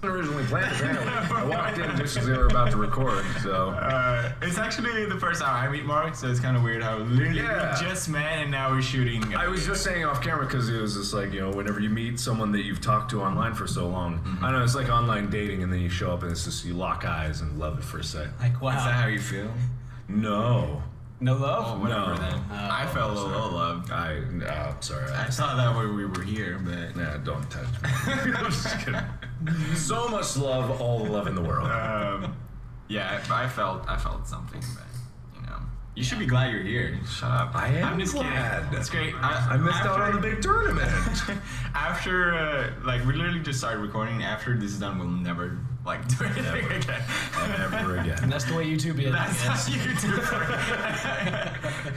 Originally planned, apparently. I walked in just as they were about to record, so. It's actually the first time I meet Mark, so it's kind of weird how literally we just met and now we're shooting. I was just saying off camera because it was just like, you know, whenever you meet someone that you've talked to online for so long, I don't know, it's like online dating, and then you show up and it's just, you lock eyes and love at first sight. Like, wow. Is that how you feel? No. No love? Oh, whatever No. then. I felt a little love. Sorry. I saw that when we were here, but... Nah, don't touch me. I'm just kidding. So much love, all the love in the world. Yeah, I felt something, but, you know. You should be glad you're here. Shut up. I am I'm just glad. kidding. That's great. I missed out on the big tournament. After, we literally just started recording. After this is done, we'll never, do anything again. Never again. And that's the way YouTube is. That's how YouTube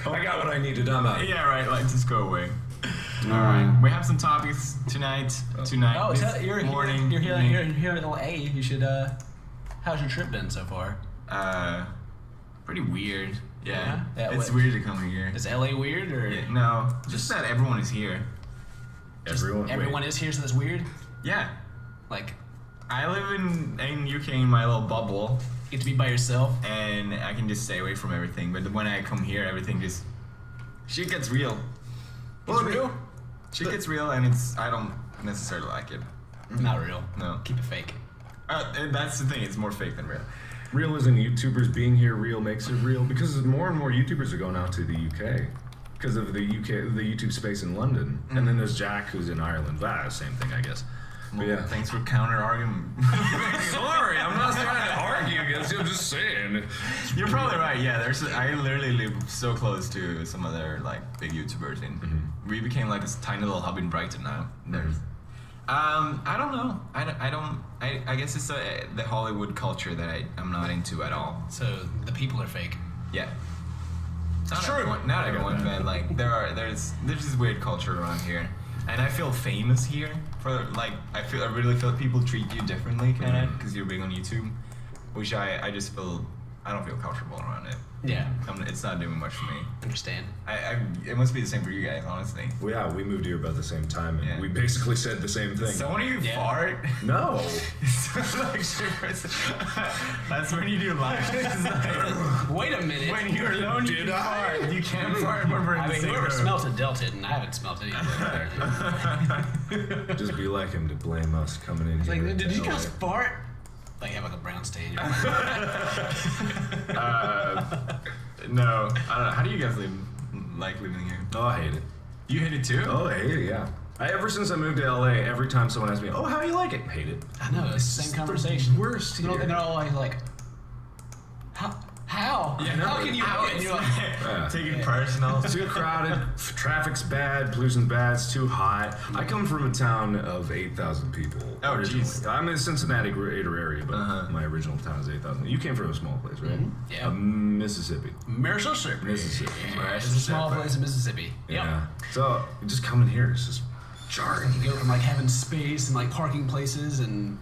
I got what I needed, I'm out. Yeah, right, just go away. Alright, we have some topics tonight. Oh, you're morning. You're here in LA. You should, how's your trip been so far? Pretty weird. Yeah. It's what- weird to come here. Is LA weird, or? Yeah, no, just that everyone is here. Everyone is here, so that's weird? Yeah. Like, I live in UK in my little bubble, you get to be by yourself? and I can just stay away from everything. But when I come here, everything just... Shit gets real. It's real? Shit gets real, and I don't necessarily like it. Not real. No. Keep it fake. And that's the thing, it's more fake than real. Real isn't YouTubers being here. Real makes it real because more and more YouTubers are going out to the UK because of the YouTube space in London. And then there's Jack, who's in Ireland. Same thing, I guess. But yeah. Thanks for counter-arguing. Sorry, I'm not trying to argue against you. I'm just saying. You're probably right. Yeah, I literally live so close to some other big YouTubers, and we became this tiny little hub in Brighton now. There's, I don't know. I guess it's the Hollywood culture that I'm not into at all. So the people are fake. Yeah. Not everyone, but there's this weird culture around here, and I feel famous here for I really feel people treat you differently kind of because you're big on YouTube, which I just feel I don't feel comfortable around it. Yeah. It's not doing much for me. Understand. It must be the same for you guys, honestly. Well, yeah, we moved here about the same time, and we basically said the same thing. So when you fart? No. That's when you do live. Wait a minute. When you're alone, you fart. You can't fart when we're in the same whoever room. smelt it dealt it, and I haven't smelt it either. Just be like him to blame us coming in here. Did you guys fart? Like, have a brown stain. No, I don't know. How do you guys like living here? Oh, I hate it. You hate it too? Oh, I hate it, yeah. Ever since I moved to LA, every time someone asks me, oh, how you like it? Hate it. I know, it's the same conversation. Worst here. They're all like, how? Yeah, how can you hate it? And you're like, take it personal. It's too crowded, traffic's bad, pollution's bad, it's too hot. I come from a town of 8,000 people. Oh, originally. jeez. I'm in the Cincinnati greater area, but my original town is 8,000. You came from a small place, right? Yeah. Mississippi. Mississippi. Mississippi. It's a small place in Mississippi. Yeah. So, just coming here, it's just jarring. You go from having space and parking places and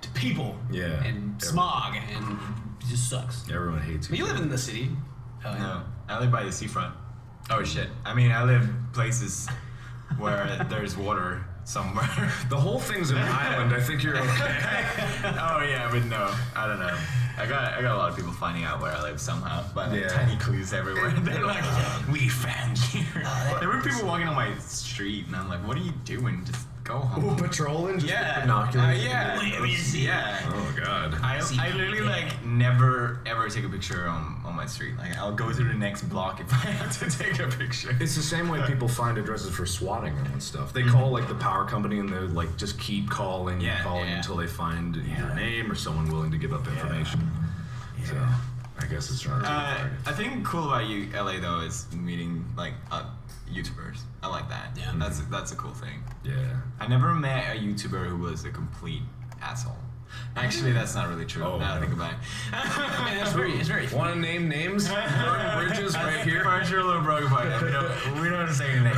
to people. Yeah. And smog and it just sucks. Everyone hates But you. you live in the city. Hell yeah. No, I live by the seafront. Oh shit. I mean, I live places where there's water somewhere. The whole thing's an island. I think you're okay. Oh yeah, but no, I don't know. I got a lot of people finding out where I live somehow by tiny clues everywhere. They're like, "We found you." There were people walking on my street, and I'm like, "What are you doing? Just go home." Patrolling? Just Yeah, binoculars? yeah, yeah. Oh god. I literally never ever take a picture on my street. I'll go to the next block if I have to take a picture. It's the same way people find addresses for swatting and stuff. They call the power company and they just keep calling and calling until they find your name or someone willing to give up information. So I guess it's trying to I think cool about LA though is meeting YouTubers. I like that. Yeah. That's a cool thing. Yeah. I never met a YouTuber who was a complete asshole. Actually, that's not really true. Now that I think about it. It's very. Want to name names? Bridges right here. First, you're a little broken about it. We don't have to say your name.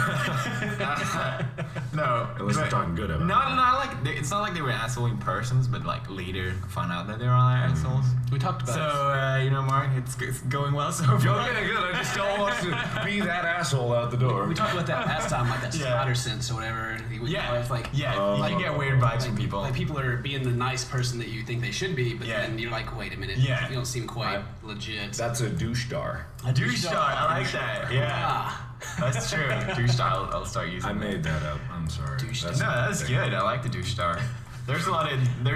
No. Unless we're talking good about it. It's not like they were assholing persons, but later found out that they were all assholes. We talked about Mark, it's going well so far. Okay, good. I just don't want to be that asshole out the door. We talked about that last time, like that spider sense or whatever. You get weird vibes from people. Like people are being the nice person that you think they should be, but then you're like, wait a minute, you don't seem quite legit. That's a douche star. A douche star, I like that. Yeah. That's true. Douche star, I'll start using I made that up. I'm sorry. That's good. I like the douche star. There's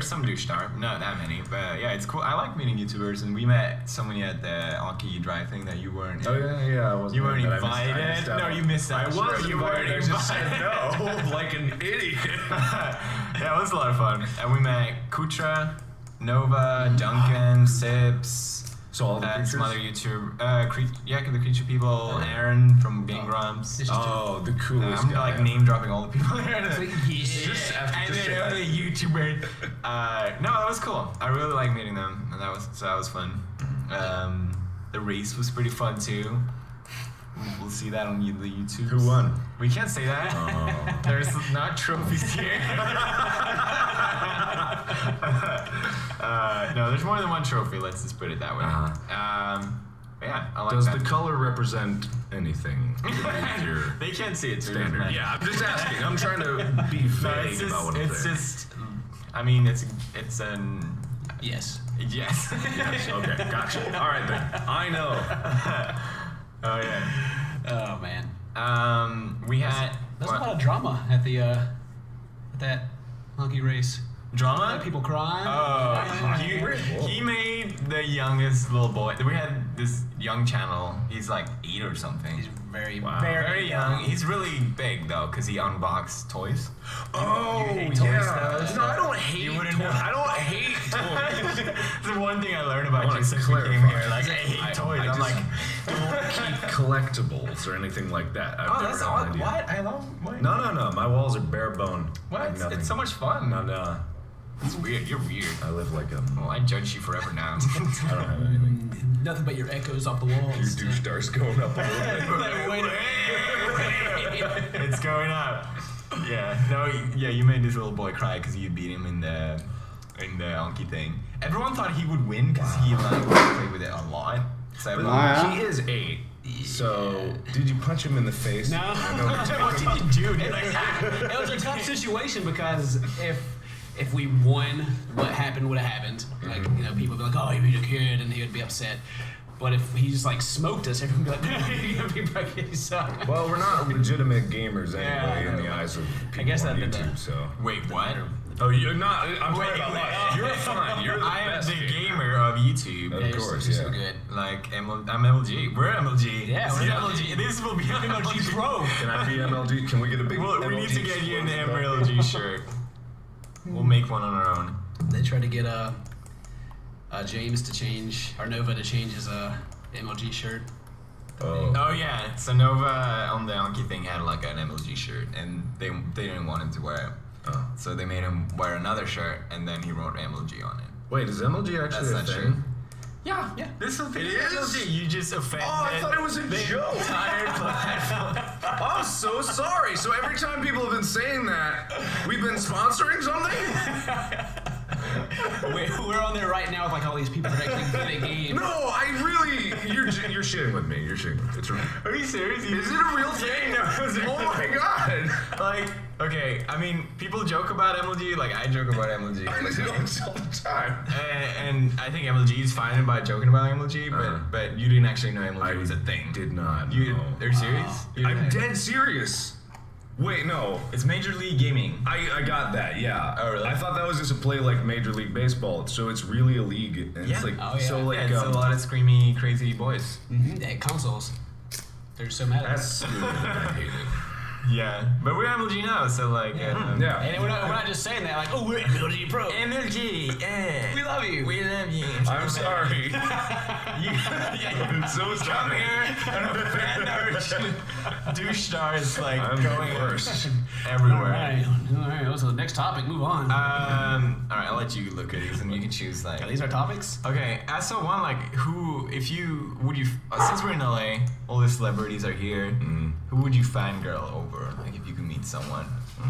some douche star, not that many, but yeah, it's cool. I like meeting YouTubers, and we met someone at the Anki Drive thing that you weren't. Oh yeah, I wasn't. You weren't invited. No, you missed out. I was you weren't invited. I just said no, like an idiot. Yeah, it was a lot of fun, and we met Kutra, Nova, Duncan, Sips. So all the creatures? Some other YouTube, the creature people, Aaron from Game Grumps. The coolest I'm guy. like name dropping all the people there. And then the YouTuber. No, that was cool. I really like meeting them, and that was fun. The race was pretty fun too. We'll see that on the YouTube. Who won? We can't say that. Oh. There's not trophies here. No, there's more than one trophy. Let's just put it that way. Yeah, I like Does that. the color represent anything? They can't see it. Standard. Yeah, I'm just asking. I'm trying to be vague about what I'm saying. I mean, it's an yes. Yes. Yes. Okay. Gotcha. All right then. I know. Oh yeah. Oh man. We had. There's a lot of drama at that monkey race. Drama? People crying. Oh, he made the youngest little boy. We had this young channel. He's like 8 or something. He's very young. He's really big though, cause he unboxed toys. Oh, you hate toys, yeah. though? No, I don't hate You toys. wouldn't know. I don't hate toys. It's the one thing I learned about wanna you since we came clarify. here. Like, I hate toys. I'm like, don't keep collectibles or anything like that. I've never that's had odd. an idea. What? I love. What? No. My walls are bare bone. What? Like nothing. It's so much fun. No. It's weird. You're weird. I live like a. Well, I judge you forever now. I don't have anything. Nothing but your echoes off the walls. Your douche star's going up a little bit. It's going up. Yeah. No. Yeah. You made this little boy cry because you beat him in the Anki thing. Everyone thought he would win because he like played with it a lot. So He is 8. So, did you punch him in the face? No. What did you do? It was a tough situation because if we won, what happened would have happened. Like, people would be like, oh, he beat a kid, and he would be upset. But if he just like smoked us, everyone would be like, you suck. Well, we're not legitimate gamers anyway in the eyes of people I guess on that YouTube, so. Wait, what? Oh, you're not. I'm talking about life. You're fine. You're the I am best the gamer of YouTube. Of course, yeah. So good. Like, I'm MLG. We're MLG. Yeah, this we're is MLG. This will be MLG Pro. Can I be MLG? Can we get a big Well, MLG we need to get you an shirt? MLG shirt. We'll make one on our own. They tried to get James to change, or Nova to change his MLG shirt. Oh yeah, so Nova on the Anki thing had like an MLG shirt, and they didn't want him to wear it. Oh. So they made him wear another shirt, and then he wrote MLG on it. Wait, is MLG actually That's a not thing? true. Yeah. This will be MLG. You just offended. Oh, I thought it was a joke. Entire platform. I'm so sorry. So every time people have been saying that, we've been sponsoring something? We're on there right now with like all these people that actually get a game. No, I really. You're shitting with me. You're shitting with me. It's real. Are you serious? Is it a real thing? Oh my god. Like, okay, I mean, people joke about MLG, like I joke about MLG. I do it all the time. And I think MLG is fine by joking about MLG, but you didn't actually know MLG was a thing. Did not. Are you serious? I'm dead serious. Wait, no. It's Major League Gaming. I got that, yeah. Oh, really? I thought that was just a play like Major League Baseball, so it's really a league. And Yeah. It's like, Oh, yeah. so like, Yeah, it's a lot of screamy, crazy boys. Yeah, consoles. They're so mad at that's us. stupid. I hate it. Yeah, but we're MLG now, so like, Yeah. And we're not just saying that, like, oh, we're MLG Pro. MLG, We love you. we love you. I'm sorry. I'm so sorry. Come here and offend our douche stars like I'm going worse. everywhere. All right. What's the next topic? Move on. All right, I'll let you look at these and you can choose like. Are these our topics? Okay, as so one, like, since we're in LA, all the celebrities are here, who would you fangirl over? Like, if you could meet someone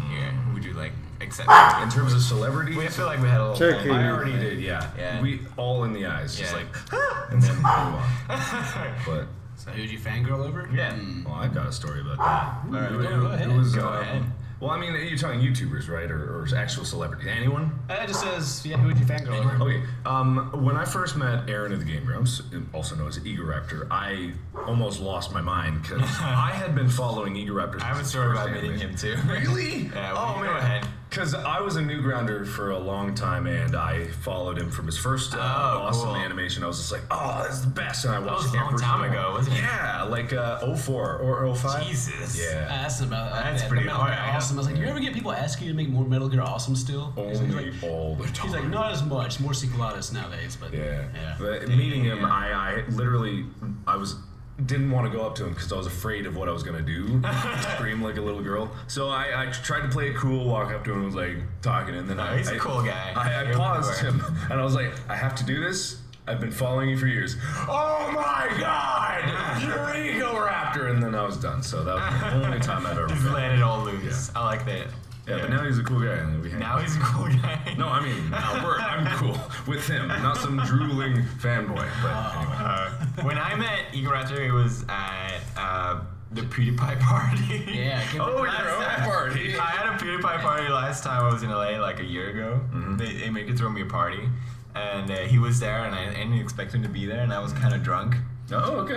here, who would you, like, accept. In terms of celebrities, I feel like we had a little. Turkey. I already did. Yeah. We all in the eyes, just like, and then move on. But So who'd you fangirl over? Yeah. well, I've got a story about that. All right, go ahead. It was, Go ahead. Well, I mean, you're talking YouTubers, right, or actual celebrities? Anyone? It just says, who would you fangirl over? Okay. When I first met Aaron of the Game Grumps, also known as Egoraptor, I almost lost my mind because I had been following Egoraptor. I have a story about meeting him too. Really? Yeah. Oh man. Go ahead. Because I was a Newgrounder for a long time, and I followed him from his first awesome cool. animation. I was just like, oh, this is the best. And I That watched was a long every time single- ago, wasn't it? Yeah, like 04 or 05. Jesus. Yeah. That's about That's the pretty Metal Gear hard. Awesome. I was like, you ever get people asking you to make more Metal Gear Awesome still? Only all the time. He's like, not as much, more sequelatus nowadays, but Yeah. yeah. But meeting him, I literally, didn't want to go up to him because I was afraid of what I was going to do. Scream like a little girl. So I tried to play it cool, walk up to him and was like talking, and then He's a cool guy. I paused him and I was like, I have to do this. I've been following you for years. Oh my god! You're Egoraptor! And then I was done. So that was the only time I've ever Just met. let it all loose. I like that. Yeah, but now he's a cool guy. And we hang Now out. he's a cool guy. No, I mean, I'm cool with him, not some drooling fanboy. But anyway. When I met Egoraptor, it was at the PewDiePie party. Yeah. Oh, your own party. I had a PewDiePie party last time I was in LA, like a year ago. They made it throw me a party, and he was there, and I didn't expect him to be there, and I was kind of drunk. Oh, okay.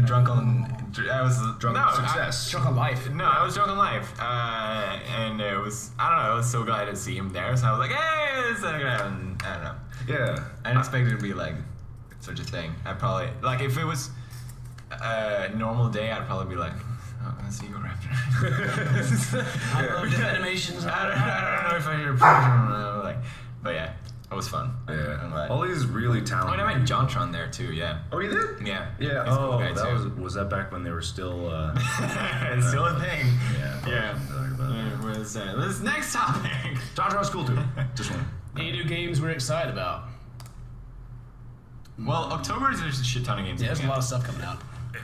Drunk on. I was Drunk no, on success. Drunk on life. No, I was drunk on life, and it was, I don't know, I was so glad to see him there, so I was like, hey, this is gonna happen. I don't know. Yeah. I didn't expect it to be like such a thing. I'd probably, like, if it was a normal day, I'd probably be like, oh, that's Egoraptor. I love his animations. I don't know if I should approve like, but yeah, it was fun. I'm Yeah. glad. All these really Oh, talented. and I met JonTron there too, yeah. Oh, you did? Yeah. Yeah. He's a cool Oh, guy, that too. was that back when they were still. It's still a thing. Yeah. Yeah. Talk about that. It was, this next topic. JonTron's cool too. Just one. Any new games we're excited about? Well, October is there's a shit ton of games. Yeah, there's a coming lot out. of stuff coming out.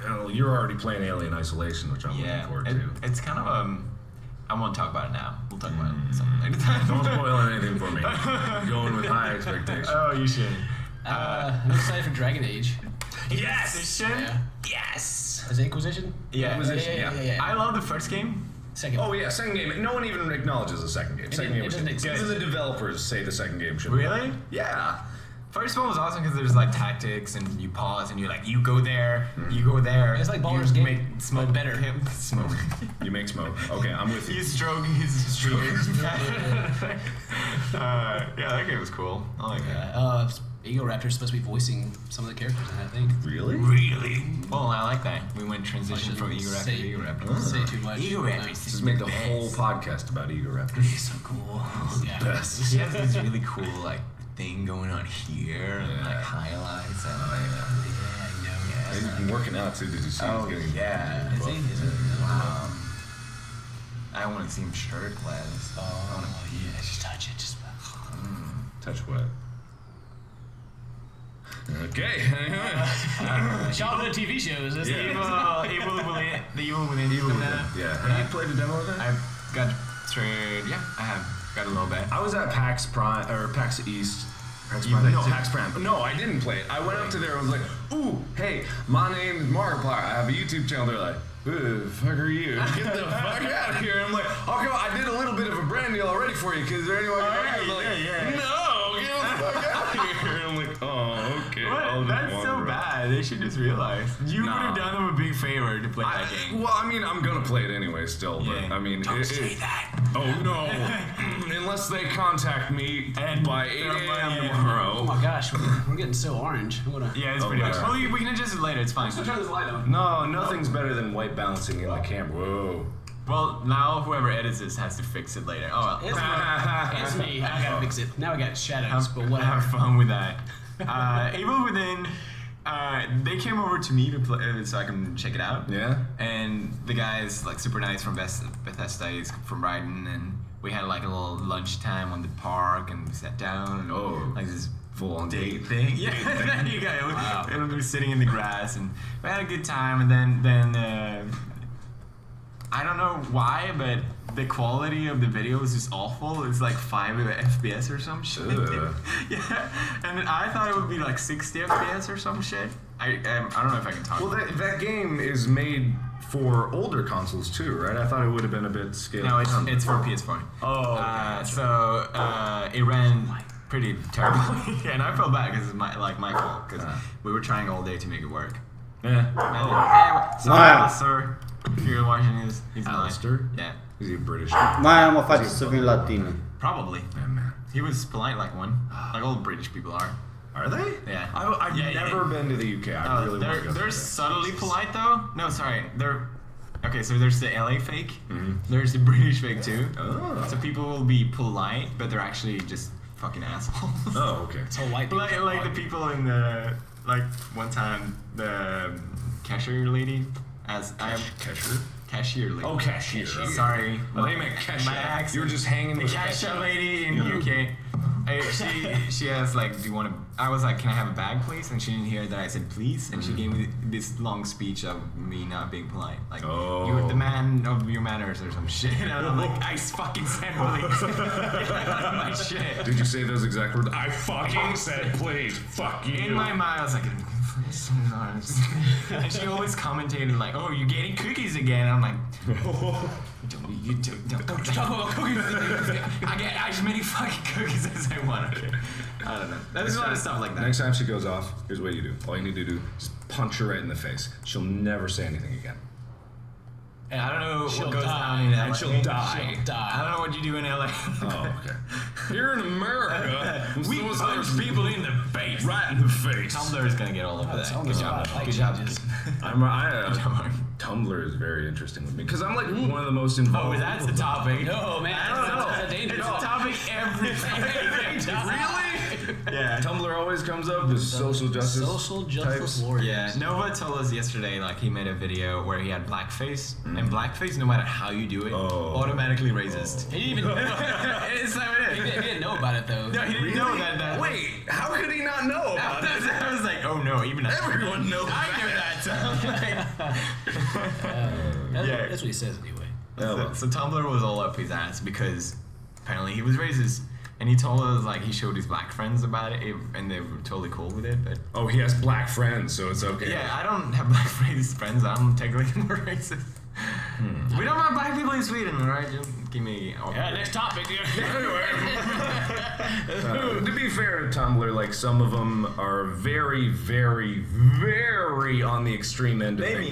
Well, you're already playing Alien Isolation, which I'm looking Yeah, forward to. it's kind of I won't talk about it now. We'll talk about it something later time. Don't spoil anything for me. Going with high expectations. Oh, you should. I'm excited for Dragon Age. Yes. Yeah. Yes. Is it Inquisition? Yeah. Inquisition, yeah. I love the first game. Second. Oh yeah, second game. No one even acknowledges the second game. Second game was doesn't good. exist. Even the developers say the second game should. Really? Yeah. First one was awesome because there's like tactics and you pause and you're like, you go there, you go there. It's like you Baldur's Gate, make smoke but better. Him smoke. You make smoke. Okay, I'm with you. You stroke his fingers. Yeah, that game was cool. I like it. Egoraptor's supposed to be voicing some of the characters in it, I think. Really? Really? Well, I like that. We went transition from Egoraptor to Egoraptor. Don't say too much. Just make the whole podcast about Egoraptor. He's so cool. Yeah. Best. He has this really cool like thing going on here and like highlights and I know. He's been working out too. Did you see? Oh He's getting yeah. Is he? Is it? Wow. I want to see him shirtless. Oh, yeah. Just touch it. Just. touch what? Okay. Childhood TV shows. Isn't it? The evil within. Yeah. Have you played a demo of that? I've got straight. Yeah, I have got a little bit. I was at PAX Prime or PAX East. PAX You Prime. played No, too? PAX Prime. No, I didn't play it. I went up to there and was like, "Ooh, hey, my name is Markiplier. I have a YouTube channel." They're like, "Who the fuck are you? Get the fuck out of here!" I'm like, "Okay, well, I did a little bit of a brand deal already for you. Because there anyone?" yeah. No, get the fuck out of here! I'm like, "Oh, okay." I'll What? just That's so wander bad. They should just realize. You would Nah. have done them a big favor to play that game. Well, I mean, I'm gonna play it anyway, still. But Yeah. I mean, Don't say that. Oh no! Unless they contact me by 8 a.m. Yeah. Oh tomorrow. my gosh, we're getting so orange. I wanna. Yeah, it's Oh, pretty much. yeah. Well, we can adjust it later. It's fine. Turn this light on. No, nothing's better than white balancing in the camera. Whoa. Well, now whoever edits this has to fix it later. Oh well. It's me. I gotta fix it. Now we got shadows, but whatever. Have fun with that. Evil Within. They came over to me to play, so I can check it out. Yeah? And the guy's like super nice from Bethesda. He's from Brighton, and we had like a little lunchtime on the park, and we sat down. And, Oh. like this Full on date thing. Yeah, there you go. Wow. And we were sitting in the grass, and we had a good time. And then I don't know why, but the quality of the video is just awful. It's like 5 FPS or some shit. Yeah, and I thought it would be like 60 FPS or some shit. I don't know if I can talk. Well, that game is made for older consoles too, right? I thought it would have been a bit scaled. No, it's for PS4. Oh, it ran pretty terribly, and I felt bad because it's my fault because we were trying all day to make it work. Yeah. So Alistair, if you're watching this, he's Alistair? Yeah. Is he British? Nej, han var faktiskt civil latino. Probably. Yeah, man. He was polite like one, like all British people are. Are they? Yeah. I've never been to the UK. I really want to go. They're subtly polite though. No, sorry. Okay, so there's the LA fake. Mm-hmm. There's the British fake too. Oh. So people will be polite, but they're actually just fucking assholes. Oh, okay. So white people. like the people in the one time the cashier lady cashier lady. Oh, cashier. Okay. Sorry. Well, they meant cashier. You were just hanging with the cashier lady in the UK. She asked like, do you want to? I was like, can I have a bag, please? And she didn't hear that I said please, and she gave me this long speech of me not being polite, like you're the man of your manners or some shit. And I'm like, I fucking said please. My shit. Did you say those exact words? I fucking said please. Fuck you. In my mind, I was like. And she always commentated like, "Oh, you're getting cookies again." I'm like, "Don't talk about cookies. I get as many fucking cookies as I want." Okay. I don't know. There's a lot of stuff like that. Next time she goes off, here's what you do. All you need to do is punch her right in the face. She'll never say anything again. And I don't know she'll what goes die. down in LA. And she'll die. She'll die. I don't know what you do in LA. Oh, okay. Here in America, we punch people in the face. Right in the face. Tumblr is gonna get all over that. Good job. Good job. Tumblr is very interesting with me because I'm like one of the most involved. Oh, that's the topic. No, man. I don't know. It's a topic every Really? Yeah. Tumblr always comes up as social justice. Social justice warriors. Yeah. Nova told us yesterday, like he made a video where he had blackface, and blackface, no matter how you do it, automatically racist. He didn't even he didn't know about it though. No, he didn't know that. Wait, how could he not know about it? I was like, oh no, even everyone knows. I knew that. That's what he says anyway. So Tumblr was all up his ass because apparently he was racist. And he told us, like, he showed his black friends about it, and they were totally cool with it, but... Oh, he has black friends, so it's okay. Yeah, I don't have black friends. I'm technically more racist. We don't have black people in Sweden, alright? Just give me... Yeah, next topic, dude. To be fair to Tumblr, like, some of them are very, very, very on the extreme end of things. They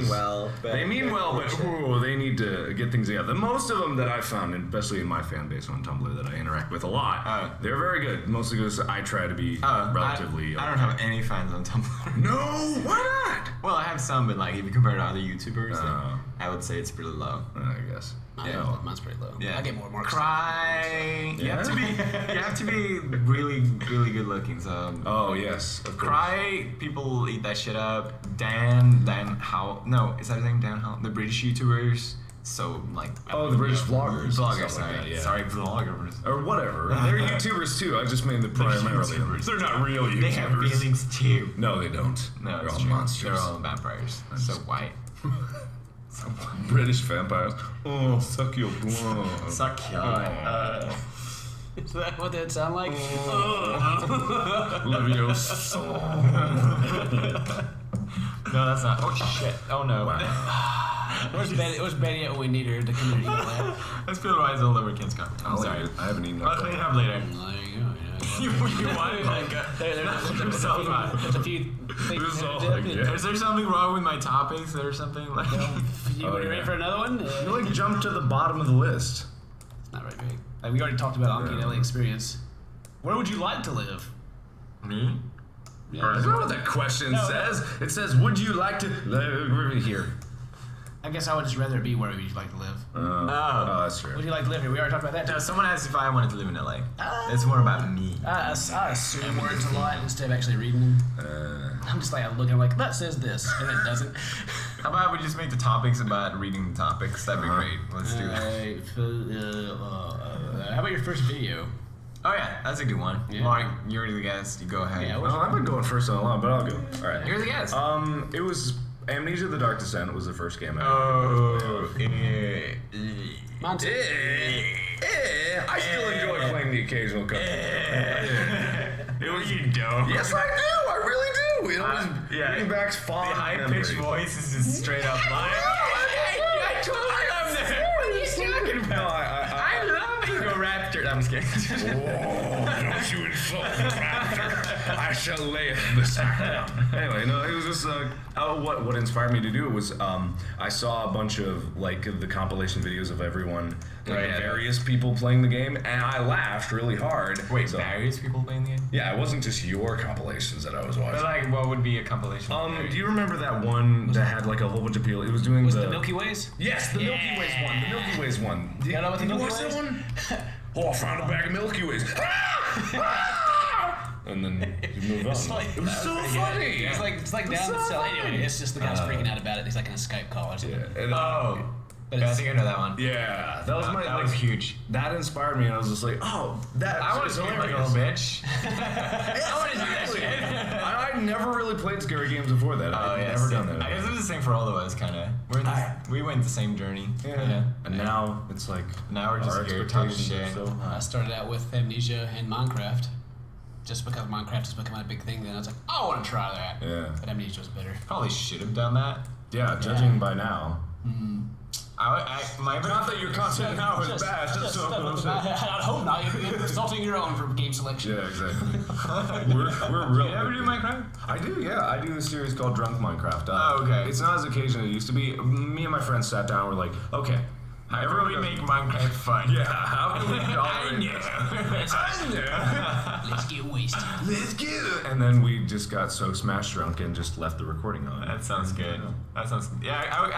mean well, but they need to get things together. Most of them that I've found, especially in my fan base on Tumblr that I interact with a lot, they're very good. Mostly because I try to be relatively... I don't have any fans on Tumblr. No? Why not? Well, I have some, but, like, if you compare to other YouTubers, I would say it's pretty low. I guess. Mine's pretty low. Yeah. I get more marks. Cry. You have to be really, really good looking. So. Oh yes. Of course. Cry. People eat that shit up. Dan Howell. No, is that his name? Dan Howell. The British YouTubers. So like. Oh, the British vloggers. Vloggers. Sorry. Like sorry, vloggers. Or whatever. They're YouTubers too. I just mean the primarily. They're not real YouTubers. They have feelings too. No, they don't. No, they're all true. monsters. They're all vampires. So white. British vampires. Oh, suck your blood. Suck your. Is that what that sound like? Love your soul. No, that's not. Oh shit. Oh no. Wow. Where's Betty at when we need her to come here? Let's feel wise all over Ken's cup. I'm sorry. I haven't eaten. I'll clean it up later. There you go. You want it? There's a few things. Is there something wrong with my topics or something? Like, you ready for another one? You like jump to the bottom of the list. It's not very big. Like we already talked about Anki and LA experience. Where would you like to live? Me? Yeah. That's not what that question says. It says, would you like to live here? I guess I would just rather be where you'd like to live. Oh, that's true. Would you like to live here? We already talked about that. No, someone asked if I wanted to live in LA. It's more about me. I assume words a lot instead of actually reading them. I'm just like looking like, that says this, and it doesn't. How about we just make the topics about reading the topics? That'd be great. Let's do that. How about your first video? Oh yeah, that's a good one. Yeah. Mark, you're the guest. You go ahead. Yeah, well, I've been going first on a lot, but I'll go. All right. You're the guest. It was Amnesia: The Dark Descent was the first game I I still enjoy playing the occasional cup. You don't. Yes, I do. I really do. It always brings back fond The high-pitched voice is just straight up like, I totally love that. What are you talking about? No, I love Ego Raptor. I'm just kidding. don't you insult the raptor. I shall lay it in the sack. Anyway, no, it was just what inspired me to do it was I saw a bunch of like the compilation videos of everyone, various people playing the game, and I laughed really hard. Wait, various people playing the game? Yeah, it wasn't just your compilations that I was watching. But like, what would be a compilation? Do you remember that one that had like a whole bunch of people? It was doing the Milky Ways? Yes, the Milky Ways one. The Milky Ways one. You know what the Milky Ways? That one? Oh, I found a bag of Milky Ways. And then you move on. It was so funny. Yeah. It's like down the cell. Anyway, it's just the guy's freaking out about it. He's like in a Skype call or something. Yeah. But I think I know that one. Yeah, that was that was huge. That inspired me, and I was just like, oh, that. I want to scare like a little bitch. I want to do that shit. I never really played scary games before that. I've never done that. I guess it was the same for all of us, kind of. We went the same journey. Yeah. And now it's like now we're just here talking shit. So I started out with Amnesia and Minecraft. Just because Minecraft has become a big thing, then I was like, I want to try that. Yeah. But Amnesia was better. Probably should have done that. Yeah, judging by now. Not that your content now is bad. That's what I'm saying. I hope not. You're insulting your own for game selection. Yeah, exactly. we're real. You ever do Minecraft? I do, yeah. I do a series called Drunk Minecraft. Okay. It's not as occasional as it used to be. Me and my friends sat down and were like, okay. How can we make Minecraft fun? Yeah, how can we Let's get wasted. Let's get it. And then we just got so smash drunk and just left the recording on. That sounds good. I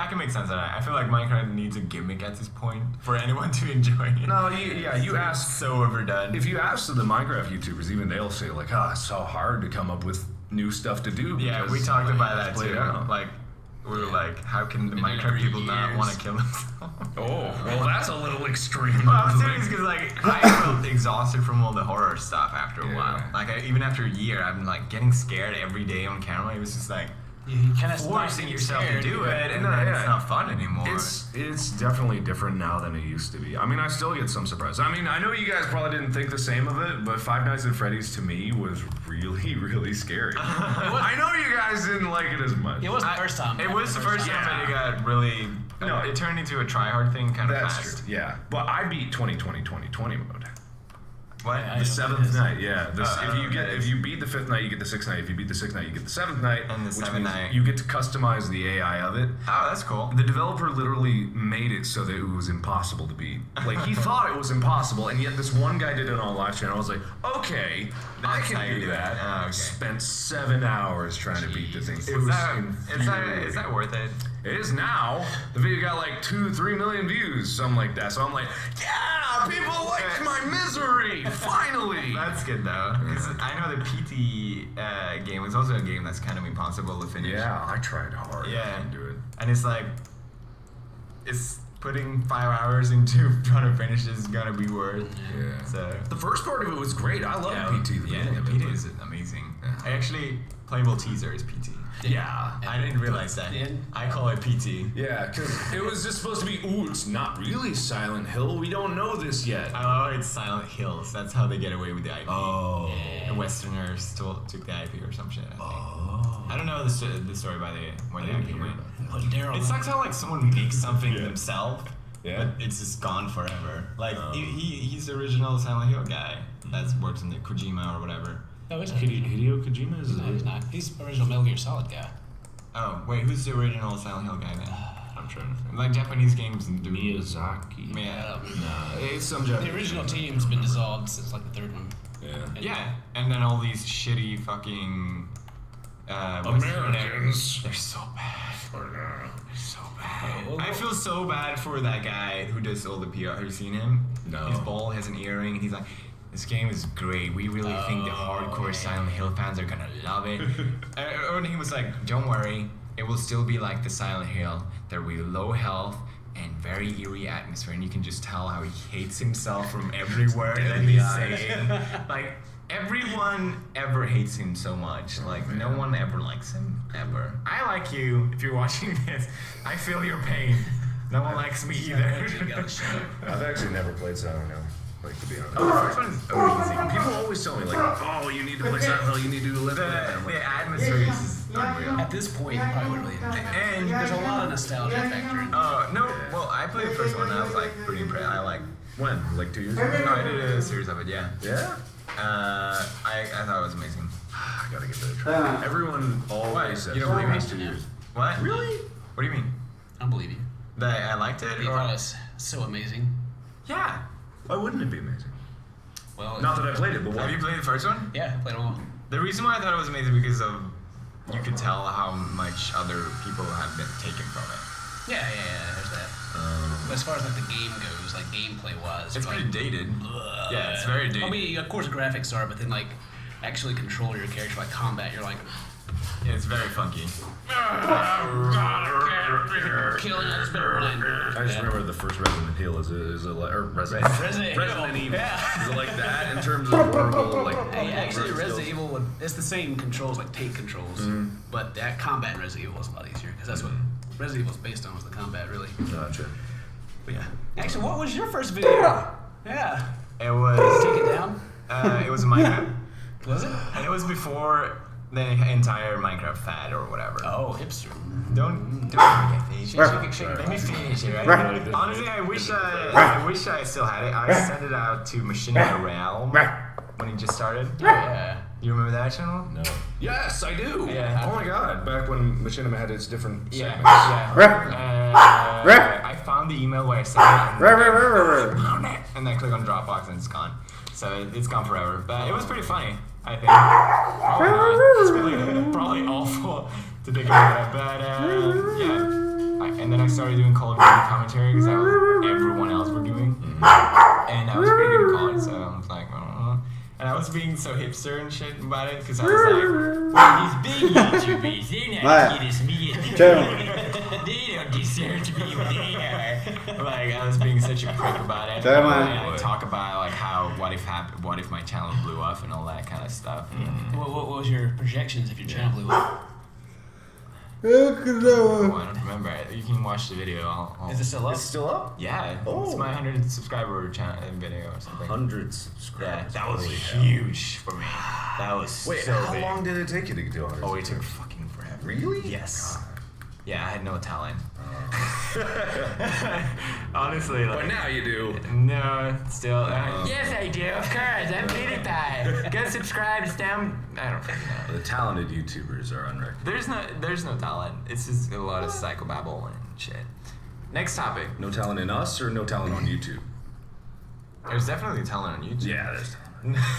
can make sense of that. I feel like Minecraft needs a gimmick at this point for anyone to enjoy it. No, you ask. So overdone. If you ask the Minecraft YouTubers, even they'll say like, it's so hard to come up with new stuff to do. Yeah, we talked about that too. Like, we were like, how can the Minecraft people not want to kill themselves? Oh, well, that's a little extreme. Well, I'm serious because like I felt exhausted from all the horror stuff after a while. Like even after a year, I'm like getting scared every day on camera. It was just like kind of forcing yourself to do it, and then it's not fun anymore. It's definitely different now than it used to be. I mean, I still get some surprises. I mean, I know you guys probably didn't think the same of it, but Five Nights at Freddy's to me was really, really scary. I know you guys didn't like it as much. It wasn't the first time. It was the first time that it got really. No, it turned into a try-hard thing kind of fast. That's true. Yeah, but I beat 2020 mode. What? The seventh night, yeah. If you beat the fifth night, you get the sixth night. If you beat the sixth night, you get the seventh night. And the seventh night. You get to customize the AI of it. Oh, that's cool. The developer literally made it so that it was impossible to beat. Like, he thought it was impossible, and yet this one guy did it on a live channel. I was like, okay, I can do that. Oh, okay. Spent 7 hours trying to beat the thing. Is that worth it? It is now. The video got like 2-3 million views, something like that. So I'm like, yeah, people like my misery. Finally. That's good though, because I know the PT game was also a game that's kind of impossible to finish. Yeah, I tried hard. Yeah, I couldn't do it. And it's like, it's putting 5 hours into trying to finish is gonna be worth. Yeah. So the first part of it was great. I love PT. PT is amazing. Yeah. Actually, playable teaser is PT. Yeah. I didn't realize that. I call it PT. Yeah, because it was just supposed to be, it's not really Silent Hill. We don't know this yet. Oh, it's Silent Hills. That's how they get away with the IP. Oh. The Westerners took the IP or some shit, I think. I don't know the story by where the IP went. It sucks how like someone makes something themselves, but it's just gone forever. Like, he's the original Silent Hill guy that works in the Kojima or whatever. No, he's Hideo Kojima is he's not. He's the original Metal Gear Solid guy. Oh, wait, who's the original Silent Hill guy then? I'm trying to think. Like Japanese games and Miyazaki. Yeah. Nah, it's some Japanese. The original team's been dissolved since like the third one. Yeah. And then all these shitty fucking Americans. They're so bad. They're so bad. I feel so bad for that guy who does all the PR. Have you seen him? No. His ball has an earring, and he's like, this game is great. We really think the hardcore Silent Hill fans are gonna love it. And he was like, don't worry, it will still be like the Silent Hill. There will be low health and very eerie atmosphere, and you can just tell how he hates himself from every word that he's saying. Like, everyone ever hates him so much. Like, no one ever likes him, ever. I like you, if you're watching this. I feel your pain. No one likes me either. I've actually never played Silent Hill, like, to be honest. Oh, the first one is amazing. People always tell me, like, oh, you need to play Silent Hill, you need to live with it. The atmosphere is unreal. At this point, you probably would really enjoy it. And There's a lot of nostalgia factor in it. no, well, I played the first one and I was like pretty impressed. I like. When? Like 2 years ago? No, I did a series of it, yeah. Yeah? I thought it was amazing. I gotta give it a try. Everyone always says You don't believe me? 2 years. What? Really? What do you mean? I don't believe you. That I liked it? You Or? thought it was so amazing. Yeah. Why wouldn't it be amazing? Well, Not that I played it, but Have why? you played the first one? yeah, I played them all. The reason why I thought it was amazing because of you could tell how much other people have been taken from it. Yeah, there's that. But as far as like the game goes, like gameplay wise, It's like, pretty dated. Yeah, it's very dated. I mean, of course, graphics are, but then like actually control your character, like combat, you're like Yeah, it's very funky. killing us better than. I just remember the first Resident Evil is it like, or Resident Evil. Yeah. Is it like that in terms of horrible, like... Hey, actually, skills? Resident Evil, it's the same controls, like tank controls, but that combat in Resident Evil was a lot easier because that's what Resident Evil was based on, was the combat, really. Gotcha. But yeah. Actually, what was your first video? Yeah. It was. Take it down. It was Minecraft, Was it? and it was before the entire Minecraft fad or whatever. Oh, hipster. Don't make a face. Shake Let me finish it, right? Honestly, I wish I still had it. I sent it out to Machinima Realm when it just started. Yeah. You remember that channel? No. Yes, I do. Yeah. Oh my god, back when Machinima had its different segments. I found the email where I sent it, and then I click on Dropbox and it's gone. So it's gone forever. But it was pretty funny, I think. It's really, probably awful to think about it, but yeah. And then I started doing Call of Duty commentary because that was everyone else were doing, and I was pretty good at college, so I was like, and I was being so hipster and shit about it because I was like, well, these big YouTubers, they're not as me as they don't deserve to be what they are. Like, I was being such a prick about it. And I talk about like how what if my channel blew up and all that kind of stuff. What was your projections if your channel blew up? Oh, I don't remember. You can watch the video. Is it still up? It's still up? Yeah, it's my 100 subscriber channel video or something. 100 subscribers. Yeah, that was Holy huge for me. That was Wait, so how big. long did it take you to get to 100? Oh, it took fucking forever. Really? Yes. Yeah, I had no talent. Honestly, like. But now you do. No, still. Yes, I do. Of course, I'm PewDiePie. Go subscribe down. I don't fucking know. The talented YouTubers are unrecognized. There's no talent. It's just a lot of psychobabble and shit. Next topic. No talent in us or no talent on YouTube? There's definitely talent on YouTube. Yeah, there's talent.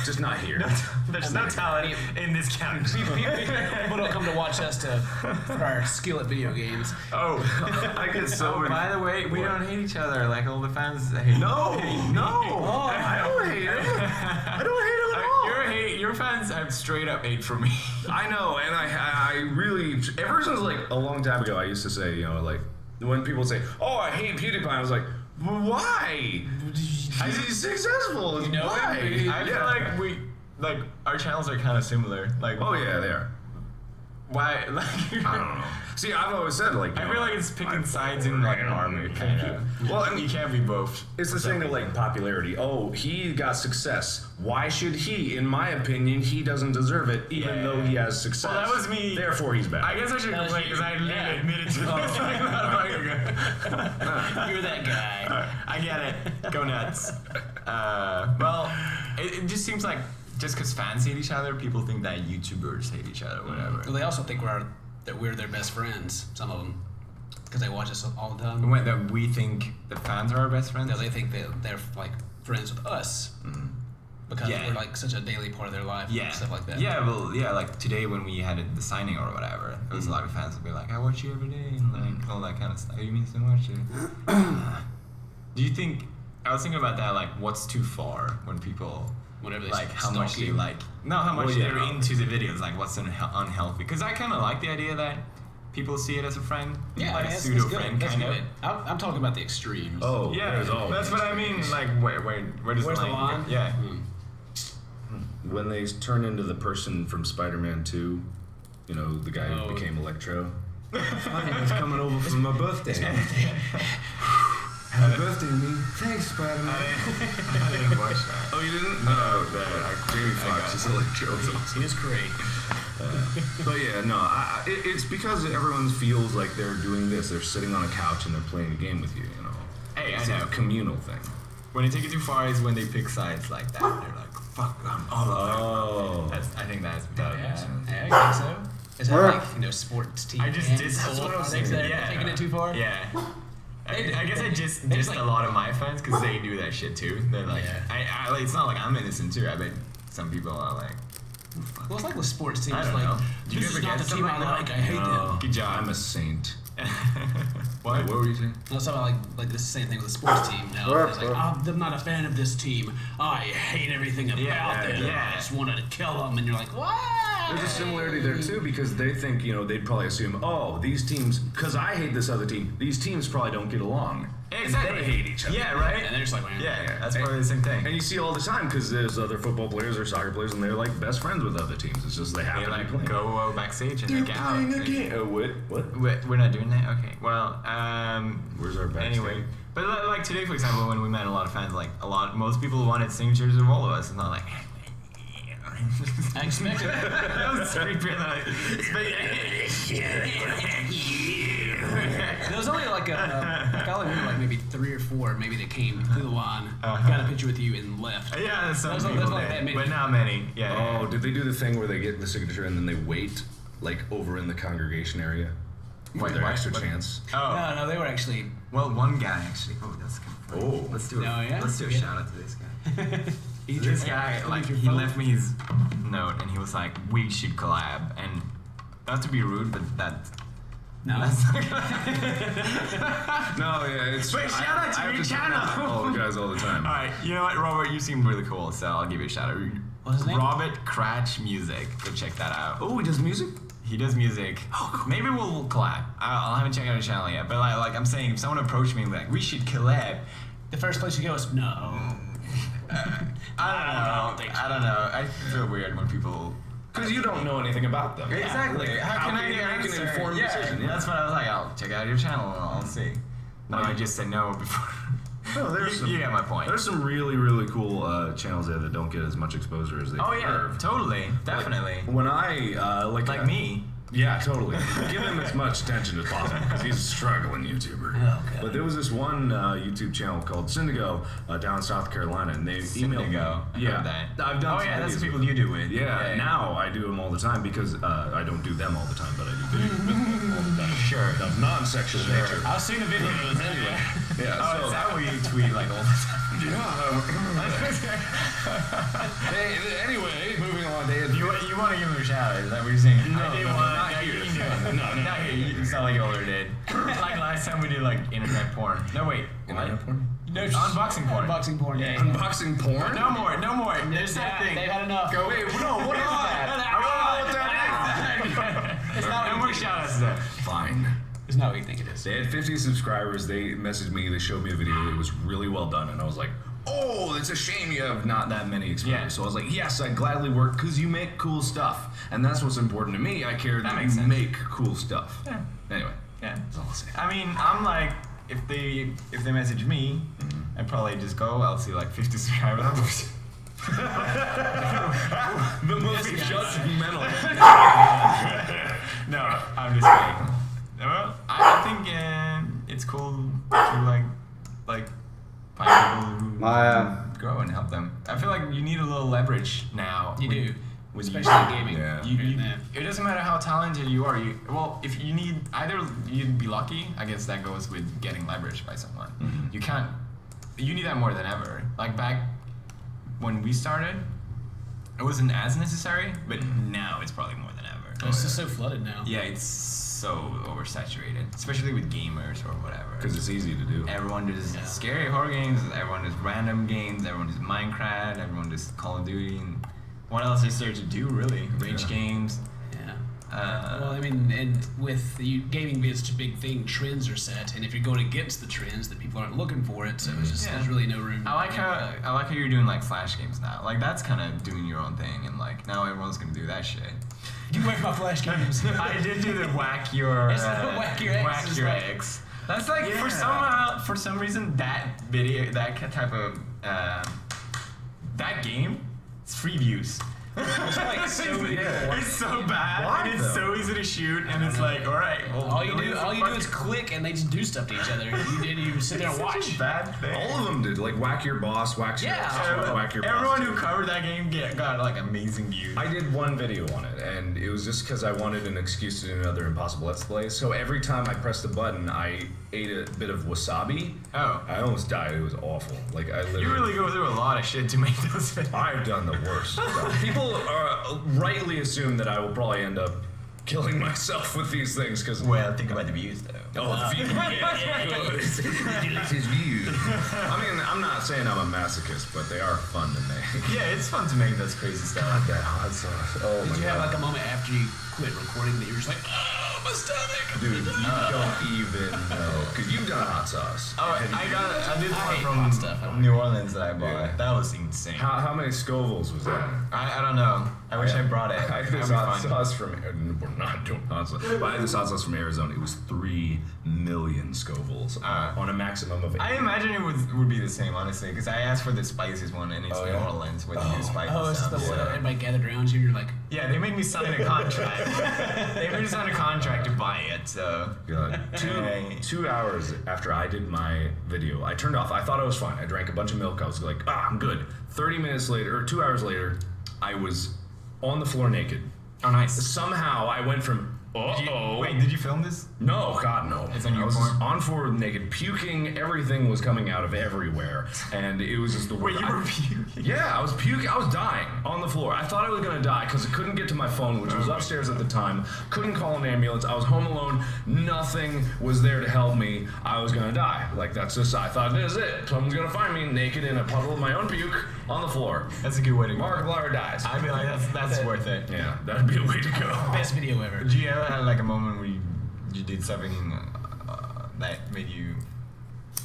Just not here. There's no talent in this country. People don't come to watch us for our skill at video games. Oh, I get so many. by the way, we don't hate each other like all the fans hate. No, I don't hate him. I don't hate him at all. Your fans have straight up hate for me. I know, and I really, ever since like a long time ago, I used to say, you know, like when people say, "Oh, I hate PewDiePie," I was like, well, "Why? He's successful. You know why?" I feel like our channels are kind of similar. Like, Oh yeah, they are. why? Like, I don't know. See, I've always said like. I feel like it's picking sides in like an army, kind of. Well, I mean, You can't be both. it's the thing of like popularity. Oh, he got success. Why should he? In my opinion, he doesn't deserve it, even though he has success. Well, that was me. Therefore, he's bad. I guess I should That was complain because I you. admitted to this. You're that guy. I get it. Go nuts. Well, it just seems like just because fans hate each other, people think that YouTubers hate each other, whatever. Well, they also think we're their best friends. Some of them, because they watch us all the time. When that we think the fans are our best friends. No, they think they're like friends with us because Yeah. we're like such a daily part of their life. Yeah, And stuff like that. Yeah, well, yeah, like today when we had the signing or whatever, there was a lot of fans that be like, "I watch you every day," and like all that kind of stuff. You mean so much? Do you think? I was thinking about that. Like, what's too far when people Whenever they like how stalk much they you. like? No, how much Well, yeah. they're into the videos. Like, what's unhealthy? Because I kind of like the idea that people see it as a friend, Yeah, like a that's pseudo good. friend That's kind good. of. I'm talking about the extremes. Oh, Yeah, there's all that's what I mean. Like, where does Where's the the line? line? Yeah. when they turn into the person from Spider-Man 2, you know, the guy who became Electro. He's coming over for my birthday. Happy birthday to me. Thanks, Spider-Man. I didn't watch that. Oh, you didn't? No, Jamie Foxx is Electro. He is great. But yeah, no, it's because everyone feels like they're doing this. They're sitting on a couch and they're playing a game with you, you know. Hey, it's I know. a communal thing. When they take it too far is when they pick sides like that. They're like, fuck, I'm all Oh. I think that makes sense. Yeah, I think so. Is that like, you know, sports team? I just did. That's what I was saying. Taking it too far? Yeah. I guess I just dissed a lot of my fans because they do that shit too. They're like, like, it's not like I'm innocent too. I bet some people are like, well, it's like with sports teams. I don't like, know. Do you this ever is not get the team I something like. I hate them. Good job. I'm a saint. What? What were you saying? No, it's about like the same thing with the sports team now. It's like, I'm not a fan of this team. I hate everything about them. I just wanted to kill them. And you're like, what? There's a similarity there too because they think, you know, they'd probably assume, oh, these teams, because I hate this other team, these teams probably don't get along. Exactly. And they hate each other. Yeah, right? And they're just like, Yeah, that's probably the same thing. And you see all the time because there's other football players or soccer players and they're like best friends with other teams. It's just they happen to be like playing. go backstage and They're make out. playing a game. What? We're not doing that? Okay. Well, Where's our backstage? anyway. But like today, for example, when we met a lot of fans, like most people wanted signatures of all of us. It's not like, I expected that. that was creepy. There was only like I only remember like maybe 3 or 4 maybe that came through the line, got a picture with you and left. Yeah, some There's people not did, that many. but not many. Yeah. Oh, did they do the thing where they get the signature and then they wait, like over in the congregation area, for Wait, their what? extra What? chance? Oh. No, they were actually. Well, one guy actually. Oh, that's kind of funny. Oh. Let's do it. No, yeah? Let's do a Yeah. shout out to this guy. This guy, like, he left me his note and he was like, "We should collab." And not to be rude, but that's No. No, yeah, it's. Wait, shout out to I have your say channel. all the guys all the time. All right, you know what, Robert? You seem really cool, so I'll give you a shout out. What's his name? Robert Cratch Music. Go check that out. Oh, he does music. He does music. Oh, cool. Maybe we'll collab. I haven't checked out his channel yet, but like I'm saying, if someone approached me and be like, "We should collab," The first place you go is no. I don't know. I feel weird when people. Because you don't know anything about them. Exactly. Like, how can you make an informed decision? Yeah. That's what I was like. I'll check out your channel and I'll see. No, I just said no before. No, there's some, you get my point. There's some really, really cool channels there that don't get as much exposure as they deserve. Totally, definitely. When I like me. Yeah, totally. Give him as much attention as possible because he's a struggling YouTuber. Oh, God. But there was this one YouTube channel called Syndigo down in South Carolina, and they emailed me. Yeah, I've done. Oh yeah, that's the people you do with. Yeah, now I do them all the time because I don't do them all the time, but I do videos with them all the time. Sure. Of non-sexual nature. I've seen the videos anyway. Yeah. Oh, so, is that what you tweet like all the time? Anyway, moving on, Dave. You want to give him a shout out? Is that what you're saying? No, I did no, one. not Yeah, here. you can do it. No, Not here. You sound like you already did. Like last time we did like internet porn. No wait. Internet porn? No, Unboxing porn. Unboxing porn. Yeah. Unboxing porn? No more. There's that thing. They've had enough. Go. Wait, no. What is that? I want to know what that is. It's not No more shout outs to that. Fine. It's not what you think it is. They had 50 subscribers. They messaged me. They showed me a video. It was really well done, and I was like, "Oh, it's a shame you have not that many subscribers." Yeah. So I was like, "Yes, I gladly work because you make cool stuff, and that's what's important to me. I care that makes you sense. make cool stuff." Yeah. Anyway, Yeah. that's all I'll say. I mean, I'm like, if they message me, I'd probably just go. I'll see like 50 subscribers. The movie Judgmental. No, I'm just kidding. Well, I think it's cool to like find people who grow and help them. I feel like you need a little leverage now. You do. With Especially YouTube. in gaming. Yeah. It doesn't matter how talented you are. If you need either, you'd be lucky. I guess that goes with getting leverage by someone. Mm-hmm. You need that more than ever. Like back when we started, it wasn't as necessary, but now it's probably more than ever. It's just so flooded now. Yeah, it's so oversaturated, especially with gamers or whatever. Because it's easy to do. Everyone does scary horror games, everyone does random games, everyone does Minecraft, everyone does Call of Duty, and what else is there to do really? Rage games. Yeah. Well, I mean, and with gaming being such a big thing, trends are set, and if you're going against the trends, then people aren't looking for it. So it's just there's really no room. I like how you're doing like Flash games now. Like that's kind of doing your own thing, and like now everyone's gonna do that shit. You whack my Flash games. I did do the whack your whack your X. That's like for some reason that type of that game, it's free views. It's like so many people. It's so bad, and it's so easy to shoot, and it's like, all right, well, all you do is click, and they just do stuff to each other. You sit there and watch. Such a bad thing. All of them did, like whack your boss, whack your whack your boss. Everyone who covered that game got like amazing views. I did one video on it, and it was just because I wanted an excuse to do another Impossible Let's Play. So every time I pressed a button, I ate a bit of wasabi. Oh. I almost died. It was awful. Like I literally. You really go through a lot of shit to make those videos. I've done the worst stuff. People rightly assume that I will probably end up killing myself with these things because. Well, think about the views though. Oh, the views. His views. I mean, I'm not saying I'm a masochist, but they are fun to make. Yeah, it's fun to make those crazy stuff. God, that hot sauce. Oh my God. Did you have like a moment after you quit recording that you were just like, oh, my stomach? Dude, you don't even know. Because you've done hot sauce. Oh, I did one from New Orleans that I bought. Yeah. That was insane. How many Scovilles was that? I don't know. I wish I brought it. I had this hot sauce from. We're not doing hot sauce. But I had this hot sauce from Arizona. It was 3 million Scovilles on a maximum of 8. I imagine it would be the same, honestly, because I asked for the spiciest one, and it's New Orleans with the new spicy stuff. Oh, it's the one everybody gathered around you. You're like, yeah, they made me sign a contract. They made me sign a contract to buy it. So God. 2 hours after I did my video, I turned off. I thought I was fine. I drank a bunch of milk. I was like, I'm good. 30 minutes later, or 2 hours later, I was on the floor naked. Oh, nice. Somehow I went from Wait, did you film this? No, God, no. It's on your I was porn? on floor naked, puking. Everything was coming out of everywhere, and it was just the worst. Wait, you were puking? Yeah, I was puking. I was dying on the floor. I thought I was gonna die because I couldn't get to my phone, which was upstairs at the time. Couldn't call an ambulance. I was home alone. Nothing was there to help me. I was gonna die. Like that's just. I thought this is it. Someone's gonna find me naked in a puddle of my own puke on the floor. That's a good way to go. Markiplier dies. I mean, like that's worth it. Yeah, that'd be a way to go. best video ever. Did you ever have like a moment where you did something that made you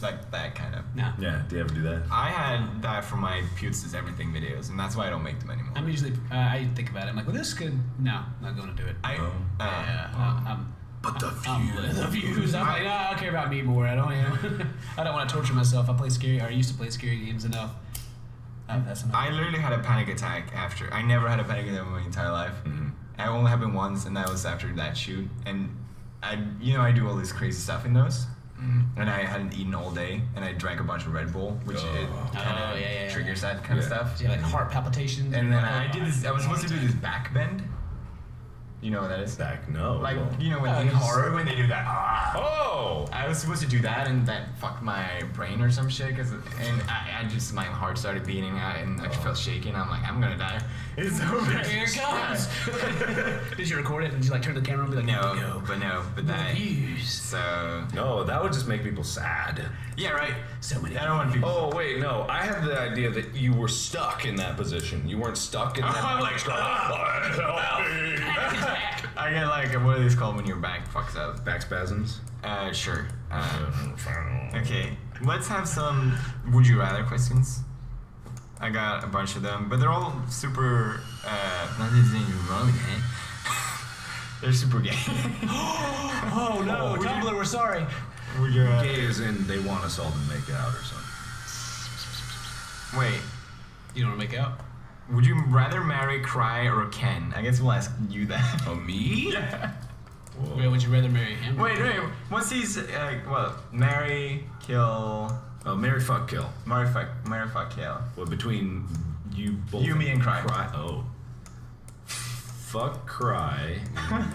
like that kind of? No. Yeah, do you ever do that? I had that for my Putes Is Everything videos, and that's why I don't make them anymore. I'm usually I think about it. I'm like, well, this could. No, not going to do it. But the views. The views. I'm like, no, I don't care about me more. I don't. I don't want to torture myself. I used to play scary games enough. That's enough. I literally had a panic attack after. I never had a panic attack in my entire life. Mm-hmm. It only happened once, and that was after that shoot. And I do all this crazy stuff in those. And I hadn't eaten all day, and I drank a bunch of Red Bull, which it kind of triggers that kind of stuff. So you have like heart palpitations. And then I did this. I was supposed to do this back bend. You know what that is? Back, no. Like, you know, when in horror, when they do that. Oh! I was supposed to do that, and that fucked my brain or some shit, and I just, my heart started beating, and I felt shaky, and I'm like, I'm gonna die. It's so bad. Here it comes. Did you record it? Did you like turn the camera on and be like, but that. Views. So. No, that would just make people sad. Yeah, right. So many. I don't want people. Oh, wait, no. I had the idea that you were stuck in that position. You weren't stuck in that I'm like, I get like, what are these called when your back fucks up? Back spasms? Sure. Okay, let's have some would you rather questions. I got a bunch of them, but they're all super, nothing wrong with it. They're super gay. Oh no, Tumblr, we're sorry. Would you Gay as in they want us all to make out or something. Wait, You don't want to make out? would you rather marry Cry or Ken? I guess we'll ask you that. Oh, me? Yeah. Wait, would you rather marry him? Wait, what's these, marry, kill, Marry, fuck, kill. marry, fuck, kill. Well, between you both. You, me, and Cry. Oh. Fuck, Cry.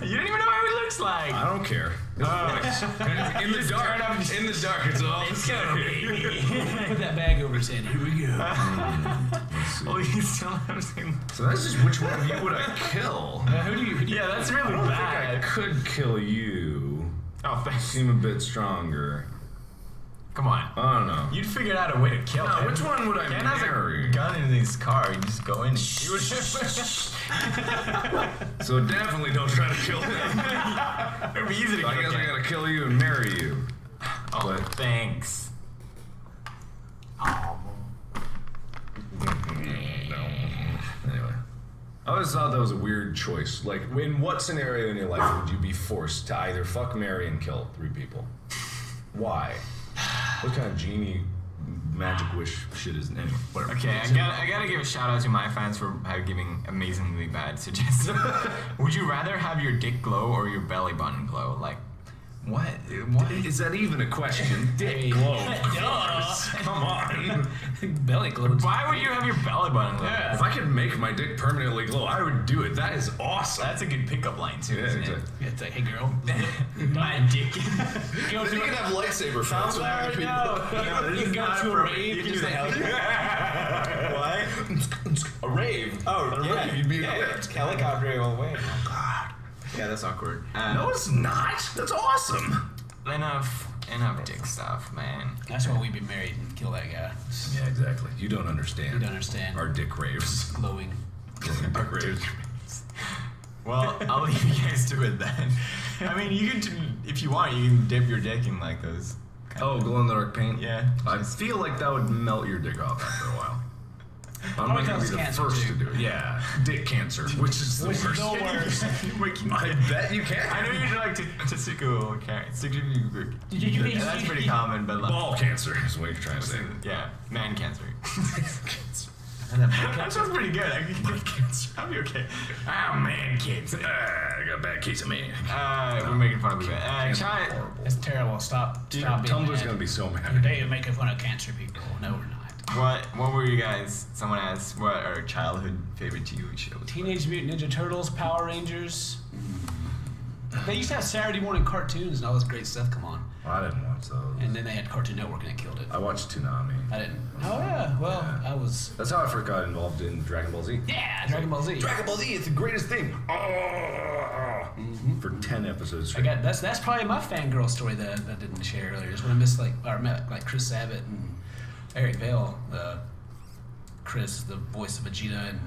You don't even know what he looks like. I don't care. In the dark. In the dark, it's all the same. Put that bag over his head. Here we go. Let's see. Oh, you still haven't seen. So that's just which one of you would I kill? Who do you? Yeah, that's really I bad. could kill you. Oh, thanks. Seem a bit stronger. Come on. I don't know. You'd figured out a way to kill him. Which one would I Ken marry? has a gun in his car. Ken has a gun in his car. You just go in and shoot him. So definitely don't try to kill him. It'd be easy to I kill guess I Ken. gotta kill you and marry you. Oh, But thanks. no. Anyway. I always thought that was a weird choice. Like, in what scenario in your life would you be forced to either fuck, marry, and kill 3 people? Why? What kind of genie magic wish shit is anyway? Whatever. Okay, I gotta give a shout out to my fans for giving amazingly bad suggestions. Would you rather have your dick glow or your belly button glow? Like, what? Is that even a question? Dick glow. Of course. Come on. Belly glows. Why would you have your belly button glow? Yeah. If I could make my dick permanently glow, I would do it. That is awesome. That's a good pickup line too, Yeah, isn't exactly. Yeah, it's like, hey girl. My dick. Go Then to you can have lightsaber fights with other people. No, this You is go not to a appropriate. rave, You just just What? A rave. Oh, A rave. You'd be helicopter all the way. Oh God. Yeah, that's awkward. No, it's not. That's awesome. Enough dick stuff, man. That's why we'd be married and kill that guy. Yeah, exactly. You don't understand. You don't understand. Our dick raves. Glowing. Dick raves. Well, I'll leave you guys to it then. I mean, you can, if you want, you can dip your dick in like those. Oh, glow in the dark paint? Yeah. I feel like that would melt your dick off after a while. I'm not gonna be causes the cancer, first too. to do it. Yeah, dick cancer, which is the worst. I bet you can. I know you'd like testicular cancer. That's pretty common, but like, Ball cancer is what you're trying to say. yeah, man cancer. That sounds pretty good. Man cancer. I'll be okay. Ah, man cancer. I got a bad case of me. We're making fun of you. Try it. Horrible. That's terrible. Stop. Dude, Stop being Tumblr's mad. gonna be so mad. Today you're making fun of cancer people. No, we're not. What were you guys? Someone asked what are childhood favorite TV shows? Teenage Mutant Ninja Turtles, Power Rangers. They used to have Saturday morning cartoons and all this great stuff come on. Well, I didn't watch those. And then they had Cartoon Network and it killed it. I watched Toonami. I didn't. Oh yeah. Well, Yeah. I was. That's how I first got involved in Dragon Ball Z. Yeah, Dragon Ball Z. Dragon Ball Z, it's the greatest thing. For 10 episodes I straight. got that's probably my fangirl story that I didn't share earlier. Is when I missed met Chris Sabat and Eric Vale. Chris, the voice of Vegeta, and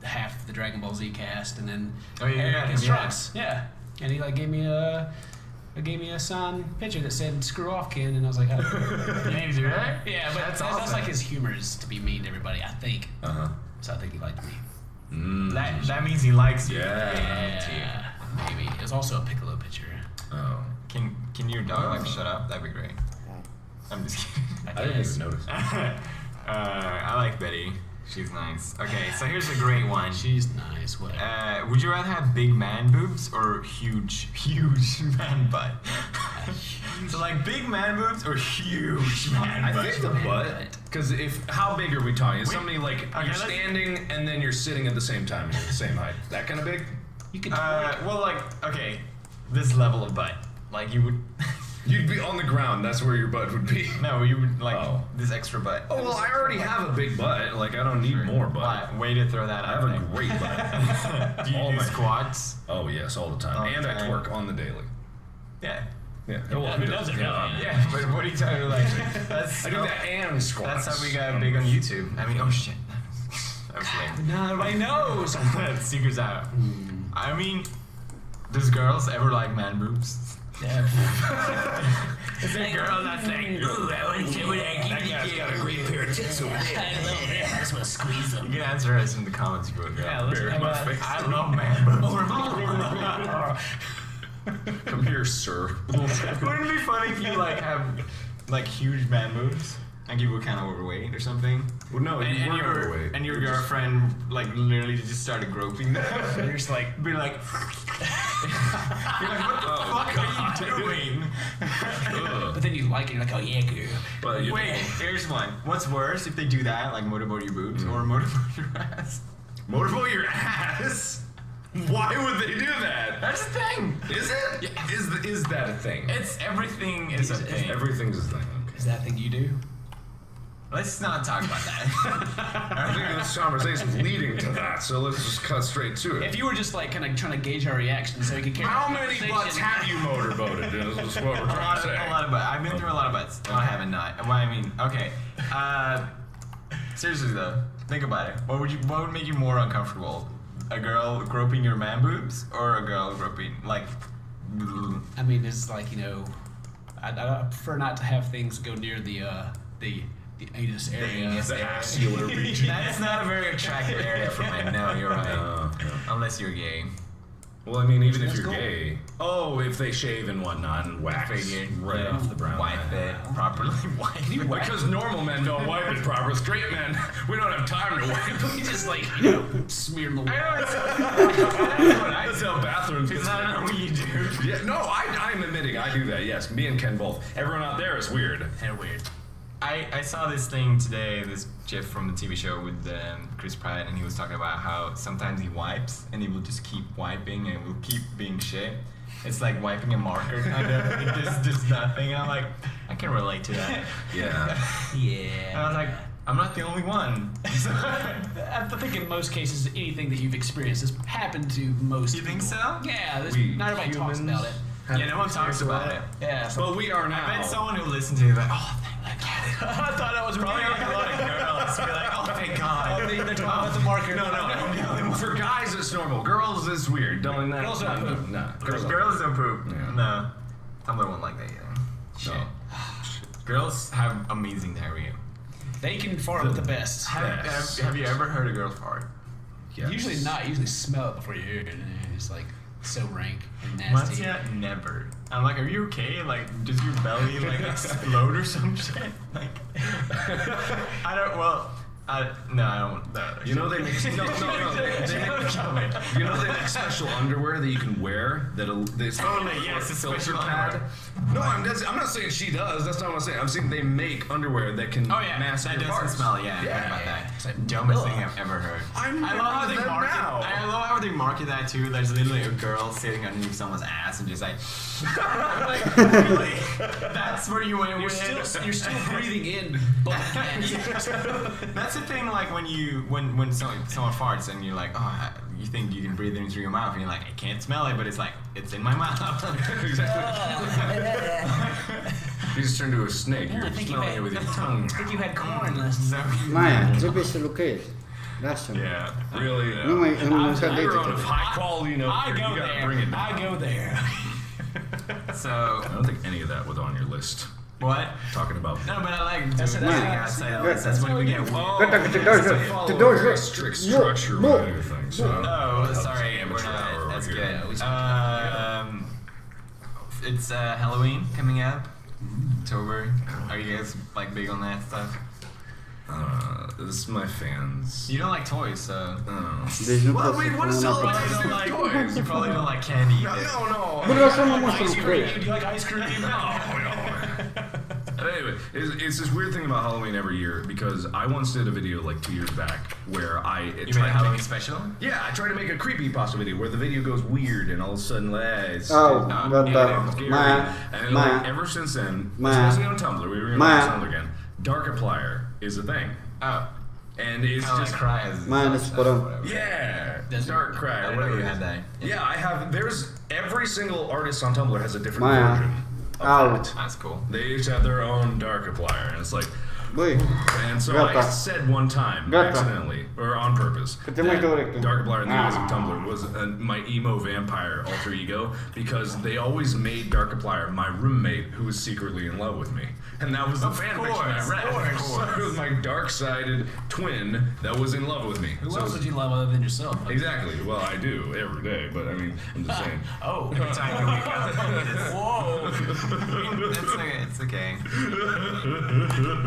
half the Dragon Ball Z cast, and then Eric Instructs. Yeah, and he gave me a signed picture that said "Screw off, Ken," and I was like, You need to do that? yeah, but that's awesome. like his humor is to be mean to everybody. I think. So I think he liked me. That means he likes you. Yeah, maybe. It was also a Piccolo picture. Oh. Can your dog shut up? That'd be great. I'm just kidding. I didn't even notice. I like Betty. She's nice. Okay, so here's a great one. She's nice. Whatever. Would you rather have big man boobs or huge man butt? So like big man boobs or huge man I butt? think the butt. Because how big are we talking? Is somebody like you're let's- standing and then you're sitting at the same time and you're the same height? That kind of big? You can. Okay, this level of butt. Like you would. You'd be on the ground. That's where your butt would be. No, you would Oh. this extra butt. Oh well, I already have a big butt. Like I don't need more butt. Way to throw that I out have a there. great butt. Do you all do my- squats? Oh yes, all the time. All And the I time. twerk on the daily. Yeah. Yeah. who doesn't really? Yeah, but what are you talking about? That's I do that and squats. That's how we got big on YouTube. I mean, oh shit. That was lame. Now everybody knows. Secret's out. I mean, does girls ever like man boobs? Yeah. Is there girls that say, ooh, I want to see what I That guy's got a great pair of tits over there. I love them. I just want to squeeze them. You can answer us in the comments if you want. Yeah, let's Bare my face. I love man boobs. Come here, sir. Wouldn't it be funny if you have huge man boobs and you were kind of overweight or something? Well, no, you weren't overweight. And your girlfriend literally just started groping them. And you're just be like, you're like, what the fuck are you doing? But then you like it. You're like, oh yeah, girl. But you Wait, here's one. What's worse if they do that, like motorboat your boobs or motorboat your ass? motorboat your ass? Why would they do that? That's the thing. Is it? Yeah. Is that a thing? It's everything is a thing. Everything's a thing. Okay. Is that a thing you do? Let's not talk about that. I think this conversation's leading to that, so let's just cut straight to it. If you were just like kind of trying to gauge our reaction so we could carry How on the many conversation. butts have you motorboated? Is what we're trying to say. A lot of butts. I've been through a lot of butts. No, I haven't not. Well, I mean, okay. Seriously though, think about it. What would make you more uncomfortable? A girl groping your man boobs or a girl groping like? I mean, it's like, you know, I prefer not to have things go near the anus area. The axial region. That's not a very attractive area for men. No, you're right. No. Unless you're gay. Well, I mean, even if That's you're cool. gay. Oh, if they shave and whatnot and wax right off the brown. Wipe it properly. Wipe it. Because normal men don't wipe it properly. Straight men, we don't have time to wipe it. You just like, you know, smear the wall. That's how bathrooms. Because I don't know what you do. Yeah, no, I'm admitting I do that. Yes, me and Ken both. Everyone out there is weird. They're weird. I saw this thing today, this GIF from the TV show with Chris Pratt, and he was talking about how sometimes he wipes and he will just keep wiping and will keep being shit. It's like wiping a marker, kind of. It just does nothing. I'm like, I can relate to that. Yeah. Yeah. And I was like, I'm not the only one. I think in most cases, anything that you've experienced has happened to most You think people. so? Yeah, We not everybody talks humans about it. Yeah, no one talks about it. Yeah. But we are now. I bet someone who listens to it is like, oh, I get it. I thought that was Probably like a lot of girls be like, oh, thank God. they're talking about the marker. No. For guys, it's normal. Girls, it's weird. Don't that. Girls don't poop. No. Girls don't poop. Yeah. No. Tumblr won't like that either. Shit. No. Girls have amazing diarrhea. They can fart with the best. Have you ever heard a girl fart? Yes. Usually not. You usually smell it before you hear it. And it's like so rank and nasty. Mattia, never. I'm like, are you okay? Like, does your belly like explode or some shit? Like, I don't. Well, I don't. No, You know they make they make special underwear that you can wear that'll. It's yes, a filter special pad. underwear. No, I'm not saying she does. That's not what I'm saying. I'm saying they make underwear that can mask that your doesn't farts. smell. Yeah, I heard about that. It's like dumbest thing I've ever heard. I love how they market. I love how they market that too. There's literally a girl sitting underneath someone's ass and just like, like really? That's where you went with it. You're still breathing in butt gas. That's the thing. Like when someone farts and you're like, oh, you think you can breathe it in through your mouth, and you're like, I can't smell it, but it's like it's in my mouth. Exactly. You just turn into a snake. You're smelling it with your tongue. I think you had corn last night. Maia, trebuie să lucrezi. Lasă-mă. Yeah, really. Nu mai You're încălzește. on a high quality note. I You go gotta there. bring it down. I go there. So I don't think any of that was on your list. what? Talking about. No, but I like doing That's thing it. outside of this. That's when we get. Gata, că te dau jos. Te dau jos. Strict structure Nu. about everything. So. Oh, sorry, we're amateur hour not. That's over here. good. It's Halloween coming up. October. Are you guys like big on that stuff? This is my fans. You don't like toys, so. Deci nu Well, pot să wait, what pun is all înapoi. that don't like toys? You probably don't like candy either. No. Bă, lasă-mă mă să Ice cream. lucrezi. Do you like ice cream? No. Anyway, it's this weird thing about Halloween every year because I once did a video like 2 years back where You made a Halloween special? Yeah, I tried to make a creepypasta video where the video goes weird and all of a sudden, it's Oh, da, da. scary. Maia, And Maia. like ever since then, Maia. especially on Tumblr, we were going Maia. to Tumblr again. Darkiplier is a thing, Oh. and it's Kind of just like cries. Maia, ne supărăm. yeah, Does it? Dark Cry. I or didn't know whatever you it had is. that. Yeah, I have. There's every single artist on Tumblr has a different Maia. version of Out. that. That's cool. They each have their own Darkiplier, and it's like. Băi, And so Gata. I said one time, Gata. accidentally, or on purpose, Câte mai dorect. Darkiplier in the eyes of Tumblr was my emo vampire alter ego because they always made Darkiplier my roommate who was secretly in love with me. And that was the fan fiction I read. It was my dark-sided twin that was in love with me. Who So- else would you love other than yourself? Exactly. Well, I do every day, but I mean, I'm just saying. Oh. Every time you wake up. Whoa. It's okay.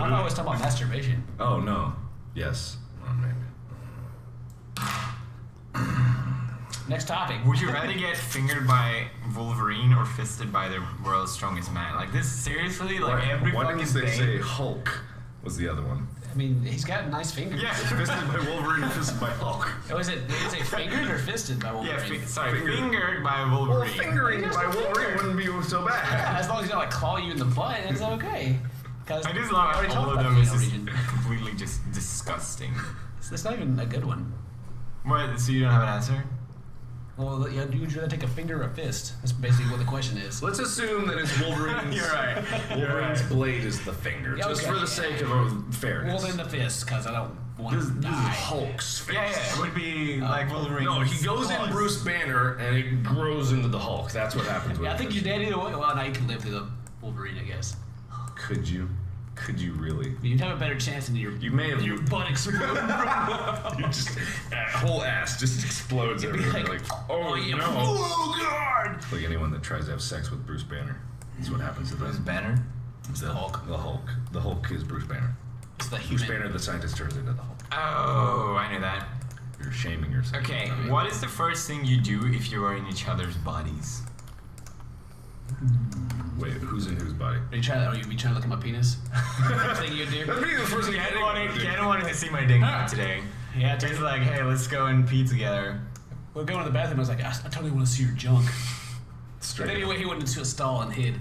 I'm always talking about masturbation. Oh no. Yes. Well, maybe. Next topic. Would you rather get fingered by Wolverine or fisted by the world's strongest man? Like this, seriously? Like every Why fucking didn't they thing? say Hulk? Was the other one? I mean, he's got nice fingers. Yeah. Fisted by Wolverine, fisted by Hulk. Oh, did it say fingered or fisted by Wolverine? Yeah, sorry, Fingered. fingered by Well, Wolverine. fingering by Wolverine wouldn't be so Yeah, bad. as long as you don't like claw you in the butt, it's okay. Because I just love all of them. It's just completely just disgusting. It's not even a good one. What? So you don't have an answer? Well, yeah, would you rather take a finger or a fist? That's basically what the question is. Let's assume that it's Wolverine's. You're right. Wolverine's blade is the finger, Yeah, just okay. for the sake of fairness. Well, then the fist, because I don't want This to is die. Hulk's face. Yeah, it would be like Wolverine. No, he goes in Bruce Banner and it grows into the Hulk. That's what happens with Yeah, I think it. you're dead either way. Well, now you can live through the Wolverine, I guess. Could you? Could you really? You'd have a better chance than your may have. your butt exploding. You just whole ass just explodes Be everywhere. like, Like, oh yeah, no! oh god! Like anyone that tries to have sex with Bruce Banner, that's what happens to Bruce them. Banner. It's the Hulk. The Hulk. The Hulk is Bruce Banner. It's the Bruce human. Banner, the scientist, turns into the Hulk. Oh, I knew that. You're shaming yourself. Okay, what is the first thing you do if you are in each other's bodies? Wait, who's in whose body? Are you trying to look at my penis? First thing you do? That'd be the first thing Ken anyone would do. wanted to see my dick today. Yeah, He's like, hey, let's go and pee together. we're going to the bathroom. I was like, I totally want to see your junk. Straight But anyway, he went into a stall and hid.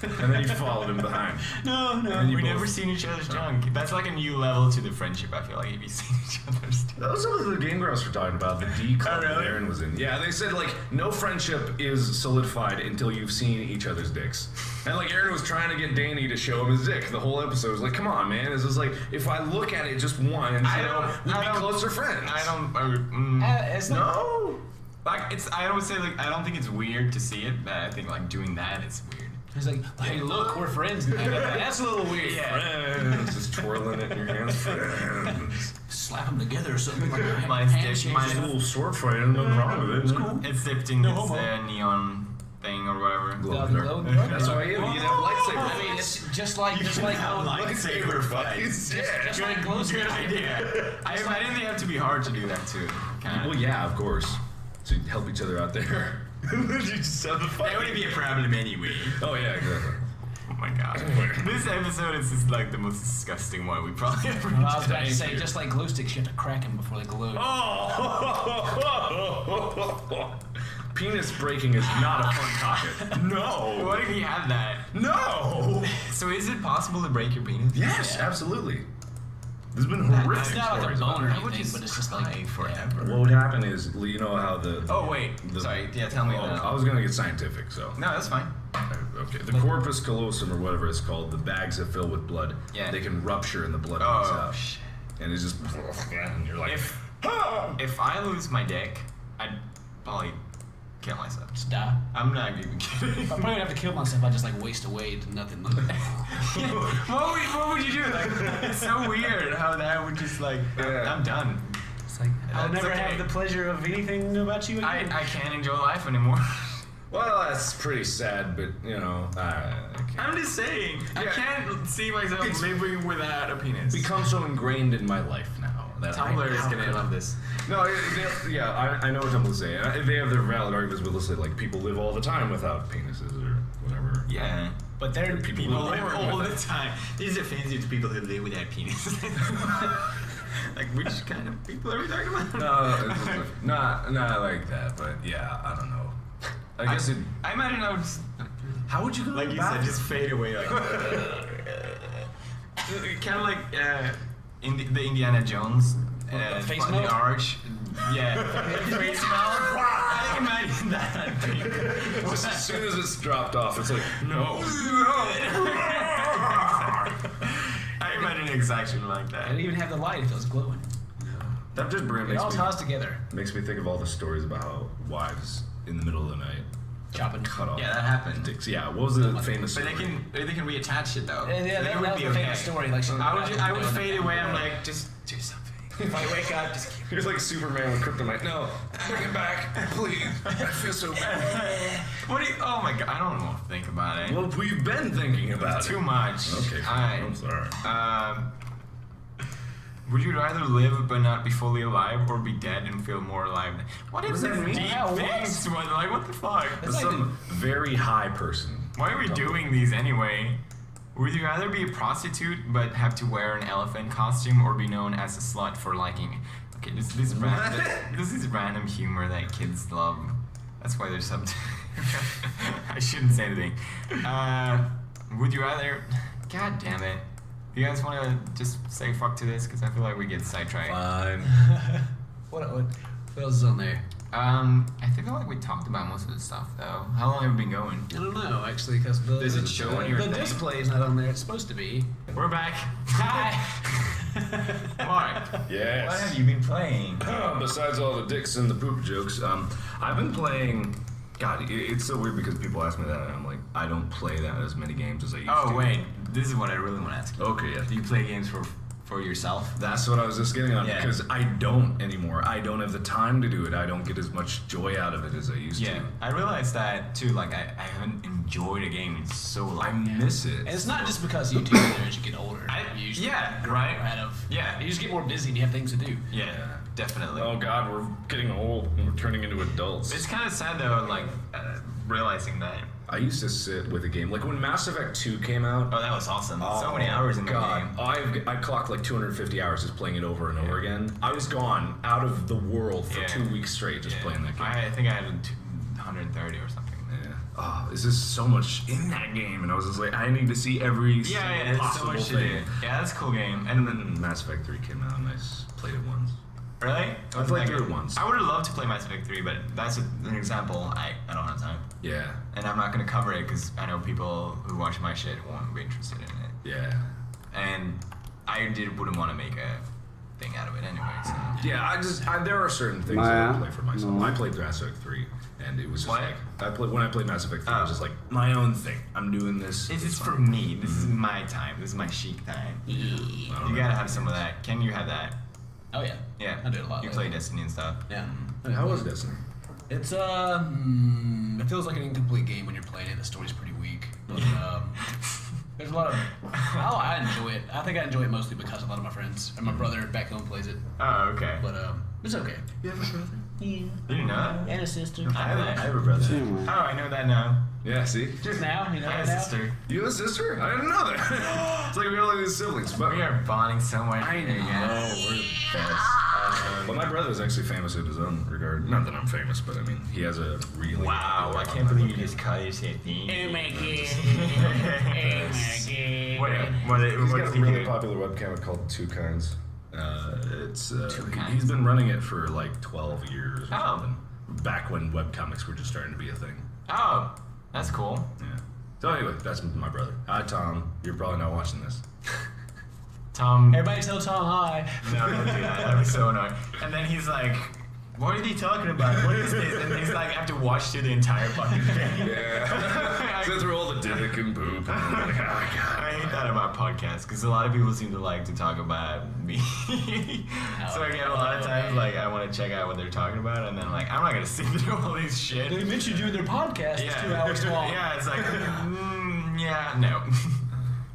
And then you followed him behind. No. And you We've both- never seen each other's junk. That's like a new level to the friendship, I feel like, if you've seen each other's junk. That was what the Game Girls were talking about, the D club Oh, really? that Aaron was in. Yeah, they said, like, no friendship is solidified until you've seen each other's dicks. And, like, Aaron was trying to get Danny to show him his dick. The wole episode was like, come on, man. It's just like, if I look at it just once, we'd be closer friends. It's not. No. Like, I would say, like, I don't think it's weird to see it, but I think, like, doing that is weird. He's like, hey, look, we're friends now. That's a little weird. Friends. Just twirling it in your hands. Friends. Slap them together or something like that. Mine's Handshake. dick- Just a little sword fight. There's nothing wrong with it. It's cool. It's dipped in No this homo. neon thing or whatever. Glow The- dark. the- That's why you can have lightsaber. I mean, it's just like Lightsaber fights. just like glow Good sticks. idea. I didn't think it have to be hard to do that too. Well, yeah, of course. To help each other out there. You just have the fight. That wouldn't be a problem anyway. Oh, yeah, exactly. Oh my god. This episode is just like the most disgusting one we probably ever Well, I was about to done. say, just like glow sticks, you have to crack them before they glow. Oh! Penis breaking is not a fun topic. No. What if you had that? No. So is it possible to break your penis? Yes, Yeah. absolutely. There's been horrific It's not like a stories bone or about it. anything, but it's just like forever. What would happen is, you know how the... Oh wait, sorry. Yeah, tell me. I was gonna get scientific, so... No, that's fine. Okay, the corpus callosum, or whatever it's called, the bags that fill with blood, Yeah. they can rupture and the blood comes Oh out. shit. And it's just... And you're like... If I lose my dick, I'd probably kill myself. Just die. I'm not even kidding. I probably would have to kill myself. I just like waste away to nothing. What would you do? Like, it's so weird how that would just like, Yeah. I'm done. It's like I'll That's never okay. have the pleasure of anything about you I again. can't enjoy life anymore. Well, that's pretty sad, but, you know, I'm just saying, I Yeah. can't see myself It's living without a penis. become so ingrained in my life now that Tumblr is how gonna could- love this. No, I know what Tumblr is saying. They have their valid arguments, but they'll say, like, people live all the time without penises or whatever. Yeah. But they're People People live live all the time. These are offensive to people who live without penis. Like, which kind of people are we talking about? No, it's just like, not like that, but yeah, I don't know. I guess it. I imagine I would just, How would you go? like you said, just fade away. Like, kind of like in the Indiana Jones. face the melt? arch. Yeah. Face melt. I can imagine that. Just as soon as it's dropped off, it's like no. I imagine exactly like I that. didn't even have the light if it was glowing. That just It all ties together. makes me think of all the stories about how wives in the middle of the night Chopping. cut off. Yeah, that happened. dicks. Yeah, what was the famous? But story? they can reattach it though. Yeah, that was the famous story. Like, I would fade away. I'm like, just do something. If I wake up, just keep. You're like Superman with kryptonite. No, bring it back, please. I feel so bad. What do you? Oh my god, I don't know what to think about it. Well, we've been thinking about Too it. much. Okay, fine. I'm sorry. Would you rather live but not be fully alive, or be dead and feel more alive? What is does that this mean? deep Yeah, what? things? Like, what the fuck? It's like Some very high person. Why are we doing these anyway? Would you rather be a prostitute but have to wear an elephant costume, or be known as a slut for liking? Okay, this is random humor that kids love. That's why there's some. I shouldn't say anything. Would you rather God damn it. You guys want to just say fuck to this? Because I feel like we get sidetracked. Fine. What else is on there? I feel like we talked about most of the stuff, though. How long have we been going? I don't know, actually, because Does it show on your the thing? display is not on there. It's supposed to be. We're back. Hi. Mark, Yes. what have you been playing? Besides all the dicks and the poop jokes, I've been playing. God, it's so weird because people ask me that, and I'm like, I don't play that as many games as I used to. Oh, wait. This is what I really want to ask you. Okay, yeah. Do you play games for yourself? That's what I was just getting on, Yeah. because I don't anymore. I don't have the time to do it. I don't get as much joy out of it as I used Yeah, to. I realized that too. Like, I haven't enjoyed a game in so long. I miss it. And it's not just because you do it as you get older. You usually yeah, grow right. out of. Yeah. You just get more busy and you have things to do. Yeah, definitely. Oh God, we're getting old and we're turning into adults. It's kind of sad though, like realizing that. I used to sit with a game like when Mass Effect 2 came out. Oh, that was awesome. So many hours in the game. I clocked like 250 hours just playing it over and over again. I was gone out of the world for 2 weeks straight just playing that game. I think I had 130 or something. Yeah. Oh, this is so much in that game, and I was just like, I need to see every Yeah, single there's so possible much to do. thing. Yeah, that's a cool game. And then Mass Effect 3 came out, and I played it once. Really? I played through it once. I would have loved to play Mass Effect 3, but that's an example. I don't have time. Yeah. And I'm not going to cover it because I know people who watch my shit won't be interested in it. Yeah. And I wouldn't want to make a thing out of it anyway. So. Yeah, there are certain things that I play for myself. I played Mass Effect 3, and it was just What? like, when I played Mass Effect 3, it was just like, my own thing. I'm doing this. This is fun. for me. This is my time. This is my chic time. You gotta have some of that. Can you have that? Oh yeah. Yeah. I do it a lot. You lately. play Destiny and stuff. Yeah. How was Destiny? It's it feels like an incomplete game when you're playing it. The story's pretty weak. But, there's a lot of I enjoy it. I think I enjoy it mostly because a lot of my friends and my brother back home plays it. Oh, okay. But it's okay. You have a brother? Yeah. You didn't know that? And a sister. I have a brother. Oh, I know that now. Yeah, see? Just now, you know I have that a now? sister. You have a sister? I didn't know that. It's like we all have these siblings. But We are bonding so much. I know. we're the best. But my brother is actually famous in his own regard. Not that I'm famous, but I mean, he has a really. Wow, I popular can't believe you webcam. just cut your shit. Oh my god. What He's got does a he really do? popular webcam called Two Kinds. It's Kinds. he's been running it for like 12 years or Oh. something. Back when webcomics were just starting to be a thing. Oh, that's cool. Yeah. So anyway, that's my brother. Hi Tom. You're probably not watching this. Tom. Everybody tell Tom hi. No, don't do that. That was so annoying. And then he's like, what are they talking about? What is this? And he's like, I have to watch through the entire fucking thing. Yeah. So through all the dick and poop. And I'm like, oh god. I hate that about podcasts because a lot of people seem to like to talk about me. So I get a lot of times like I want to check out what they're talking about, and then like I'm not gonna sit through all this shit. They mentioned you in their podcast. It's 2 hours long. Yeah, it's like, yeah, no.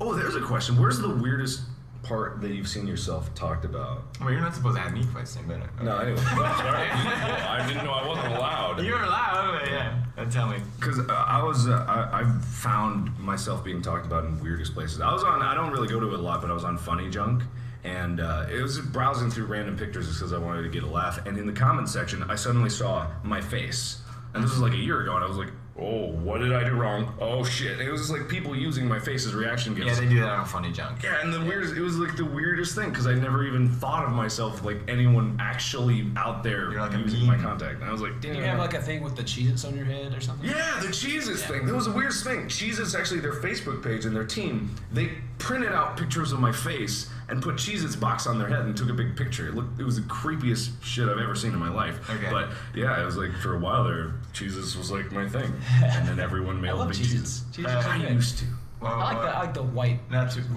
Oh, there's a question. Where's the weirdest part that you've seen yourself talked about? Well, you're not supposed to have me question, but No, anyway. Sorry. I didn't know I wasn't allowed. You're allowed, but yeah. Tell me. Because I've found myself being talked about in weirdest places. I don't really go to it a lot, but I was on Funny Junk, and it was browsing through random pictures because I wanted to get a laugh. And in the comments section, I suddenly saw my face. And this was like a year ago, and I was like, oh, what did I do wrong? Oh, shit. And it was just like people using my face as reaction gifs. Yeah, they do that on Funny Junk. Yeah, and it was like the weirdest thing because I never even thought of myself like anyone actually out there You're like a using meme. my contact. And I was like, Didn't you have like a thing with the Cheez-Its on your head or something? yeah, the Cheez-Its thing. That was the weirdest thing. Cheez-Its actually their Facebook page and their team, they printed out pictures of my face and put Cheez-Its box on their head and took a big picture. It was the creepiest shit I've ever seen in my life. Okay. But yeah, it was like for a while there, Cheez-Its was like my thing. And then everyone I mailed love me Cheez-Its. Cheez-Its. Cheez-Its are I good. used to. Well, I like the white. Not to be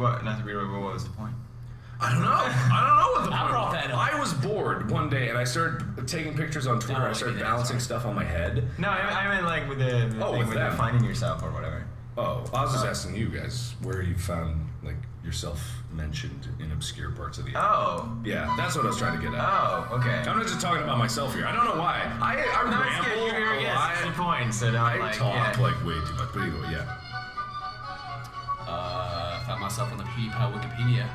rude, but what was the point? I don't know. I don't know what the I point brought was. that up. I was bored one day and I started taking pictures on Twitter. Oh, I started yeah, balancing sorry. stuff on my head. No, I meant like with the Oh, thing with with them. finding yourself or whatever. Oh, I was just asking you guys where you found like yourself mentioned in obscure parts of the internet. Oh. Yeah, that's what I was trying to get at. Oh, okay. I'm not just talking about myself here. I don't know why. I No, it's ramble good. You're a yes, lot. it's your point. So don't I like talk yeah. like way too much. But anyway, yeah. Found myself on the PewDiePie Wikipedia.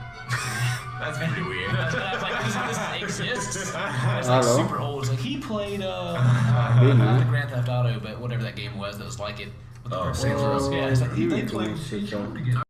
That's pretty weird. I was like, this exists. It's like Hello? super old. It's like he played Hey, not man. the Grand Theft Auto, but whatever that game was that was like it. With the Oh, purple Saints Row. girls. Yeah, it's like You they need to played switch each other on. together.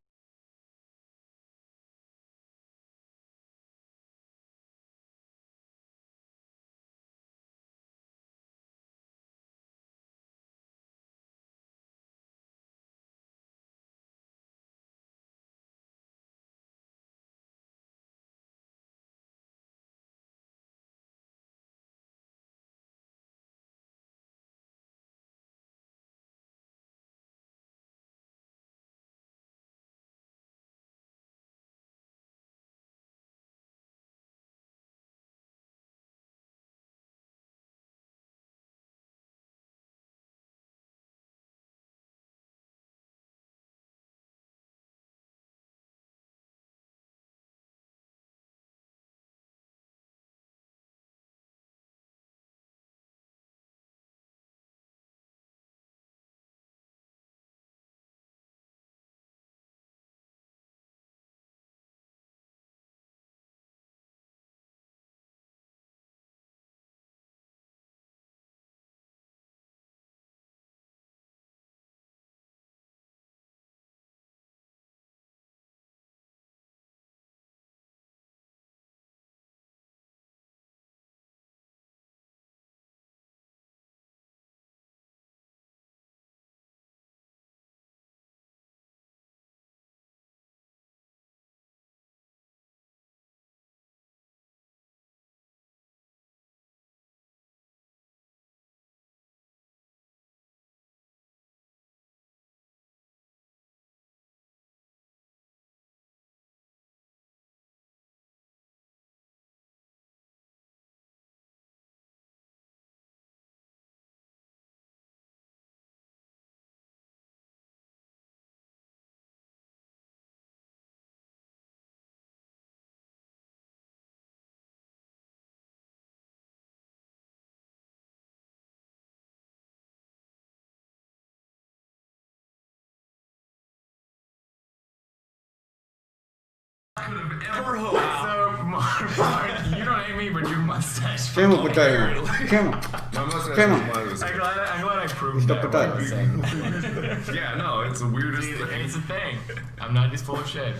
ever hoped. So, Mark, you don't hate me, but your mustache. Siamo pecah. Siamo. My mustache Come on. is mine was- I'm glad I proved Stop that. it. Yeah, no, it's the weirdest See, thing. it's a thing. I'm not just full of shit.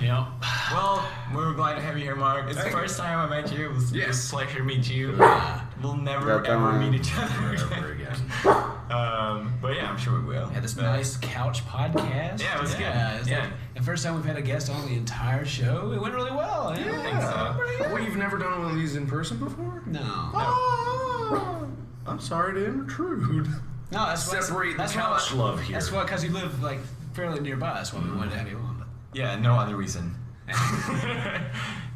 Yep. Well, we're glad to have you here, Mark. It's the first time I met you. It was Yes. a pleasure to meet you. We'll never Yeah, come ever on. meet each other Never again. again. But yeah, I'm sure we will. Had this But- nice couch podcast. Yeah, it was good. It's Yeah. like the first time we've had a guest on the entire show. It went really well. Yeah. I think so. Well, you've never done one of these in person before? No. Oh, I'm sorry to intrude. No, that's why. Separate that's the couch why, love here. That's why, because you live like fairly nearby. That's why we wanted to have you on. But Yeah, no other reason.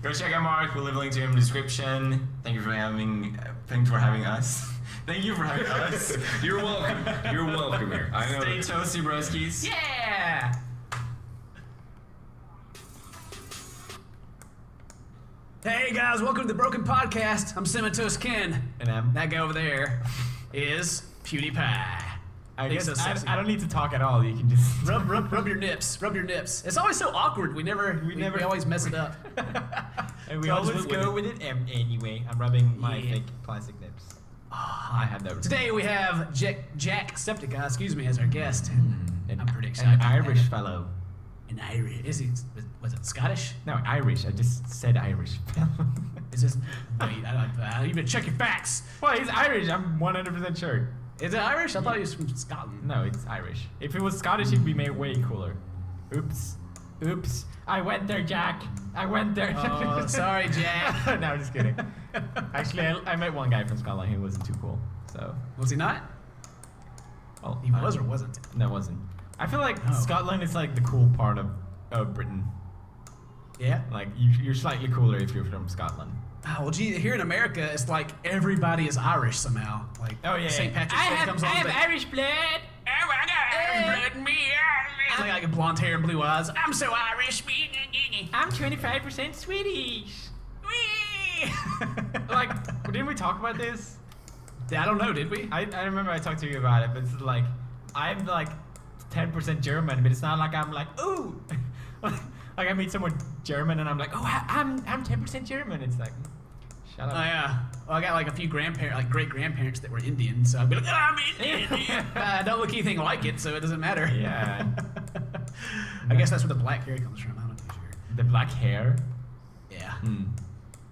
Go check out Mark. We'll leave a link to him in the description. Thank you for having. Thanks for having us. Thank you for having us. You're welcome. You're welcome here. I know. Stay toasty, broskies. yeah. Hey guys, welcome to the Broken Podcast. I'm Semitos Ken. And I'm. That guy over there is PewDiePie. I He's guess so sexy. I don't need to talk at all. You can just Rub your nips. Rub your nips. It's always so awkward. We always mess it up. And we So I'll just always went go with it anyway. I'm rubbing my Yeah. fake plastic nips. I had that. Today we have Jack Septica, excuse me, as our guest. I'm pretty An excited. Irish fellow. An Irish. Is he? Was it Scottish? No, Irish. I just said Irish. Is this? Wait, I don't even check your facts. Well, he's Irish. I'm 100% sure. Is it Irish? I thought he was from Scotland. No, it's Irish. If it was Scottish, he'd be made way cooler. Oops. Oops. I went there, Jack. I went there. Oh, sorry, Jack. No, I'm just kidding. Actually, I met one guy from Scotland who wasn't too cool. So, Was he not? well, He was or wasn't? No, it wasn't. I feel like Oh. Scotland is like the cool part of Britain. Yeah. Like you're slightly cooler if you're from Scotland. Oh, well, gee, here in America, it's like everybody is Irish somehow. Like, Oh yeah. St. Patrick's Day comes on. but- Irish blood. Oh, I got Irish blood in me. Like blonde hair and blue eyes. I'm so Irish. I'm 25% Swedish. Wee. Like, didn't we talk about this? I don't know, did we? I remember I talked to you about it, but it's like I'm like 10% German, but it's not like I'm like ooh. Like I meet someone German and I'm like, oh, I'm 10% German. It's like, shut up. Oh yeah. Well, I got like a few grandparents, like great grandparents that were Indian, so I'd be like, oh, I'm Indian. I don't look anything like it, so it doesn't matter. Yeah. I guess that's where the black hair comes from. I'm not too sure. The black hair. Yeah. Hmm.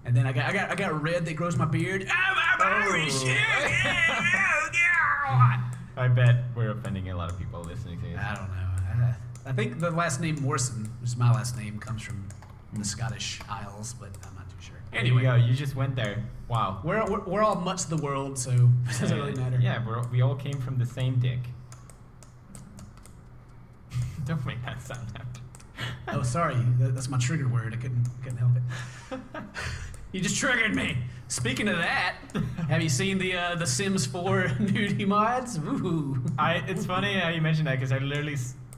And then I got red that grows my beard. I'm Irish. I bet we're offending a lot of people listening to this. I don't know. I think the last name Morrison, which is my last name, comes from the Scottish Isles, but I'm not too sure. There you go. You just went there. Wow. We're all much the world, so it doesn't really matter. Yeah, we all came from the same dick. Don't make that sound after. Oh, sorry. That's my trigger word. I couldn't help it. You just triggered me. Speaking of that, have you seen the Sims 4 nudie mods? Ooh. It's funny how you mentioned that because I literally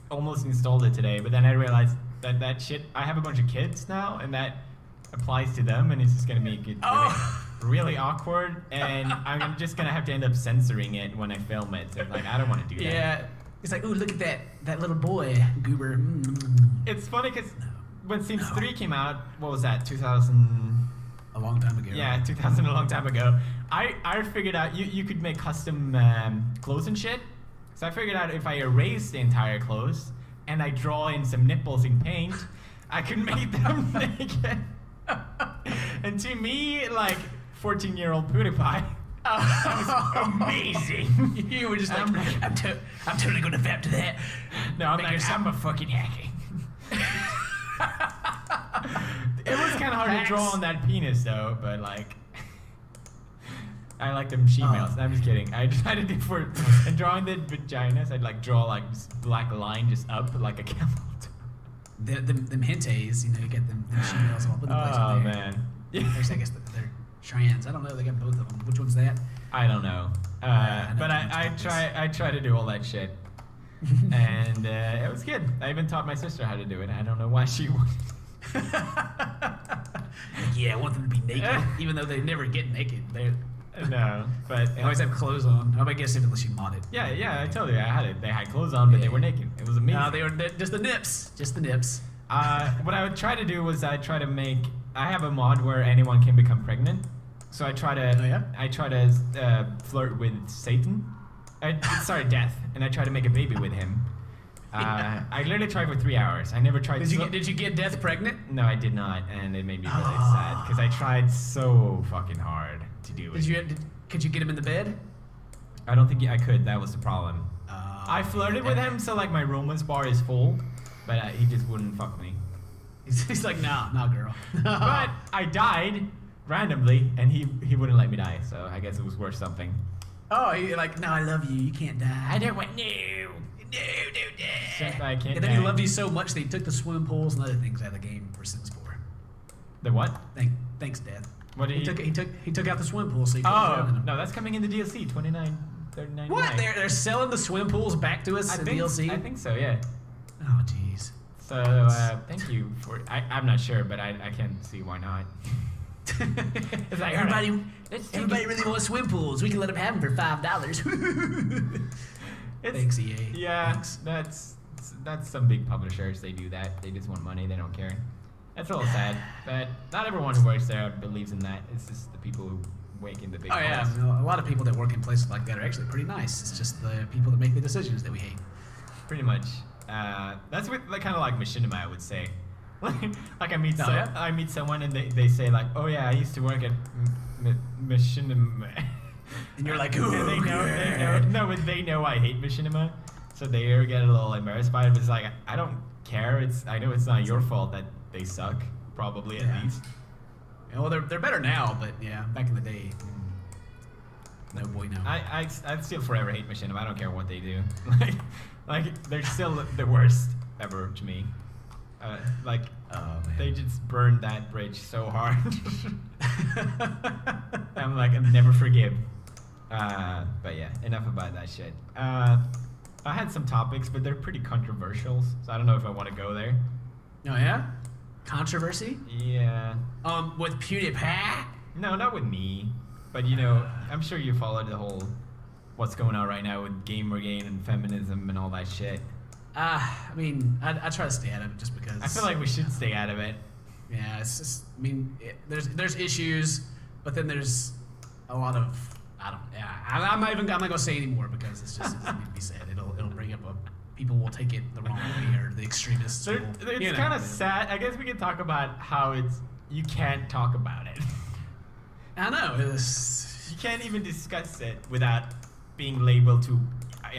almost installed it today, but then I realized that shit. I have a bunch of kids now, and that applies to them, and it's just gonna make it really awkward. And I'm just gonna have to end up censoring it when I film it. So like, I don't want to do that. Yeah. It's like, ooh, look at that little boy, goober. It's funny because when Sims 3 came out, what was that? 2000. A long time ago. Yeah, 2000, a long time ago. I figured out you could make custom clothes and shit. So I figured out if I erase the entire clothes and I draw in some nipples in paint, I could make them naked. And to me, like 14-year-old PewDiePie, that was amazing. You were just like, I'm totally gonna vamp to that. No, I'm a fucking hacking. It was kind of hard to draw on that penis though, but like, I like them she-males. I'm just kidding. I decided to and drawing the vaginas, I'd like draw like this black line just up like a camel. Them hentais, you know, you get them females all over the place. Oh there. man. There's, I guess they're trans. I don't know. They got both of them. Which one's that? I don't know. I know But too much I about I try to do all that shit, and it was good. I even taught my sister how to do it. I don't know why she would. Yeah, I want them to be naked, even though they never get naked. No, but They always have clothes on. I guess unless you mod it. yeah, I told you I had it. They had clothes on, but they were naked. It was amazing. No, they were just the nips. Just the nips. What I would try to do was I have a mod where anyone can become pregnant. So I try to flirt with Satan. Death, and I try to make a baby with him. I literally tried for 3 hours. I never tried. Did you get Death pregnant? No, I did not, and it made me really sad because I tried so fucking hard to do it. Could you get him in the bed? I don't think I could. That was the problem. I flirted with him, so like my romance bar is full, but he just wouldn't fuck me. He's like, nah, girl. But I died randomly, and he wouldn't let me die. So I guess it was worth something. Oh, you're like, no, I love you. You can't die. I don't want no, don't die. I can't. And then he loved you so much that he took the swimming pools and other things out of the game for Sims 4. The what? Thanks, Dad. What did he took out the swimming pool so you could no, that's coming in the DLC, $29.39. What? They're selling the swimming pools back to us in DLC? I think so, yeah. Oh, jeez. So thank you for. I'm not sure, but I can't see why not. It's like, everybody really wants swim pools. We can let them have them for $5. Thanks, EA. Yeah, Thanks. that's some big publishers. They do that. They just want money. They don't care. That's a little sad, but not everyone who works there believes in that. It's just the people who wake in the big. Oh yeah, a lot of people that work in places like that are actually pretty nice. It's just the people that make the decisions that we hate. Pretty much. That's what kind of like machinima, I would say. Like I meet someone and they say like, oh yeah, I used to work at machinima. And you're like, ooh, they know I hate machinima, so they get a little embarrassed by it. But it's like, I don't care. I know it's not your fault that they suck. Probably at least. Yeah, well, they're better now, but yeah, back in the day, no boy, no. I still forever hate machinima. I don't care what they do. like they're still the worst ever to me. They just burned that bridge so hard. I'm like, I'll never forgive. But yeah, enough about that shit. I had some topics, but they're pretty controversial, so I don't know if I want to go there. Oh yeah? Controversy? Yeah. With PewDiePie? No, not with me. But you know, I'm sure you followed the whole what's going on right now with Gamergate and feminism and all that shit. I mean, I try to stay out of it just because. I feel like we should stay out of it. Yeah, it's just. I mean, there's issues, but then there's a lot of. I'm not gonna say anymore because it's just it doesn't need to be said. It'll bring up people will take it the wrong way or the extremists. It's kind of sad. I guess we can talk about how you can't talk about it. I know. You can't even discuss it without being labeled to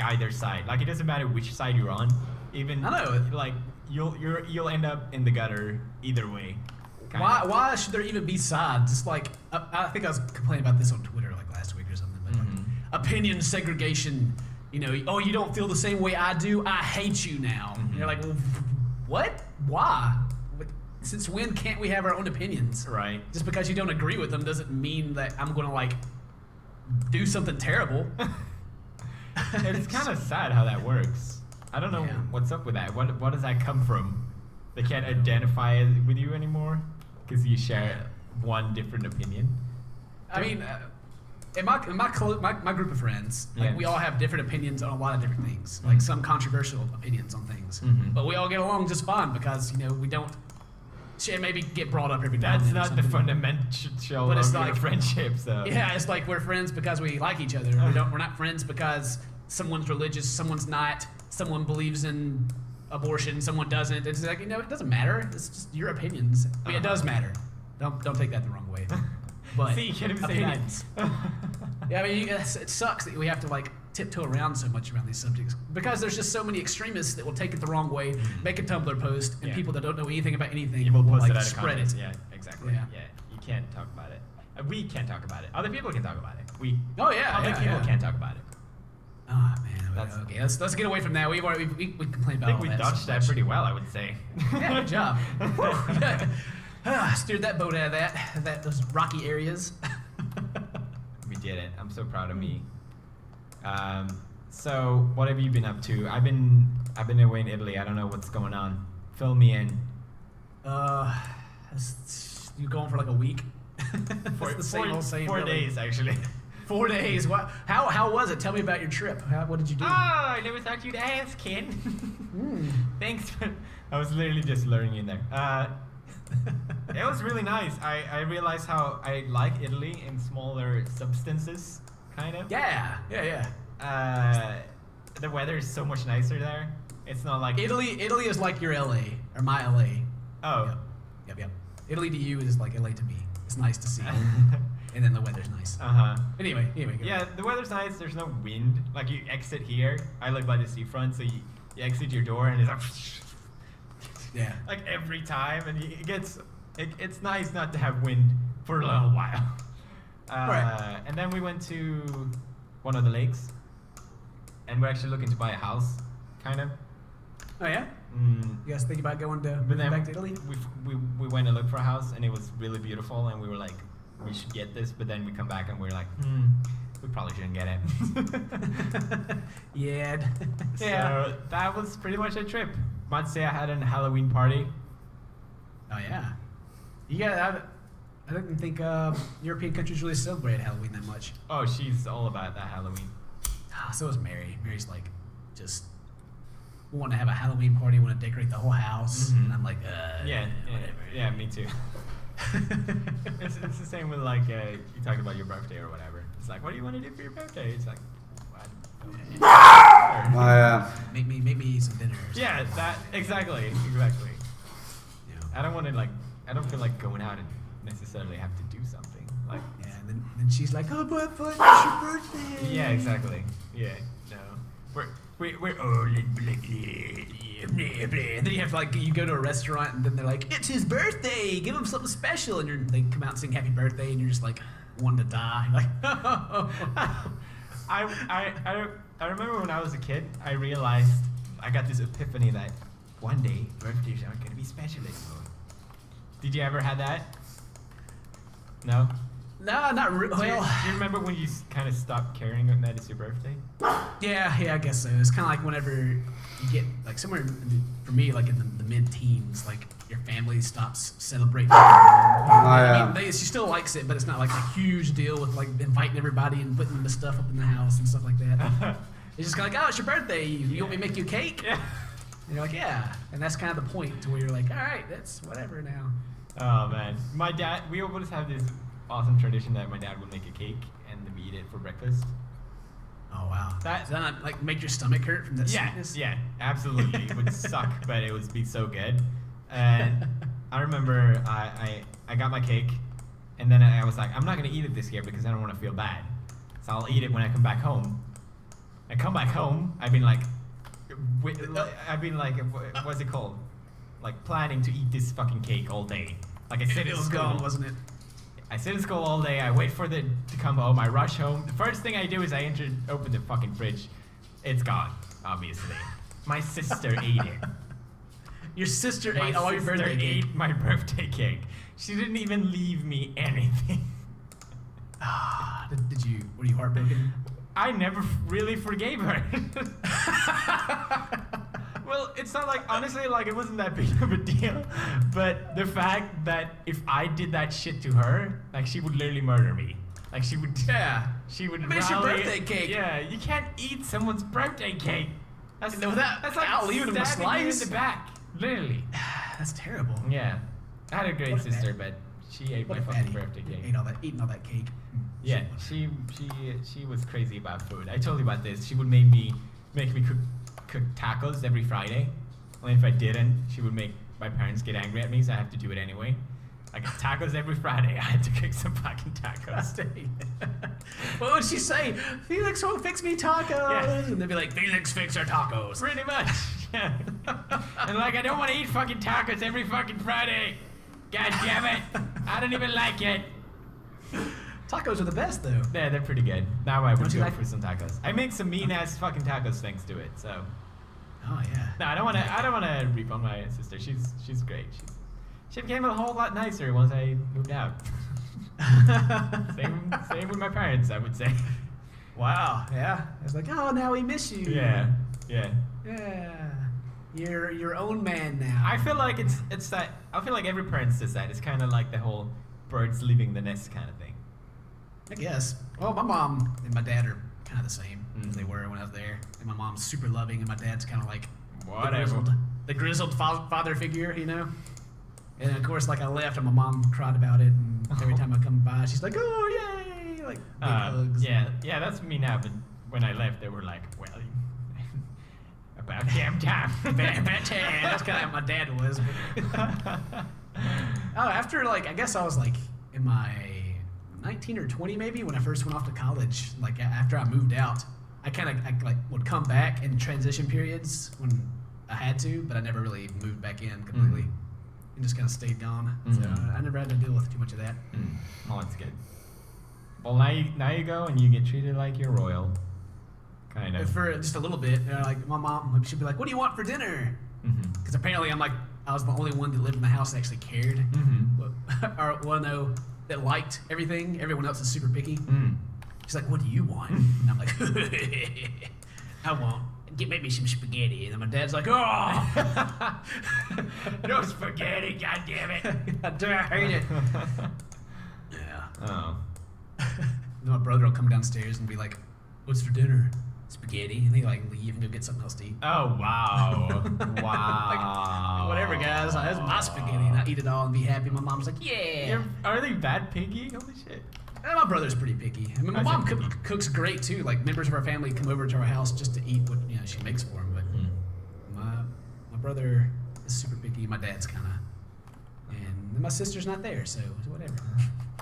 either side. Like it doesn't matter which side you're on. Even I know. Like you'll end up in the gutter either way. Why should there even be sides? It's like I think I was complaining about this on Twitter like last week or something. But like, opinion segregation. You know, oh, you don't feel the same way I do. I hate you now. And you're like, well, what? Why? Since when can't we have our own opinions? Right. Just because you don't agree with them doesn't mean that I'm going to like do something terrible. It's kind of sad how that works. I don't know what's up with that. What does that come from? They can't identify with you anymore because you share one different opinion. I mean, in my group of friends, like we all have different opinions on a lot of different things. Like some controversial opinions on things, but we all get along just fine because we don't. Shit, maybe get brought up every time. That's not the fundamental but it's of like friendship, though. Yeah, it's like we're friends because we like each other. We're not friends because someone's religious, someone's not. Someone believes in abortion, someone doesn't. It's like it doesn't matter. It's just your opinions. I mean, it does matter. Don't take that the wrong way. But see, you can't even opinions. say that. Yeah, I mean, it sucks that we have to like tiptoe around so much around these subjects because there's just so many extremists that will take it the wrong way, make a Tumblr post, and people that don't know anything about anything will like it spread it. Yeah, exactly. Yeah, you can't talk about it. We can't talk about it. Other people can talk about it. Other people can't talk about it. Oh man, okay. Let's get away from that. We complained about. I think we dodged that pretty well, I would say. Yeah, good job. Steered that boat out of those rocky areas. We did it. I'm so proud of me. So what have you been up to? I've been away in Italy. I don't know what's going on. Fill me in. You going for like a week? 4 days actually. 4 days. What? How was it? Tell me about your trip. What did you do? Oh, I never thought you'd ask, Ken. Thanks. I was literally just learning in there. It was really nice. I realized how I like Italy in smaller substances, kind of. Yeah. The weather is so much nicer there. It's not like Italy is like your LA or my LA. Oh. Yep. Italy to you is like LA to me. It's nice to see. And then the weather's nice. Anyway. Go. Yeah, the weather's nice. There's no wind. Like you exit here. I live by the seafront, so you exit your door and it's like. Yeah. Like every time, and it's nice not to have wind for a little while. Right. And then we went to one of the lakes, and we're actually looking to buy a house, kind of. Oh yeah. You guys think about going back to Italy? We went and looked for a house, and it was really beautiful, and we were like, we should get this, but then we come back and we're like, we probably shouldn't get it. Yeah. So that was pretty much a trip. Monday I had a Halloween party. Oh yeah. I didn't think European countries really celebrate Halloween that much. Oh, she's all about that Halloween. So is Mary. Mary's like, just want to have a Halloween party, want to decorate the whole house, and I'm like, yeah, me too. it's the same with like you talked about your birthday or whatever. It's like, what do you want to do for your birthday? It's like, make me eat some dinner. Yeah, that exactly. Yeah. I don't want to I don't feel like going out and necessarily have to do something. Like yeah, and then she's like, oh, but it's your birthday. Yeah, exactly. Yeah, no, we're old and black. And then you have you go to a restaurant and then they're like, it's his birthday, give him something special, and they come out and sing happy birthday and you're just like wanting to die. Like, I remember when I was a kid, I realized I got this epiphany that one day birthdays aren't going to be special anymore. Did you ever have that? No? No, not really. Do you remember when you kind of stopped caring that it's your birthday? Yeah, I guess so. It's kind of like whenever you get somewhere for me, like in the mid-teens, like your family stops celebrating. I mean, she still likes it, but it's not like a huge deal with inviting everybody and putting the stuff up in the house and stuff like that. It's just kind of like, oh, it's your birthday. You want me to make you a cake? Yeah. And you're like, yeah. And that's kind of the point to where you're like, all right, that's whatever now. Oh man, my dad. We always have this awesome tradition that my dad would make a cake and we eat it for breakfast. Oh wow. Does that not make your stomach hurt from that sweetness? Yeah, absolutely. It would suck, but it would be so good. And I remember I got my cake, and then I was like, I'm not gonna eat it this year because I don't want to feel bad. So I'll eat it when I come back home. I come back home. I've been like, what's it called? Like planning to eat this fucking cake all day. Like I sit in school, gone, wasn't it? I sit in school all day. I wait for it to come home. I rush home. The first thing I do is I open the fucking fridge. It's gone, obviously. My sister ate it. Your sister ate all your birthday cake? Ate my birthday cake. She didn't even leave me anything. Were you heartbroken? I never really forgave her. Well, it's not honestly, it wasn't that big of a deal. But the fact that if I did that shit to her, she would literally murder me. She would. Yeah. She would. It's your birthday cake. Yeah, you can't eat someone's birthday cake. That's like I'll leave it in my slice. In the back, literally. That's terrible. Yeah, I had a great sister, but she ate my fucking birthday cake. Eating all that cake. Yeah, she was crazy about food. I told you about this. She would make me cook tacos every Friday. And if I didn't, she would make my parents get angry at me, so I have to do it anyway. Tacos every Friday. I had to cook some fucking tacos. What would she say? Felix will fix me tacos. Yeah. And they'd be like, Felix, fix our tacos. Pretty much. Yeah. And I don't want to eat fucking tacos every fucking Friday. God damn it. I don't even like it. Tacos are the best, though. Yeah, they're pretty good. Now I would go for some tacos. I make some mean-ass fucking tacos thanks to it, so. Oh, yeah. No, I don't want to reap on my sister. She's great. She became a whole lot nicer once I moved out. same with my parents, I would say. Wow. Yeah. It's like, oh, now we miss you. Yeah. You're your own man now. I feel like it's that. I feel like every parent says that. It's kind of like the whole birds leaving the nest kind of thing. I guess. Well, my mom and my dad are kind of the same as they were when I was there. And my mom's super loving, and my dad's kind of like the grizzled father figure, you know. And of course, like I left, and my mom cried about it. And every time I come by, she's like, "Oh yay!" Like big hugs. Yeah, that's me now. But when I left, they were like, "Well, about damn time, About time." That's kind of how my dad was. After like I guess I was like in my 19 or 20 maybe when I first went off to college. Like after I moved out, I like would come back in transition periods when I had to, but I never really moved back in completely. And just kind of stayed gone. So I never had to deal with too much of that. Oh, that's good. Well, now you go and you get treated like you're royal, kind of. For just a little bit, like my mom, she'd be like, "What do you want for dinner?" Because apparently I was the only one that lived in the house that actually cared, or know that liked everything. Everyone else is super picky. She's like, "What do you want?" And I'm like, "I want." Maybe some spaghetti. And then my dad's like, "Oh, no spaghetti, god damn it. I hate it." Yeah. Oh. Then my brother will come downstairs and be like, "What's for dinner?" "Spaghetti." And they like leave and go get something else to eat. Oh, wow. Wow. Like, whatever, guys. That's my spaghetti. And I eat it all and be happy. My mom's like, "Yeah." Are they bad piggy? Holy shit. And my brother's pretty picky. I mean, my mom cooks great too. Like members of our family come over to our house just to eat what she makes for them. But my brother is super picky. My dad's kind of, and my sister's not there, so whatever.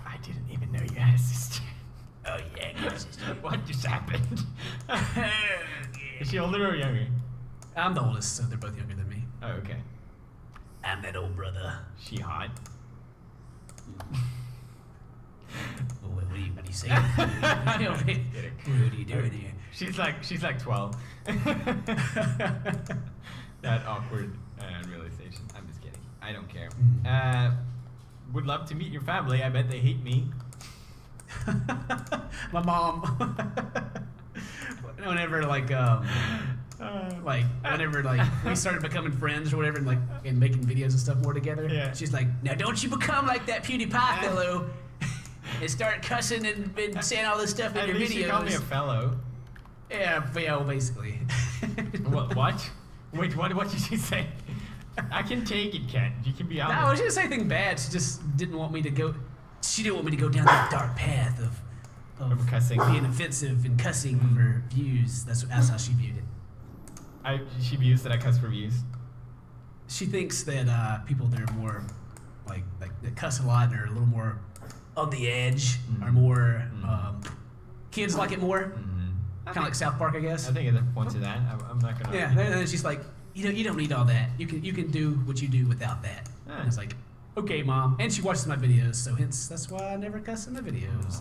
I didn't even know you had a sister. Oh yeah, I got a sister. What just happened? Is she older or younger? I'm the oldest, so they're both younger than me. Oh, okay. I'm that old brother. She hot? What are you saying? What are you doing here? She's like 12. That awkward realization. I'm just kidding. I don't care. Would love to meet your family. I bet they hate me. My mom. Whenever whenever we started becoming friends or whatever, and making videos and stuff more together, she's like, "Now don't you become like that PewDiePie fellow and start cussing and saying all this stuff in your videos." She called me a fellow. Yeah, well, basically. What? Wait, what did she say? I can take it, Ken. You can be honest. No, she didn't say anything bad. She just didn't want me to go. She didn't want me to go down that dark path of cussing, being offensive and cussing for views. That's how she viewed it. She views that I cuss for views. She thinks that people that are more like that cuss a lot and are a little more on the edge are more kids like it more. Kind of like South Park, I guess. I think there's a point to that. I'm not gonna. Yeah, and she's like, you don't need all that. You can do what you do without that. And it's like, okay, Mom. And she watches my videos, so hence that's why I never cuss in the videos.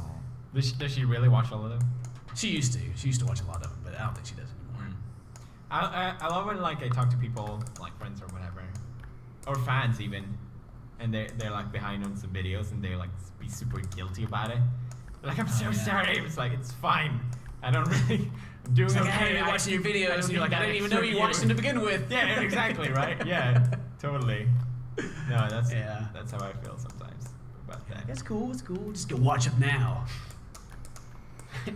Does she really watch all of them? She used to. She used to watch a lot of them, but I don't think she does anymore. I love when I talk to people like friends or whatever, or fans even, and they're like behind on some videos and they be super guilty about it. Like, I'm so sorry. It's like, it's fine. I don't really. I'm doing okay. I haven't been watching your videos, and you're like, I didn't even know you watched them to begin with. Yeah, exactly, right? Yeah, totally. No, that's how I feel sometimes about that. That's cool. It's cool. Just go watch them now.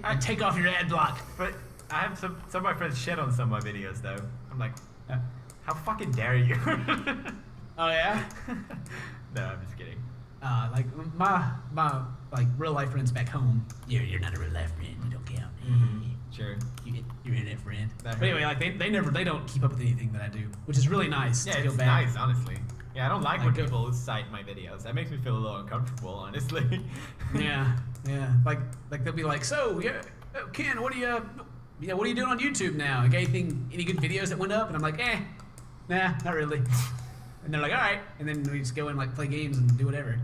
I take off your ad block. But I have some of my friends shit on some of my videos though. I'm like, how fucking dare you? Oh yeah? No, I'm just kidding. Like my real life friends back home. You're not a real life friend. You don't count. Sure. You're in it, friend. But anyway, like they don't keep up with anything that I do, which is really nice. Yeah, to go it's back. nice, honestly. Yeah, I don't like when people cite my videos. That makes me feel a little uncomfortable, honestly. Yeah. Like they'll be like, "So, Ken, what are you doing on YouTube now? Like any good videos that went up?" And I'm like, nah, not really. And they're like, "All right," and then we just go and play games and do whatever.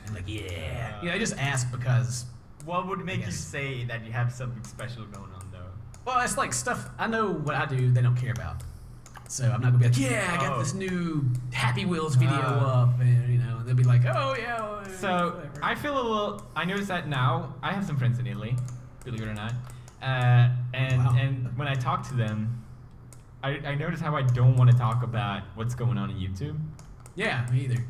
And like, yeah, I just ask because. What would make you say that you have something special going on, though? Well, it's like stuff I know what I do. They don't care about. So I'm not gonna be like, I got this new Happy Wheels video up, and and they'll be like, oh yeah. Well, so whatever. I feel a little. I noticed that now. I have some friends in Italy, believe it or not, and when I talk to them, I notice how I don't want to talk about what's going on YouTube. Yeah, me either.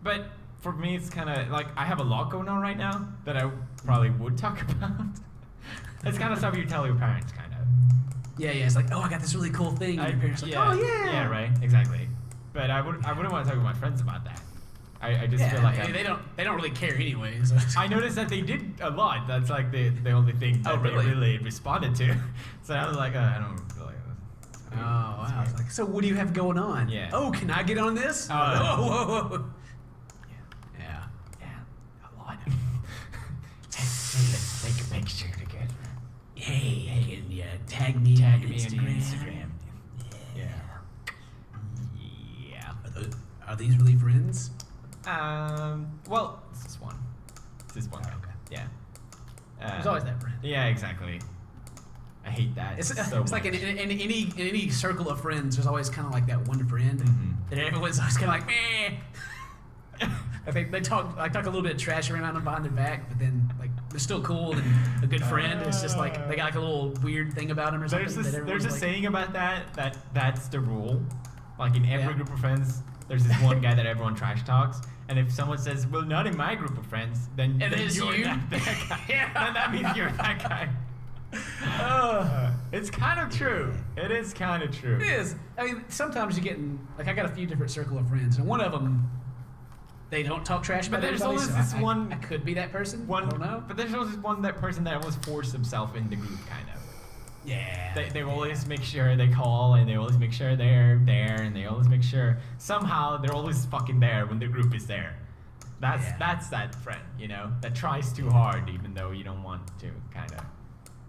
But for me, it's kind of like I have a lot going on right now that I probably would talk about. It's kind of stuff you tell your parents, kind of. Yeah, it's like, oh, I got this really cool thing. And your parents are like, oh, yeah. Yeah, right, exactly. But I wouldn't want to talk with my friends about that. I just feel like they don't really care anyway. So. I noticed that they did a lot. That's like the only thing that they really responded to. So I was like, I don't feel like this. Oh, wow. It's like, so what do you have going on? Yeah. Oh, can I get on this? Whoa. Yeah. A lot. Let's take a picture together. Hey, can you tag me on Instagram? Yeah. Are these really friends? Well, it's this one. Guy. Okay. Yeah. There's always that friend. Yeah, exactly. I hate that. It's so like in any circle of friends, there's always kind of like that one friend that everyone's always kind of like, meh. I think they talk a little bit of trash around them behind their back, but then like they're still cool and a good friend. It's just like they got like a little weird thing about them or something. There's a saying about that's the rule. Like in every group of friends, there's this one guy that everyone trash talks. And if someone says, well, not in my group of friends, then you're that guy. Then that means you're that guy. It's kind of true. It is kind of true. It is. I mean, sometimes you get in, like I got a few different circle of friends, and one of them, they don't talk trash about there's everybody. always So this one. I could be that person. I don't know. But there's always that person that almost forced himself in the group, kind of. Yeah. They always make sure they call, and they always make sure they're there, and they always make sure somehow they're always fucking there when the group is there. That's that friend, you know, that tries too hard even though you don't want to, kind of.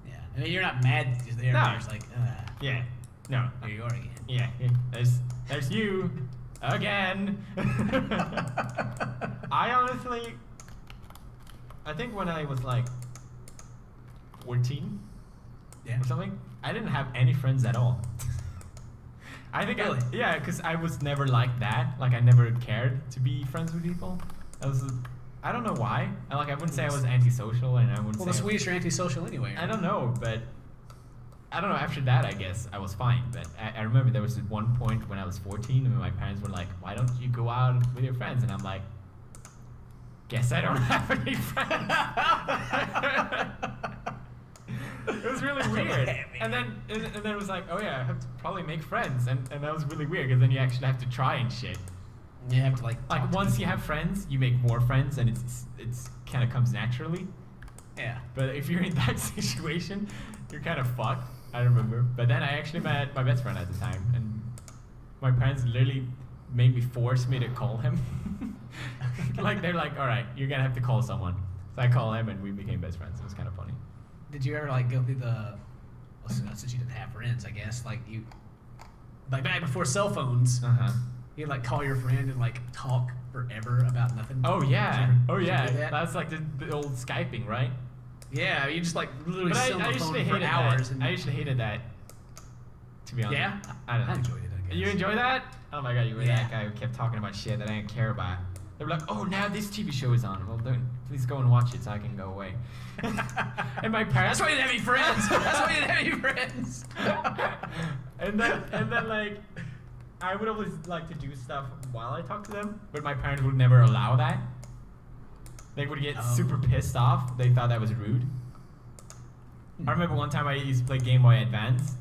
Yeah. I mean, you're not mad because they're No. there. It's like, Yeah. No. here you are again. Yeah. There's you again. I think when I was like 14. Yeah. Or something. I didn't have any friends at all. I think Really? because I was never like that. Like I never cared to be friends with people. I don't know why. I wouldn't say I was antisocial, and I wouldn't. Well, say the Swedish are antisocial anyway. Right? I don't know, but I don't know. After that, I guess I was fine. But I remember there was this one point when I was 14, and my parents were like, "Why don't you go out with your friends?" And I'm like, "Guess I don't have any friends." It was really weird. And then it was like, oh yeah, I have to probably make friends, and that was really weird because then you actually have to try and shit. You have to like once you have friends, you make more friends, and it's kind of comes naturally. Yeah. But if you're in that situation, you're kind of fucked. I remember. But then I actually met my best friend at the time, and my parents literally made me force me to call him. Like they're like, all right, you're gonna have to call someone. So I call him, and we became best friends. It was kind of funny. Did you ever like go through since you didn't have friends, I guess, like back before cell phones, you'd like call your friend and like talk forever about nothing? Oh yeah. Did you do that? That's like the old Skyping, right? Yeah, you just like literally sit on I the usually phone for hated hours. that. And I usually hated that. To be honest. Yeah? I don't know. I enjoyed it, I guess. You enjoy that? Oh my god, you were Yeah. that guy who kept talking about shit that I didn't care about. They were like, oh, now this TV show is on. Well, please go and watch it so I can go away. And my parents. That's why you didn't have any friends. That's why you didn't have any friends. and then like, I would always like to do stuff while I talk to them, but my parents would never allow that. They would get super pissed off. They thought that was rude. I remember one time I used to play Game Boy Advance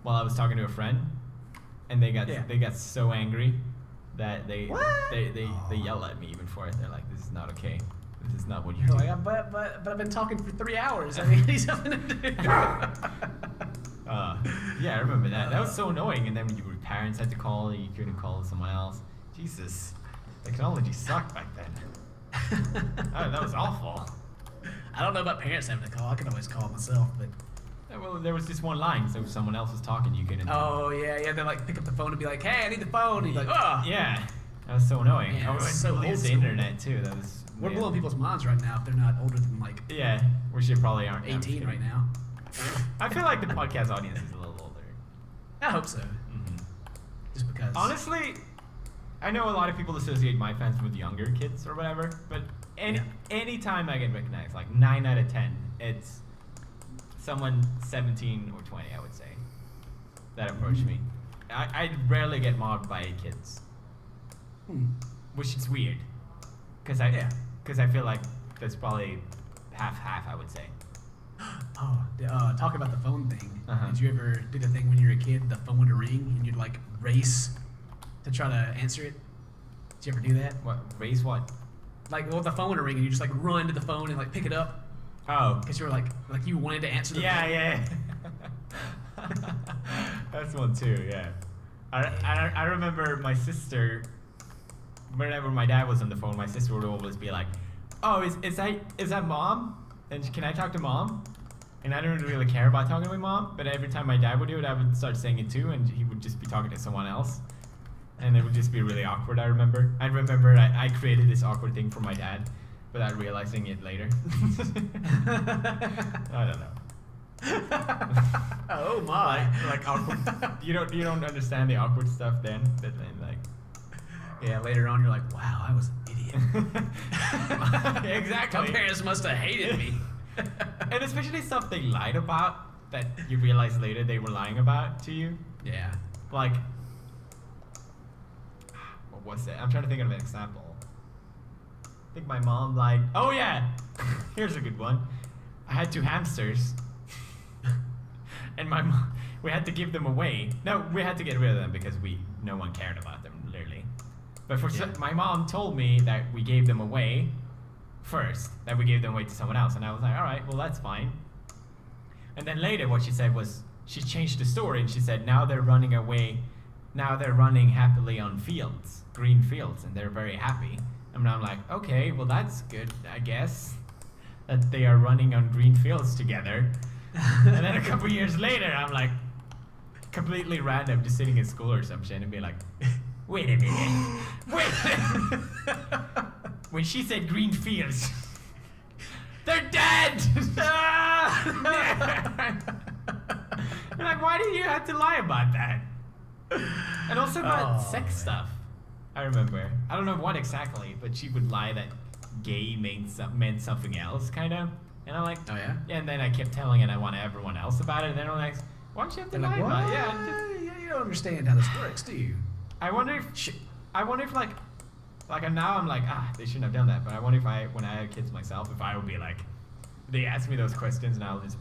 while I was talking to a friend, and they got so angry that they yell at me even for it. They're like, "This is not okay. This is not what you're doing." Like, but I've been talking for 3 hours. I mean, need something to do. Yeah, I remember that. That was so annoying. And then when your parents had to call, you couldn't call someone else. Jesus, technology sucked back then. That was awful. I don't know about parents having to call. I can always call myself, but. Well, there was just one line, so if someone else was talking, you couldn't. Oh yeah. They like pick up the phone and be like, "Hey, I need the phone." And you're like, "Oh." Yeah, that was so annoying. Yeah, I went so to use the old internet too. That was. We're blowing people's minds right now if they're not older than like. Yeah, we should probably aren't. 18 right now. I feel like the podcast audience is a little older. I hope so. Mm-hmm. Just because. Honestly, I know a lot of people associate my fans with younger kids or whatever, but any time I get recognized, like 9 out of 10, it's someone 17 or 20, I would say, that approach me. I rarely get mobbed by kids, which is weird. Because I feel like that's probably half, I would say. Oh, talking about the phone thing. Uh-huh. Did you ever do the thing when you were a kid, the phone would ring and you'd like race to try to answer it? Did you ever do that? What? Raise what? Like, well, the phone would ring and you just like run to the phone and like pick it up Oh. because you were like you wanted to answer the phone. Yeah. That's one too, yeah. I remember my sister, whenever my dad was on the phone, my sister would always be like, oh, is that mom? And can I talk to mom? And I didn't really care about talking to my mom, but every time my dad would do it, I would start saying it too, and he would just be talking to someone else. And it would just be really awkward, I remember. I created this awkward thing for my dad without realizing it later. I don't know. Oh my! Like awkward. You don't understand the awkward stuff then, but then like. Yeah, later on you're like, wow, I was an idiot. Exactly. My parents must have hated me. And especially stuff they lied about that you realize later they were lying about to you. Yeah. Like, what was it? I'm trying to think of an example. I think my mom lied. Oh yeah, here's a good one. I had 2 hamsters, and my mom, we had to give them away. No, we had to get rid of them because no one cared about them, literally. But my mom told me that we gave them away first, that we gave them away to someone else, and I was like, all right, well that's fine. And then later, what she said was she changed the story, and she said now they're running away. Now they're running happily on fields, green fields, and they're very happy. And I'm like, okay, well that's good, I guess, that they are running on green fields together. And then a couple years later, I'm like, completely random, just sitting in school or some shit, and be like, wait a minute, wait a minute. When she said green fields, they're dead! You're like, why did you have to lie about that? And also about sex stuff. I remember. I don't know what exactly, but she would lie that gay meant something else, kind of. And I'm like, oh yeah? Yeah, and then I kept telling and I want everyone else about it, and then I'm like, why don't you have to lie about it? Yeah, you don't understand how this works, do you? I wonder if like now I'm like, they shouldn't have done that, but I wonder if when I had kids myself, if I would be like, they ask me those questions and I'll just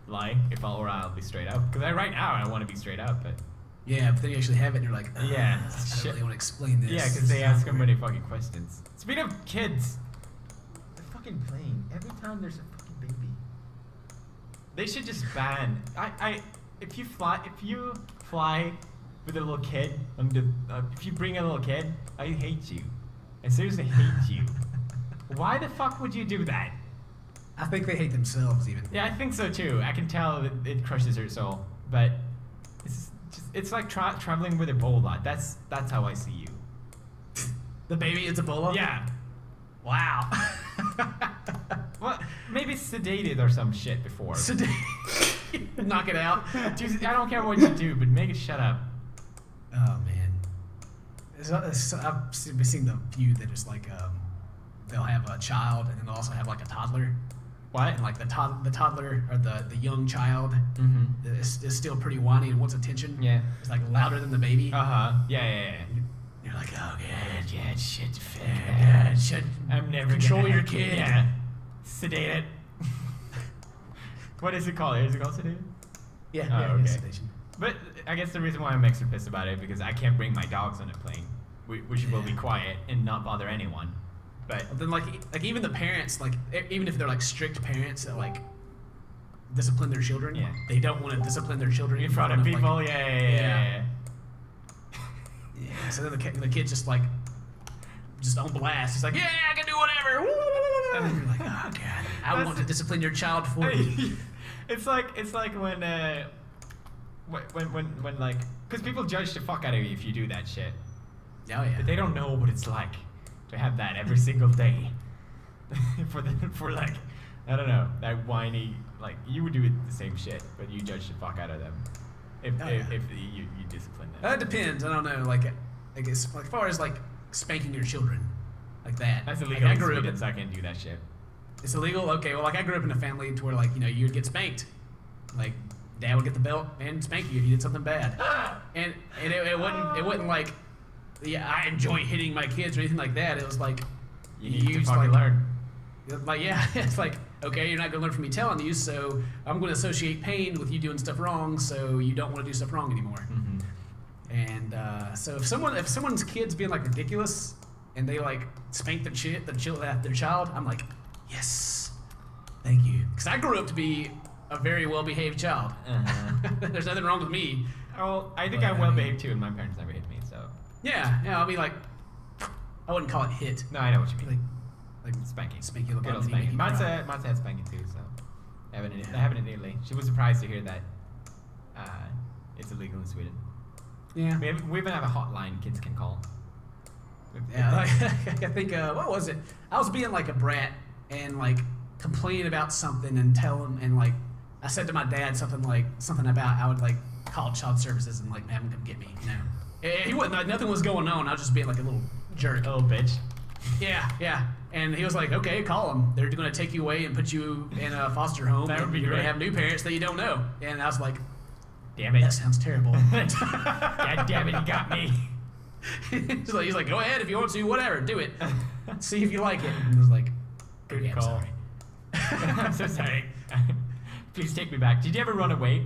lie, or I'll be straight up. Because right now I want to be straight up, but. Yeah, but then you actually have it and you're like, yeah, I don't really want to explain this. Yeah, because they ask so many fucking questions. Speaking of kids, they're fucking playing. Every time there's a fucking baby. They should just ban. If you fly with a little kid, if you bring a little kid, I hate you. I seriously hate you. Why the fuck would you do that? I think they hate themselves even. Yeah, I think so too. I can tell that it crushes her soul, but it's like traveling with Ebola. That's how I see you. The baby is Ebola? Yeah. Wow. Well, maybe sedated or some shit before. Sedated. Knock it out. Dude, I don't care what you do, but make it shut up. Oh man. I've seen the few that just like they'll have a child and then they'll also have like a toddler. What? And like the toddler or the young child is still pretty whiny and wants attention. Yeah. It's like louder than the baby. Yeah. You're like, oh Yeah, shit. shit. I'm never Control gonna your kid. Yeah. Sedate it. What is it called? Is it called sedated? Yeah, okay. sedation. But I guess the reason why I'm extra pissed about it because I can't bring my dogs on a plane, which will be quiet and not bother anyone. But then like even the parents, like even if they're like strict parents that like discipline their children, they don't want to discipline their children in front of people. Like, yeah. So then the kid's just like on blast. He's like, yeah, I can do whatever. And then you're like, oh god, I want to discipline your child for you. It's like when like, because people judge the fuck out of you if you do that shit. Oh yeah. But they don't know what it's like to have that every single day. for like, I don't know, that whiny, like you would do it the same shit, but you judge the fuck out of them if you discipline them. That depends. I don't know. Like I guess like as far as like spanking your children, like that. That's illegal. Like, I grew up. So I can't do that shit. It's illegal. Okay. Well, like I grew up in a family to where like you'd get spanked, like dad would get the belt and spank you if you did something bad, and it wasn't like, yeah, I enjoy hitting my kids or anything like that. It was like, You need to just, fucking learn. Like, yeah, it's like, okay, you're not going to learn from me telling you, so I'm going to associate pain with you doing stuff wrong, so you don't want to do stuff wrong anymore. Mm-hmm. And so if someone's kid's being like ridiculous and they like spank their child, I'm like, yes, thank you, because I grew up to be a very well-behaved child. There's nothing wrong with me. Oh, I think I'm well behaved too, and my parents never hit me, so. Yeah, I mean, like, I wouldn't call it hit. No, I know what you mean. Like Spanking. spank you, look Good at old me, spanking. make you cry. Matza had spanking too, so. They have it in Italy. She was surprised to hear that it's illegal in Sweden. Yeah. We even have a hotline kids can call. Yeah, like, I think, what was it? I was being like a brat and like complaining about something and like, I said to my dad something about I would like call child services and like have him come get me, you know. He wasn't, like, nothing was going on. I was just being like a little jerk. A little bitch. Yeah. And he was like, okay, call them. They're going to take you away and put you in a foster home. That would be You're going great. to have new parents that you don't know. And I was like, Damn it. that sounds terrible. God damn it, you got me. he's like, go ahead if you want to, whatever, do it. See if you like it. And I was like, Good yeah, call. I'm sorry. I'm so sorry. Please take me back. Did you ever run away?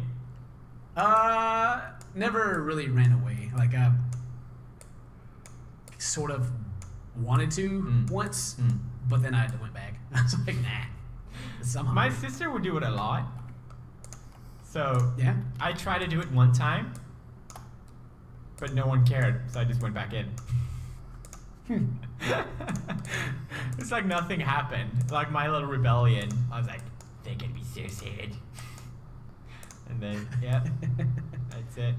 Never really ran away. Like, I sort of wanted to once, but then I went back. I was like, nah. Somehow. My sister would do it a lot. So Yeah? I tried to do it one time, but no one cared, so I just went back in. It's like nothing happened. Like my little rebellion. I was like, they're gonna be so sad. And then, yeah, that's it.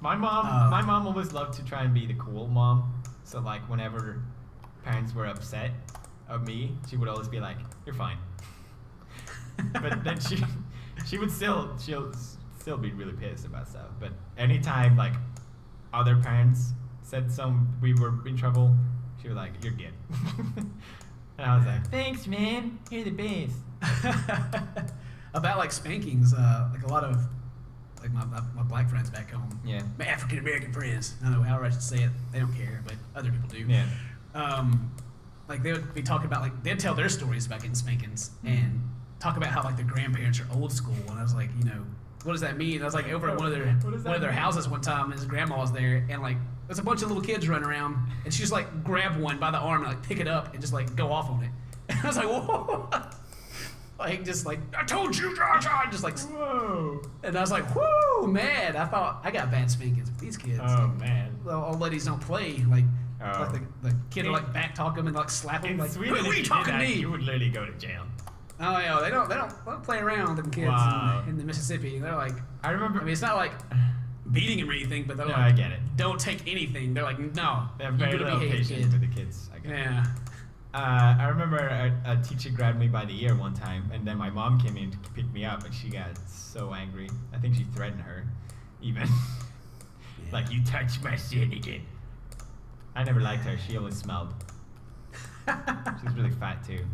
My mom always loved to try and be the cool mom. So like whenever parents were upset of me, she would always be like, "You're fine." But then she'll still be really pissed about stuff. But anytime like other parents said we were in trouble, she was like, "You're good." And I was like, "Thanks, man. You're the best." About like spankings, like a lot of like my black friends back home. Yeah. My African American friends. I don't know how I should say it. They don't care, but other people do. Yeah. Like they would be talking about like they'd tell their stories about getting spankings and talk about how like their grandparents are old school. And I was like, you know, what does that mean? And I was like over at one of their houses one time, and his grandma was there, and like there's a bunch of little kids running around, and she just like grab one by the arm and like pick it up and just like go off on it. And I was like, whoa. Like, just like, I told you, just like, Whoa. and I was like, whoo, man. I thought I got bad spankings with these kids. Oh Like, man. the old ladies don't play. Like, Oh. like the kid will like back talk them and like slap them. In Like, Sweden, who are if you you did talking to that, me? you would literally go to jail. Oh yeah, they don't play around them kids Wow. in the Mississippi. They're like, I remember. I mean, it's not like beating him or anything, but they're No, like, I get it. don't take anything. They're like, no, They have you very gotta little behave, patience kid. with the kids. I guess. Yeah. I remember a teacher grabbed me by the ear one time, and then my mom came in to pick me up, and she got so angry. I think she threatened her, even. Like, you touched my shit again. I never liked her. She always smelled. She was really fat, too.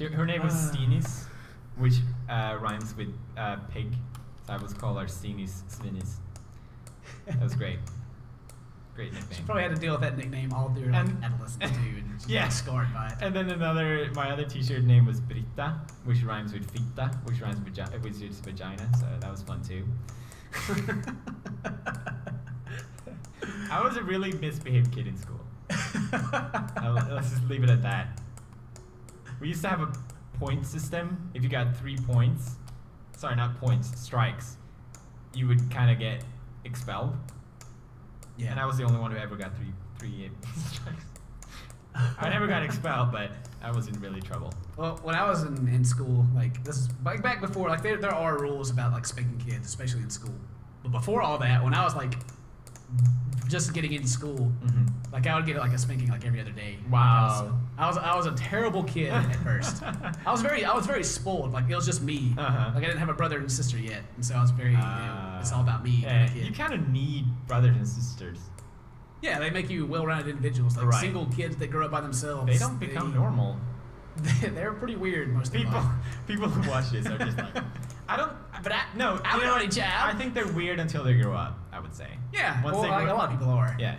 Her name was Stinis, which rhymes with pig. So I was called her Stinis Slinis. That was great. Great nickname. She probably had to deal with that nickname all through like, adolescence too, and she's Yeah. like, scarred by it. And then my other t-shirt name was Britta, which rhymes with Fitta, which rhymes with vagina, so that was fun too. I was a really misbehaved kid in school. Let's just leave it at that. We used to have a point system. If you got 3 points, sorry, not points, strikes, you would kind of get expelled. Yeah. And I was the only one who ever got three strikes. I never got expelled, but I was in really trouble. Well, when I was in school, like this is like back before, like there are rules about like spanking kids, especially in school. But before all that, when I was like just getting into school, like I would get like a spanking like every other day. Wow. I was a terrible kid at first. I was very spoiled. Like it was just me. Uh-huh. Like I didn't have a brother and sister yet, and so I was very. It's all about me. Yeah, kind of kid. you kind of need brothers and sisters. Yeah, they make you well-rounded individuals. Like Right. single kids that grow up by themselves. They don't become normal. They're pretty weird most of the time. People who watch this are just like, I don't. But I No, would you know, already child. I think they're weird until they grow up. I would say. Yeah, Once well, they like, grow- a lot of people are. Yeah.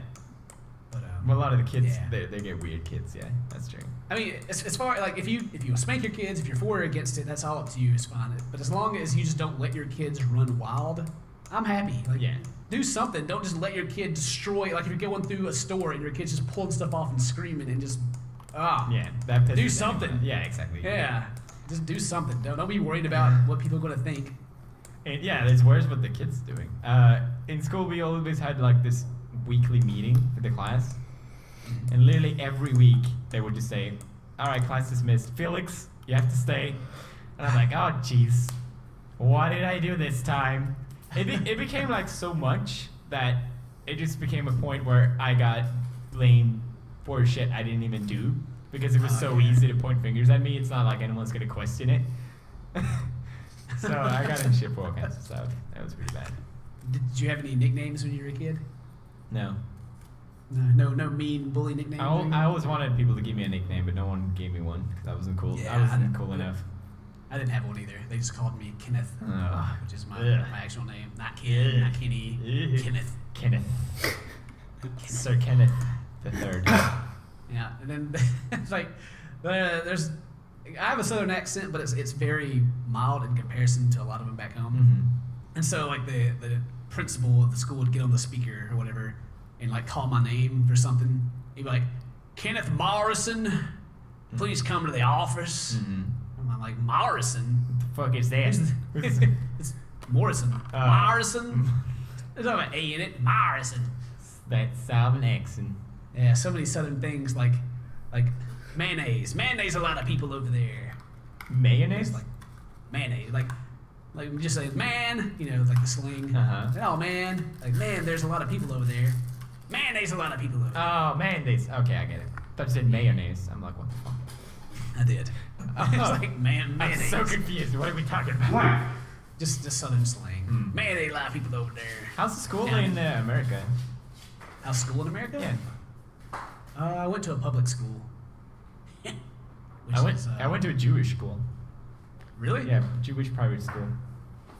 But Well, a lot of the kids, Yeah. they get weird kids. Yeah, that's true. I mean, as far like if you spank your kids, if you're for or against it, that's all up to you. It's fine. But as long as you just don't let your kids run wild, I'm happy. Like, Yeah. do something. Don't just let your kid destroy. Like if you're going through a store and your kid's just pulling stuff off and screaming and just Yeah, that pisses do me something. off. Yeah, exactly. Yeah. Just do something. Don't be worried about what people are gonna think. And yeah, it's worse what the kids doing. In school, we always had like this weekly meeting with the class, and literally every week they would just say, "All right, class dismissed. Felix, you have to stay." And I'm like, "Oh, jeez, what did I do this time?" It became like so much that it just became a point where I got blamed for shit I didn't even do because it was so easy to point fingers at me. It's not like anyone's gonna question it. So I got in shit for all kinds of stuff. That was pretty bad. Did you have any nicknames when you were a kid? No. No mean bully nicknames. I always wanted people to give me a nickname, but no one gave me one because I wasn't cool. Yeah, I wasn't I- cool enough. I didn't have one either. They just called me Kenneth, which is my Ugh. actual name. Not Ken, not Kenny. Ugh. Kenneth. Kenneth. Sir Kenneth the Third. Yeah, and then it's like there's. I have a southern accent, but it's very mild in comparison to a lot of them back home. Mm-hmm. And so like the principal of the school would get on the speaker or whatever and like call my name for something. He'd be like, "Kenneth Morrison, please come to the office." Mm-hmm. I'm like, "Morrison? What the fuck is that? It's Morrison. Morrison? There's not an A in it. Morrison." That Southern accent. Yeah, so many southern things like mayonnaise. Mayonnaise a lot of people over there. Mayonnaise? Like mayonnaise. Like we just say, "Man," you know, like the slang. Uh-huh. "Oh man." Like, "Man, there's a lot of people over there." Mayonnaise a lot of people over there. Oh, mayonnaise. Okay, I get it. Thought you said mayonnaise. I'm like, what the fuck? I did. It's like I'm mayonnaise. so confused. What are we talking about? Just southern slang. Mayonnaise a lot of people over there. How's the school Yeah. in America? How's school in America? Yeah. I went to a public school. Which is, I went to a Jewish school. Really? Yeah, Jewish private school.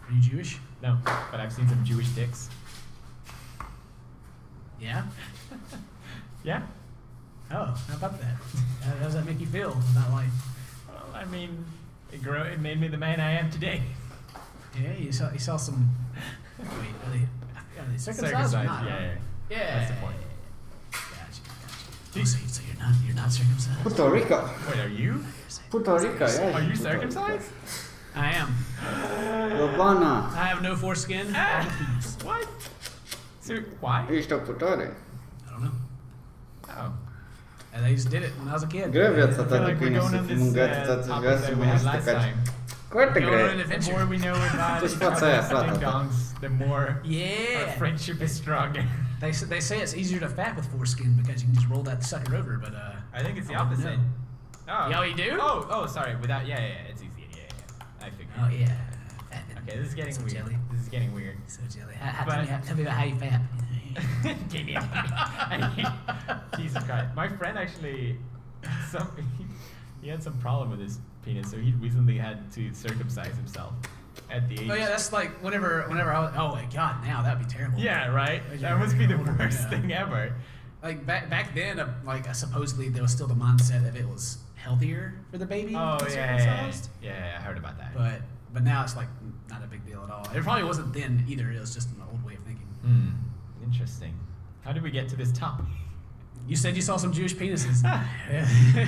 Are you Jewish? No, but I've seen some Jewish dicks. Yeah. Yeah? Oh, how about that? How does that make you feel about life? Well, I mean, it made me the man I am today. Yeah, you saw some. Wait, are they circumcised or not? Yeah. Yeah. That's the point. Gotcha. Oh, so you're not circumcised? Puerto Rico. Wait, are you? Puerto Rico, yeah. Are you circumcised? I am. Lobana. I have no foreskin. I have a penis. What? So, why? Isto putore. I don't know. Oh. And they just did it when I was a kid. Grevia I să feel te like we're pune going să on fim this mâncați toți topic viața that mă we had să last caci. time. Foarte Going on an greu. adventure. The more we know about Just each what's other's that, ding fata? dongs, the more our Yeah. friendship is stronger. They say it's easier to fat with foreskin because you can just roll that sucker over, but I think it's the I don't opposite. know. Oh. Yeah, you do? Oh, sorry. Without, yeah, it's easy. Yeah. I figured. Oh yeah. Fat. Okay, this is getting So weird. jelly. This is getting weird. So jelly. But- Tell me about how you fat. Give me Jesus Christ. My friend actually, he had some problem with his penis, so he recently had to circumcise himself at the age. Oh yeah, that's like whenever I was. Oh my god, now that'd be terrible. Yeah, right. That must be the worst thing ever. Like back then, supposedly there was still the mindset of it was healthier for the baby. Oh to be yeah, circumcised. I heard about that. But now it's like not a big deal at all. It probably wasn't then either. It was just an old way of thinking. Interesting. How did we get to this topic? You said you saw some Jewish penises.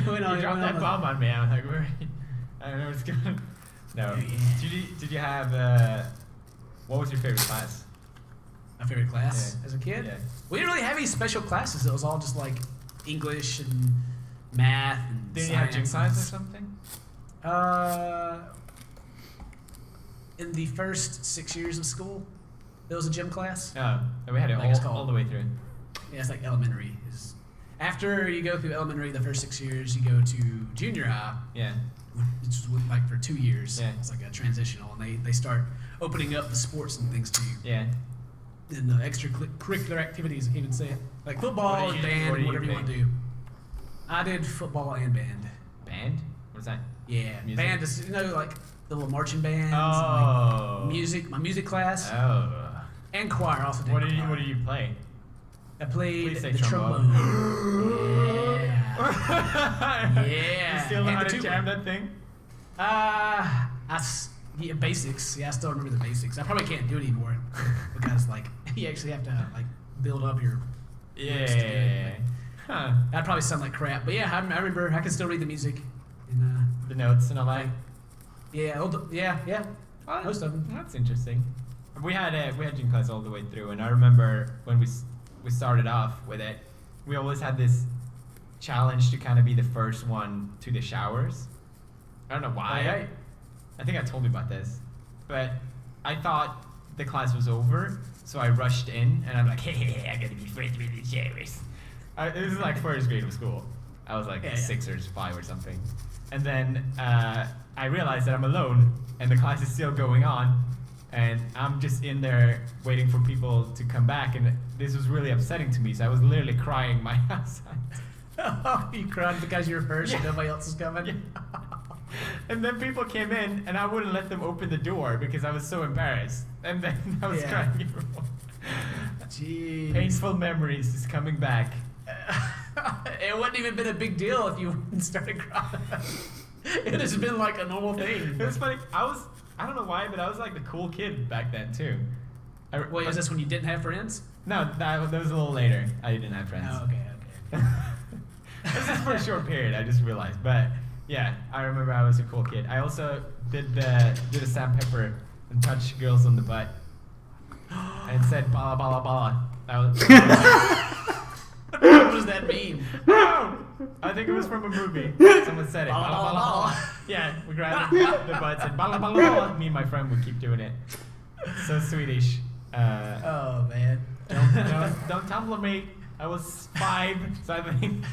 You dropped that bomb on me. I'm like, I don't know what's going on. No. Oh, yeah. Did you have, what was your favorite class? My favorite class Yeah. as a kid? Yeah. We didn't really have any special classes. It was all just like English and math and Did you have gym science. class or something? In the first 6 years of school, there was a gym class. Oh, we had it Like it's all called. the way through. Yeah, it's like elementary. After you go through elementary, the first 6 years, you go to junior high, Yeah. which is like for 2 years. Yeah. It's like a transitional, and they start opening up the sports and things to you. Yeah. And the extracurricular activities, even say it. Like football, What do you- band, what do you whatever you want to pick? do. I did football and band. Band? What is that? Yeah, Music? band is like the little marching bands. And, Oh. like music, my music class, Oh. and choir also did. What do choir. you play? I played Please say the trombone. Yeah. Yeah. You still know And how the to tuba. jam that thing? Yeah, basics. Yeah, I still remember the basics. I probably can't do it anymore because like you actually have to like build up your. lyrics to do it, but Huh. I'd probably sound like crap, but yeah, I remember. I can still read the music. And The notes and all that. yeah, most of them. That's interesting. We had gym class all the way through, and I remember when we started off with it, we always had this challenge to kind of be the first one to the showers. I don't know why. Okay. I think I told you about this, but I thought the class was over, so I rushed in, and I'm like, hey, I gotta be first with the showers. This is like first grade of school. I was like 6 or 5 or something. And then I realized that I'm alone, and the class is still going on, and I'm just in there waiting for people to come back, and this was really upsetting to me, so I was literally crying my ass out. You cried because you're first and nobody else is coming? Yeah. And then people came in, and I wouldn't let them open the door because I was so embarrassed. And then I was crying everyone. Jeez. Painful memories is coming back. It wouldn't even been a big deal if you started crying. It has been like a normal thing. It was funny. I don't know why, but I was like the cool kid back then too. Wait, was this when you didn't have friends? No, that was a little later. I didn't have friends. Oh, okay. This is for a short period, I just realized. But yeah, I remember I was a cool kid. I also did a sandpaper and touched girls on the butt and said bala bala bala. That was What does that mean? No! I think it was from a movie. Someone said it. Bala, bala, bala. Yeah, we grabbed the butts and bala bala bala. Me and my friend would keep doing it. So Swedish. Oh man. Don't tumble me. I was 5, so I think.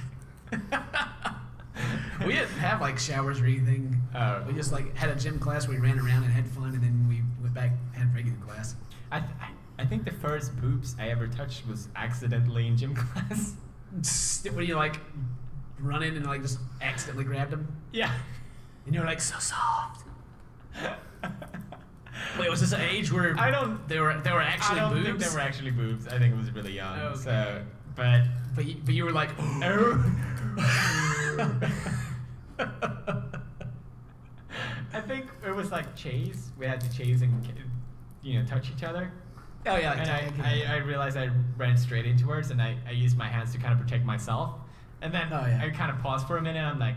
We didn't have like showers or anything. Oh. We just like had a gym class where we ran around and had fun, and then we went back and had regular class. I think the first boobs I ever touched was accidentally in gym class. Were you like running and like just accidentally grabbed them? Yeah. And you were like so soft. Wait, was this an age where they were actually I don't boobs? think they were actually boobs. I think it was really young. Okay. So, but you were like, I think it was like chase. We had to chase and touch each other. oh yeah, And like, I realized I ran straight into hers, and I used my hands to kind of protect myself. And then Oh, yeah. I kind of paused for a minute, and I'm like,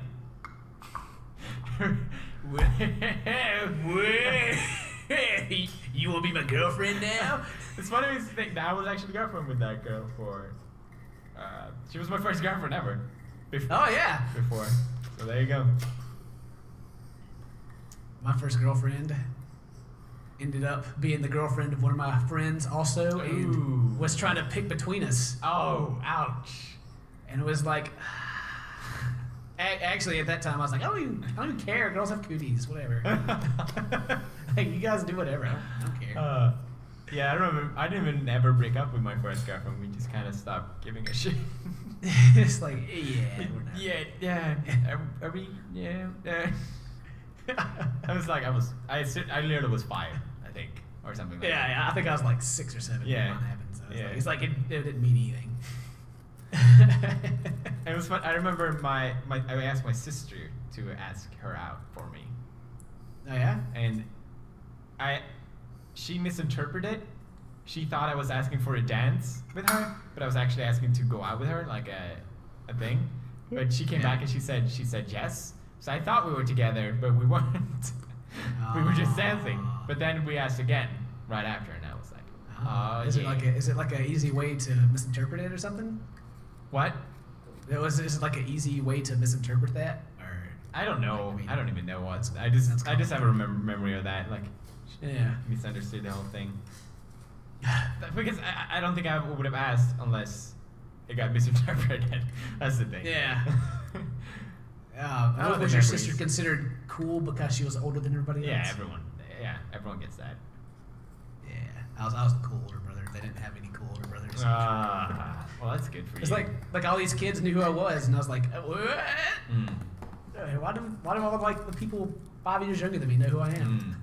you want to be my girlfriend now? it's funny to think that I was actually girlfriend with that girl for. She was my first girlfriend ever. Oh yeah. Before. So there you go. My first girlfriend ended up being the girlfriend of one of my friends also, Ooh. and was trying to pick between us. Oh, ouch. And it was like, actually at that time I was like, I don't even care. Girls have cooties, whatever. Like, you guys do whatever. I don't care. Yeah, I remember. I didn't even ever break up with my first girlfriend. We just kind of stopped giving a shit. It's like, yeah, we're not. Yeah. Are we? Yeah. I was like, I literally was 5, I think, or something like that. Yeah, I think I was like 6 or 7 Yeah. when mine happened. So Yeah. it's like it didn't mean anything. It was fun. I remember I asked my sister to ask her out for me, Oh yeah? and she misinterpreted it. She thought I was asking for a dance with her, but I was actually asking to go out with her, like a thing. But she came back and she said yes. So I thought we were together, but we weren't. We were just dancing. But then we asked again right after, and I was like, oh, Is it like a easy way to misinterpret it or something? what? Is it like an easy way to misinterpret that? Or I don't know. Like, I don't even know what. that's I just common. have a memory of that. Like, yeah. misunderstood the whole thing. Because I don't think I would have asked unless it got misinterpreted. That's the thing. Yeah. Oh, the Was your memories. sister considered cool because she was older than everybody else? Yeah, everyone gets that. Yeah, I was the cool older brother. They didn't have any cool older brothers. Well, that's good for It's you. like all these kids knew who I was, and I was like, what? Mm. Why do all like the people 5 years younger than me know who I am?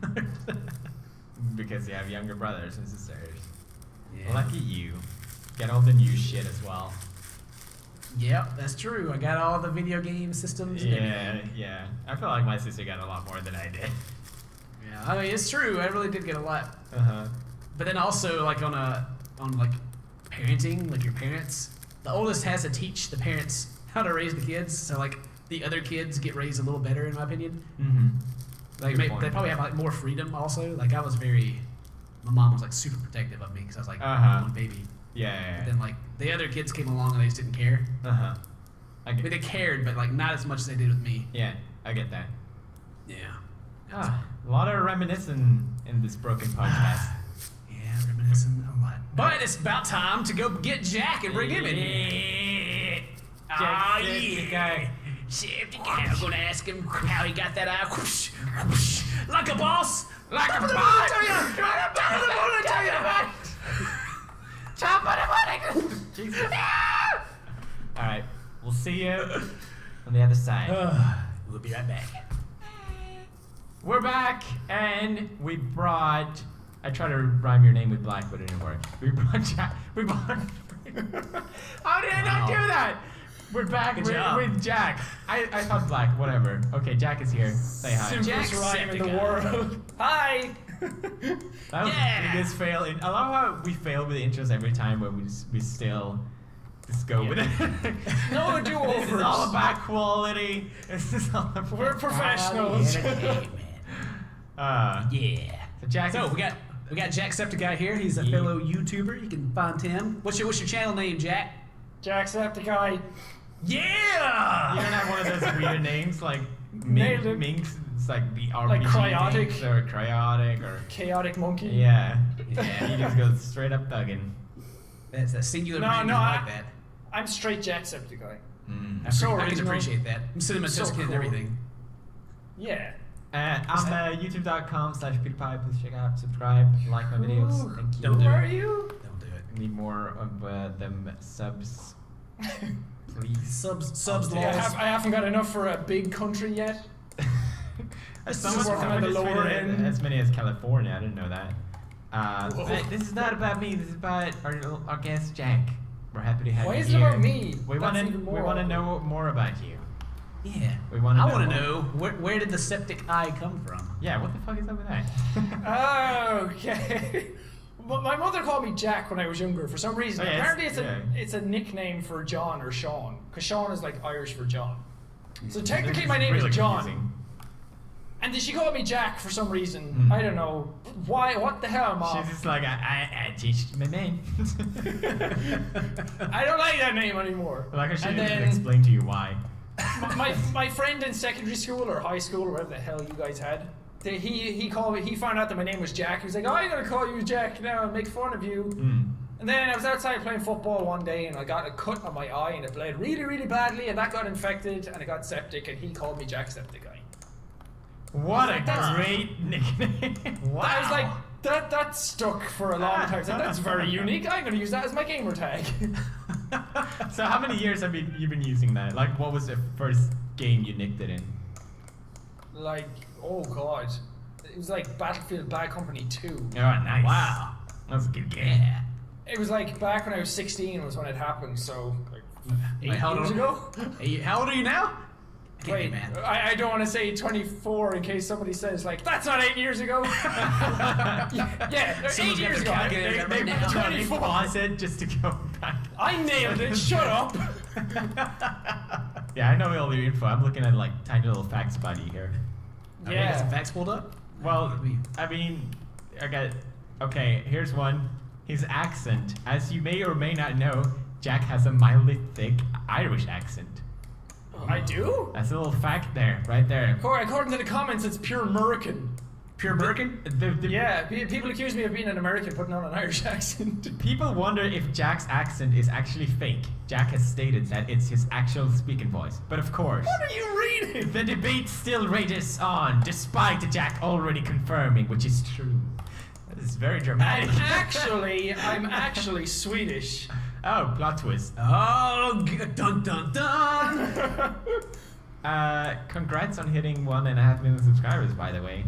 Because you have younger brothers and sisters. Yeah. Lucky you. get all the new shit as well. Yep, that's true. I got all the video game systems. And everything. Yeah. I feel like my sister got a lot more than I did. Yeah, I mean it's true. I really did get a lot. Uh-huh. But then also like on like parenting, like your parents, the oldest has to teach the parents how to raise the kids. So like the other kids get raised a little better, in my opinion. Mm-hmm. Like they probably have like more freedom also. Like my mom was like super protective of me because I was like one baby. Yeah. But then like the other kids came along and they just didn't care. Uh-huh. I mean, they cared, but like not as much as they did with me. Yeah, I get that. Yeah. Ah, a lot of reminiscing in this broken podcast. Yeah, reminiscing a lot. But it's about time to go get Jack and bring him in here. Jack, Oh, safety yeah. guy. Safety guy. I'm gonna ask him how he got that eye. Whoosh, whoosh. Like a boss. Like a boss. Jesus. Alright, we'll see you on the other side. We'll be right back. We're back, and we brought. I tried to rhyme your name with black, but it didn't work. We brought Jack. How did I not do that? We're back with Jack. I thought black, whatever. Okay, Jack is here. Say hi. Jack's rhyme in the Septica. world. Hi. That was the biggest fail. I love how we fail with the intros every time, but we still just go with it. No do-overs. This is all about quality. This is all about We're professionals. Hey, man. Yeah. So Jack. So we got Jacksepticeye here. He's a fellow YouTuber. You can find him. What's your channel name, Jack? Jacksepticeye. Yeah. You don't have one of those weird names like Nailed it. Minx. It's like the RPG Like Cryotic. names, or Cryotic or Chaotic monkey. yeah. Yeah. He just goes straight up thugging. That's a singular No, brand. no, I like that. I'm straight Jacksepticeye. So I can original. appreciate that. I'm cinematoskin So and cool. everything. Yeah. I'm youtube.com/pewdiepie. Please check out, subscribe, like my videos. Ooh, Thank you. Don't Who do are it. you? Don't do it. Need more of them subs, please. Subs Yeah, laws. I haven't got enough for a big country yet. Someone's working on the lower end. As many as California. I didn't know that. Whoa. But this is not about me. This is about our guest Jack. We're happy to have Why you is it here. about me? We That's want to. even more We want to awkward. know more about you. Yeah. We wanna I know want to more. know where did the septic eye come from? Yeah. What the fuck is up with that? Okay. Well, my mother called me Jack when I was younger for some reason. Oh, yeah, Apparently it's- it's a nickname for John or Sean, because Sean is like Irish for John. So technically This my name really is John. confusing. And then she called me Jack for some reason. Mm. I don't know. Why? What the hell, Mom? She's just like I teach my name. I don't like that name anymore. Like I should And have then explained to you why. my friend in secondary school or high school or whatever the hell you guys had, he called me. He found out that my name was Jack. He was like, "Oh, I'm gonna call you Jack now and make fun of you." Mm. And then I was outside playing football one day and I got a cut on my eye and it bled really, really badly and that got infected and it got septic and he called me Jacksepticeye. What a That's- great nickname! Wow. I was like, that stuck for a long time. So that's very unique. I'm gonna use that as my gamer tag. So how many years have you been using that? Like, what was the first game you nicked it in? Like, oh god. It was like Battlefield Bad Company 2. Oh, nice. Wow. That was a good game. Yeah. It was like back when I was 16 was when it happened, so like Wait, how years old ago? How old are you now? Wait, man. I don't want to say 24 in case somebody says like, that's not 8 years ago. yeah, Someone's 8 got years the ago. calculator. They Right now. 24. pause it just to go back. I nailed it, shut up. Yeah, I know all your info. I'm looking at like tiny little facts about you here. You got some Yeah. facts pulled up? Well, I mean, okay, here's one. His accent. As you may or may not know, Jack has a mildly thick Irish accent. I do? That's a little fact there, right there. According to the comments, it's pure American. Pure American? Yeah, people accuse me of being an American putting on an Irish accent. People wonder if Jack's accent is actually fake. Jack has stated that it's his actual speaking voice. But of course, What are you reading? the debate still rages on, despite Jack already confirming, which is true. That is very dramatic. I'm actually Swedish. Oh, plot twist. Oh, dun dun dun! Congrats on hitting 1.5 million subscribers, by the way.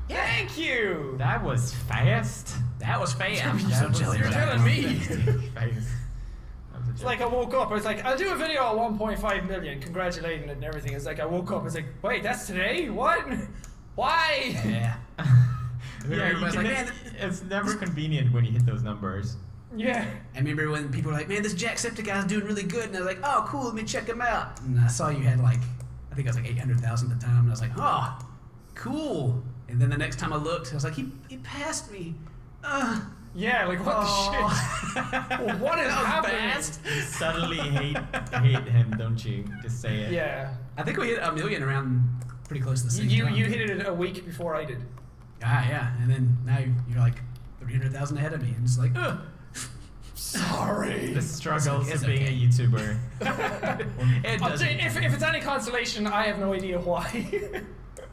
Thank you. That was fast. That was fast. That was You're telling me. fast. It's like I woke up, I was like, I'll do a video at 1.5 million, congratulating it and everything. It's like I woke up, I was like, wait, that's today? What? Why? Yeah. Everybody's like, man, it's never convenient when you hit those numbers. Yeah. I remember when people were like, man, this Jacksepticeye's doing really good. And I was like, oh, cool, let me check him out. And I saw you had like, I think I was like 800,000 at the time. And I was like, oh, cool. And then the next time I looked, I was like, he passed me. Yeah, like what the shit? Well, what is happening? You suddenly hate him, don't you? Just say it. Yeah. I think we hit 1 million around pretty close to the same You time. hit it a week before I did. Yeah. And then now you're like 300,000 ahead of me. And it's like, ugh. Sorry. The struggles It's of being okay. a YouTuber. It I'll doesn't. say, if it's any consolation, I have no idea why.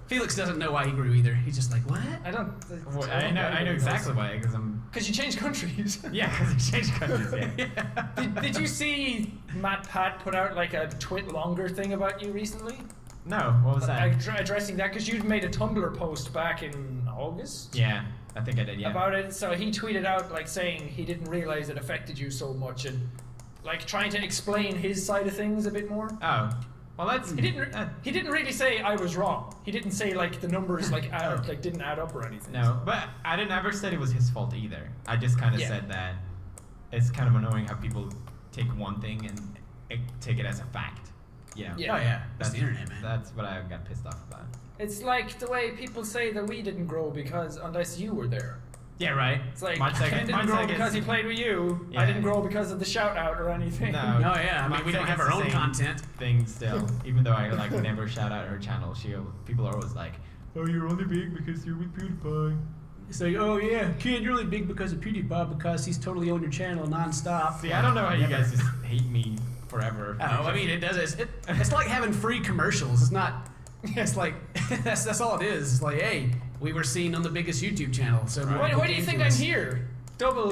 Felix doesn't know why he grew either. He's just like, what? I don't. Well, I know exactly why, because I'm. Because you changed countries. Yeah, because I changed countries. Yeah. Did you see Matt Pat put out like a twit longer thing about you recently? No, what was that? Addressing that because you'd made a Tumblr post back in August. Yeah, I think I did. Yeah. About it. So he tweeted out like saying he didn't realize it affected you so much and like trying to explain his side of things a bit more. Oh, well that's. He didn't really say I was wrong. He didn't say like the numbers like didn't add up or anything. No, but I didn't ever said it was his fault either. I just kind of said that it's kind of annoying how people take one thing and take it as a fact. Yeah. Yeah. Oh, yeah. That's the internet, man. That's what I got pissed off about. It's like the way people say that we didn't grow because unless you were there. Yeah, right. It's like Mine Ken didn't grow because he played with you. Yeah. I didn't grow because of the shout out or anything. No. Oh, yeah. I mean, we don't have our own content. Thing still, even though I like never shout out her channel, people are always like, "Oh, you're only big because you're with PewDiePie." It's like, oh yeah, Ken, you're really big because of PewDiePie because he's totally on your channel nonstop. See, I don't know how you guys just hate me forever. Oh, I mean, it does. It's like having free commercials. It's not. It's like that's all it is. It's like, hey, we were seen on the biggest YouTube channel. So Why do you think I'm here? Double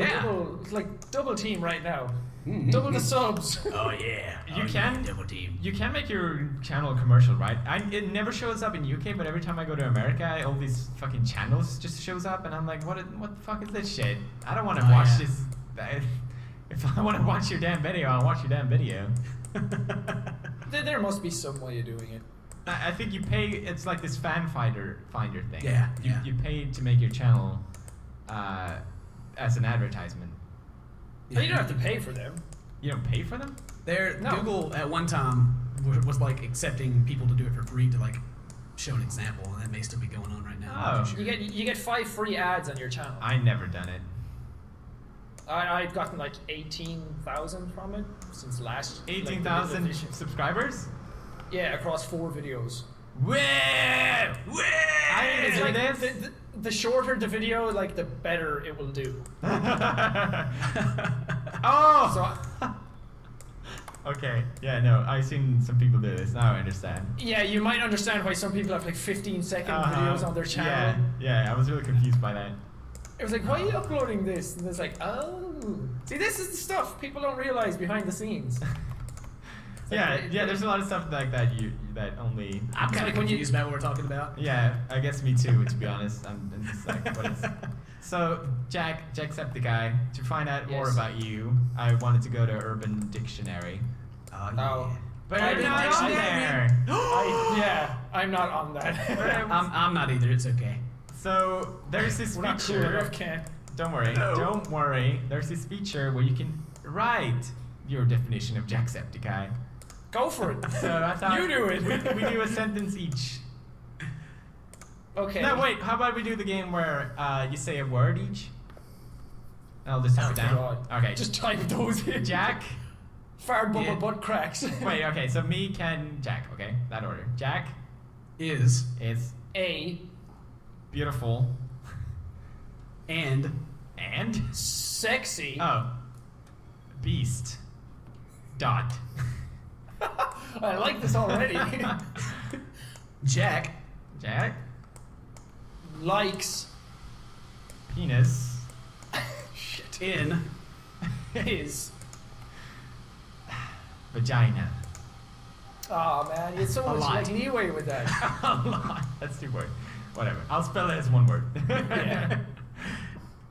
team right now. Double the subs. Oh yeah. You can double team. You can make your channel commercial, right? It never shows up in UK, but every time I go to America, all these fucking channels just shows up, and I'm like, what the fuck is this shit? I don't want to watch this. If I want to watch your damn video, I'll watch your damn video. There must be some way of doing it. I think you pay. It's like this finder thing. Yeah. You pay to make your channel as an advertisement. Yeah. You don't have to pay for them. You don't pay for them? No. Google at one time was like accepting people to do it for free to like show an example, and that may still be going on right now. Oh. You get 5 free ads on your channel. I never done it. I've gotten like 18,000 from it since last. 18,000 subscribers? Yeah, across 4 videos. Whoa! It's I like didn't do this. the shorter the video, like the better it will do. Oh! So Okay, yeah, no, I've seen some people do this. Now I understand. yeah, you might understand why some people have like 15-second videos on their channel. Yeah, I was really confused by that. It was like, why are you uploading this? And it's like, oh, see, this is the stuff people don't realize behind the scenes. Yeah, there's a lot of stuff like that that only. I'm kind of like when you- confused about what we're talking about. Yeah, I guess me too. To be honest, I'm just like, what is? So, Jacksepticeye, to find out more Yes. about you, I wanted to go to Urban Dictionary. Oh, Oh. But Urban you're not on Dictionary. there. I'm not on that. I'm not either. It's okay. So there's this We're not cool enough, feature. Ken. Don't worry. No. Don't worry. There's this feature where you can write your definition of Jacksepticeye. Go for it. So I thought You do it. We do a sentence each. Okay. No, wait. How about we do the game where you say a word each? I'll just type it down. God. Okay. Just type those in. Jack. Fart bubble Yeah. butt cracks. Wait. Okay. So me, Ken, Jack. Okay, that order. Jack Is is A. beautiful and and Sexy. beast. Dot. I like this already. Jack Jack. Likes Penis. in his. Vagina. Oh man, you had so much lot. like leeway with that. A lot. That's 2 words. Whatever. I'll spell it as 1 word. Yeah.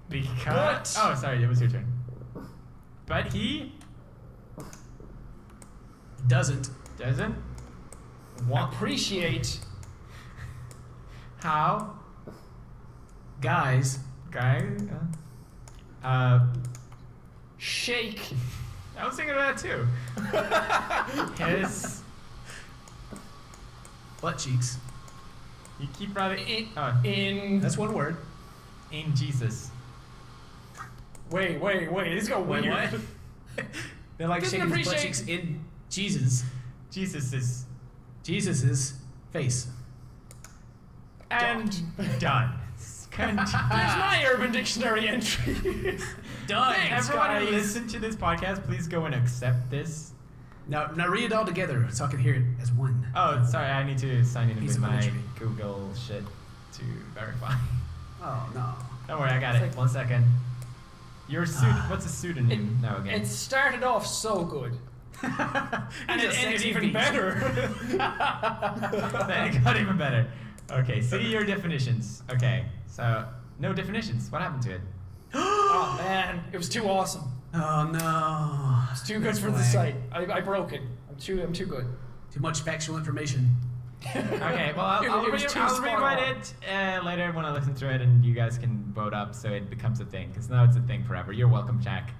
Because. But- Oh, sorry. It was your turn. But he Doesn't. Doesn't? What? Appreciate How? Guys. Guy? shake I was thinking of that too. His. Butt cheeks. You keep writing. in. That's one word. In Jesus. Wait. This got Wait, weird. what? They're like Doesn't shaking his butt appreciate- cheeks in Jesus. Jesus's face. And done. There's my Urban Dictionary entry. Done. Thanks, Everyone who guys. listens to this podcast, please go and accept this. Now read it all together so I can hear it as one. Oh, sorry, I need to sign in Piece with of my poetry. Google shit to verify. Oh no. Don't worry, I got It's it. like- 1 second. Your what's a pseudonym now again? It started off so good. And He's it a ended sexy even beast. better. Then it got even better. Okay, see your definitions. Okay, so no definitions. What happened to it? Oh man, it was too awesome. Oh no. It's too good for the Flag. site. I broke it. I'm too good. Too much factual information. Okay, well It I'll was too I'll spot rewrite on. it later when I listen to it, and you guys can vote up so it becomes a thing. Because now it's a thing forever. You're welcome, Jack.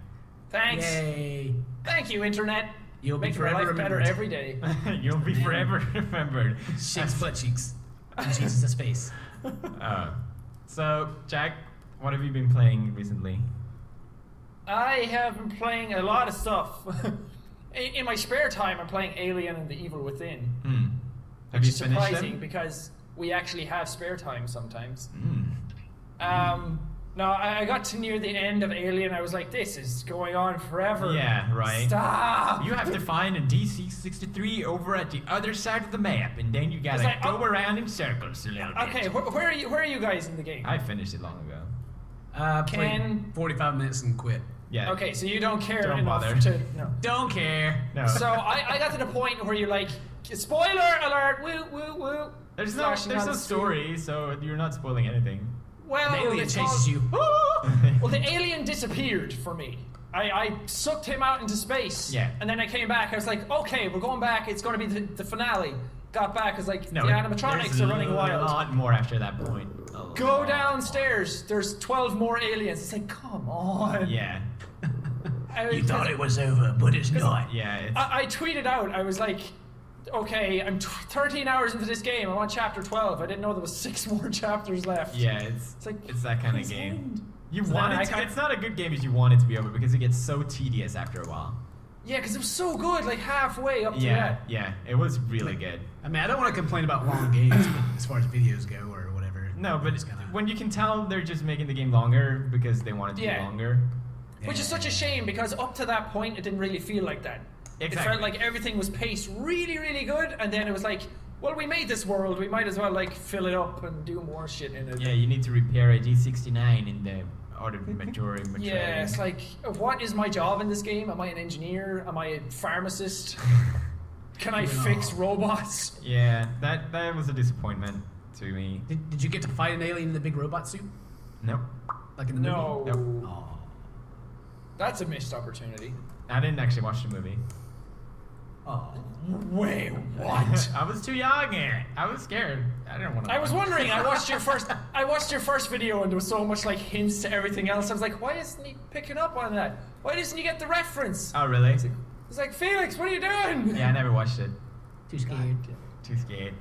Thanks. Yay. Thank you, Internet. You'll be Making my forever life better remembered. every day. You'll be forever remembered. Shakes butt cheeks. In Jesus' face. So Jack, what have you been playing recently? I have been playing a lot of stuff. In my spare time, I'm playing Alien and the Evil Within. Hmm. Have Which you is finished surprising them? because we actually have spare time sometimes. Hmm. No, I got to near the end of Alien. I was like, this is going on forever. Yeah, right. Stop. You have to find a DC-63 over at the other side of the map, and then you gotta It's like, go around in circles a little bit. Okay, where are you guys in the game? I finished it long ago. Played 45 minutes and quit. Yeah. Okay, so you don't care Don't enough bother. to no. Don't care. No. So I got to the point where you're like, spoiler alert, woo woo woo. there's no flashing on the story, so you're not spoiling anything. Well, An alien it's chases all- you. Well, the alien disappeared for me. I sucked him out into space. Yeah. And then I came back. I was like, okay, we're going back. It's going to be the finale. Got back. I was like, No, the animatronics there's are running a wild. lot more after that point. Go downstairs. There's 12 more aliens. It's like, come on. Yeah. You thought it was over, but it's not. Yeah. It's, I tweeted out. I was like, okay, I'm 13 hours into this game. I'm on chapter 12. I didn't know there was 6 more chapters left. yeah. It's like, that kind of please game. end. You So want then it I to, kind- it's not a good game if you want it to be over because it gets so tedious after a while. Yeah, because it was so good, like halfway up to Yeah, that. yeah, it was really good. I mean, I don't want to complain about long games, but as far as videos go or whatever. No, but it's kinda- when you can tell they're just making the game longer because they want it to Yeah. be longer. Which is such a shame because up to that point it didn't really feel like that. It Exactly. felt like everything was paced really, really good, and then it was like, well, we made this world, we might as well like fill it up and do more shit in it. Yeah, you need to repair a G69 in the auditorium. Yeah, it's like, what is my job in this game? Am I an engineer? Am I a pharmacist? Can I fix robots? Yeah, that was a disappointment to me. Did you get to fight an alien in the big robot suit? Nope. Like in the No. movie? Nope. Oh. That's a missed opportunity. I didn't actually watch the movie. Oh. Wait, what? I was too young. I was scared. I didn't want to. I was wondering. I watched your first video, and there was so much like hints to everything else. I was like, why isn't he picking up on that? Why doesn't he get the reference? Oh really? It's like, Felix, what are you doing? Yeah, I never watched it. Too scared. Too scared.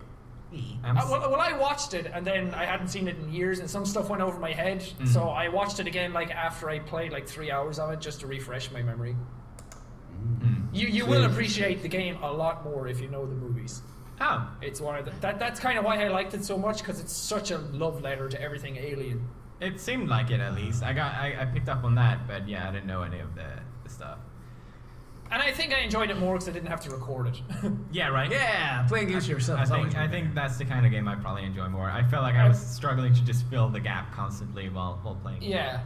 Me. Well, I watched it, and then I hadn't seen it in years, and some stuff went over my head. So I watched it again, like after I played like 3 hours of it, just to refresh my memory. You will appreciate the game a lot more if you know the movies. Oh, It's one of that's kind of why I liked it so much, because it's such a love letter to everything Alien. it seemed like it at least. I picked up on that, but yeah, I didn't know any of the stuff. And I think I enjoyed it more because I didn't have to record it. Yeah, right. Yeah, playing against yourself. I is always think better. that's the kind of game I probably enjoy more. I felt like I was struggling to just fill the gap constantly while playing. Yeah.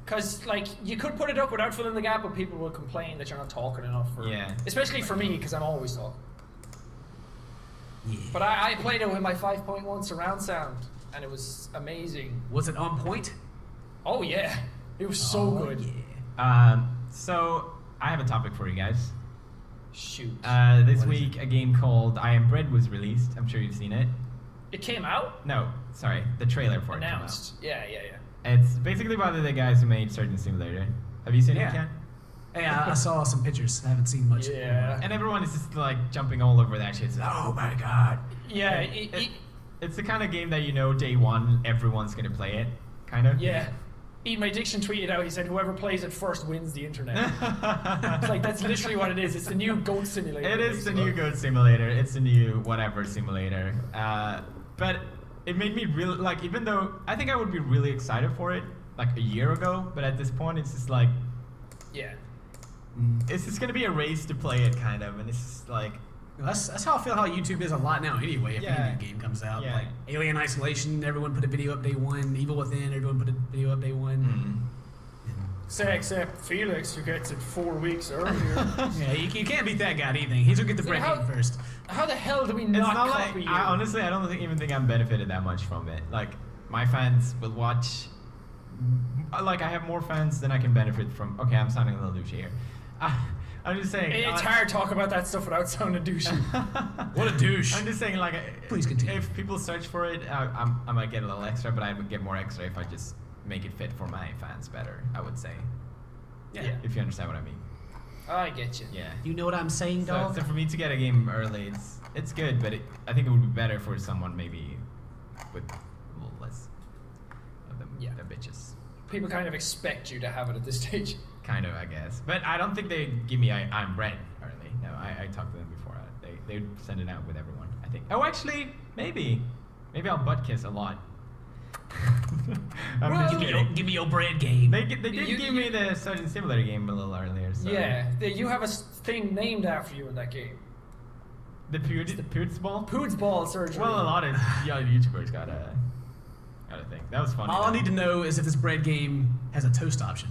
Because, like, you could put it up without filling the gap, but people will complain that you're not talking enough. Yeah. Especially for me, because I'm always talking. Yeah. But I played it with my 5.1 surround sound, and it was amazing. Was it on point? Oh, yeah. It was so good. Yeah. So I have a topic for you guys. Shoot. This What is week, a game called I Am Bread was released. I'm sure you've seen it. It came out? No, sorry, the trailer for Announced. Yeah. it came out. It's basically about the guys who made Surgeon Simulator. Have you seen it, Ken? Hey, I saw some pictures. I haven't seen much. Yeah. And everyone is just like jumping all over that shit. It's like, oh my god. Yeah. It's the kind of game that you know day one everyone's gonna play it, kind of. Yeah. Eat My Diction tweeted out, he said, whoever plays it first wins the internet. It's like, that's literally what it is. It's the new goat simulator. It is the new goat simulator. It's the new whatever simulator. But it made me really, like, even though I think I would be really excited for it like a year ago, but at this point it's just like, Yeah. it's just gonna be a race to play it, kind of, and it's just like, That's how I feel how YouTube is a lot now anyway. If Yeah. any new game comes out. Yeah. Like Alien Isolation, everyone put a video up day one. Evil Within, everyone put a video up day one. Say, except Felix, who gets it 4 weeks earlier. Yeah, you can't beat that guy at anything. He's gonna get the So bread how- game first. How the hell do we it's not not copy like, you? honestly, I don't even think I'm benefited that much from it. Like, my fans will watch, like, I have more fans than I can benefit from. Okay, I'm sounding a little douchey here. I'm just saying. It's hard to talk about that stuff without sounding douchey. What a douche. I'm just saying, like, Please continue. if people search for it, I might get a little extra, but I would get more extra if I just make it fit for my fans better, I would say. Yeah. If you understand what I mean. I get you. Yeah. You know what I'm saying, So, dog? so for me to get a game early, it's good, but I think it would be better for someone maybe with a little less of them, Yeah. the bitches. People kind of expect you to have it at this stage. Kind of, I guess. But I don't think they give me I'm Bread early. No, I talked to them before. They'd send it out with everyone, I think. Oh, actually, maybe. Maybe I'll butt kiss a lot. I'm Well, just kidding. Give me your bread game. They did give me the Surgeon Simulator game a little earlier. So. Yeah. You have a thing named after you in that game. The Poots Ball? Poods ball surgery. Well, a lot of YouTubers got a thing. That was funny. All I need to know is if this bread game has a toast option.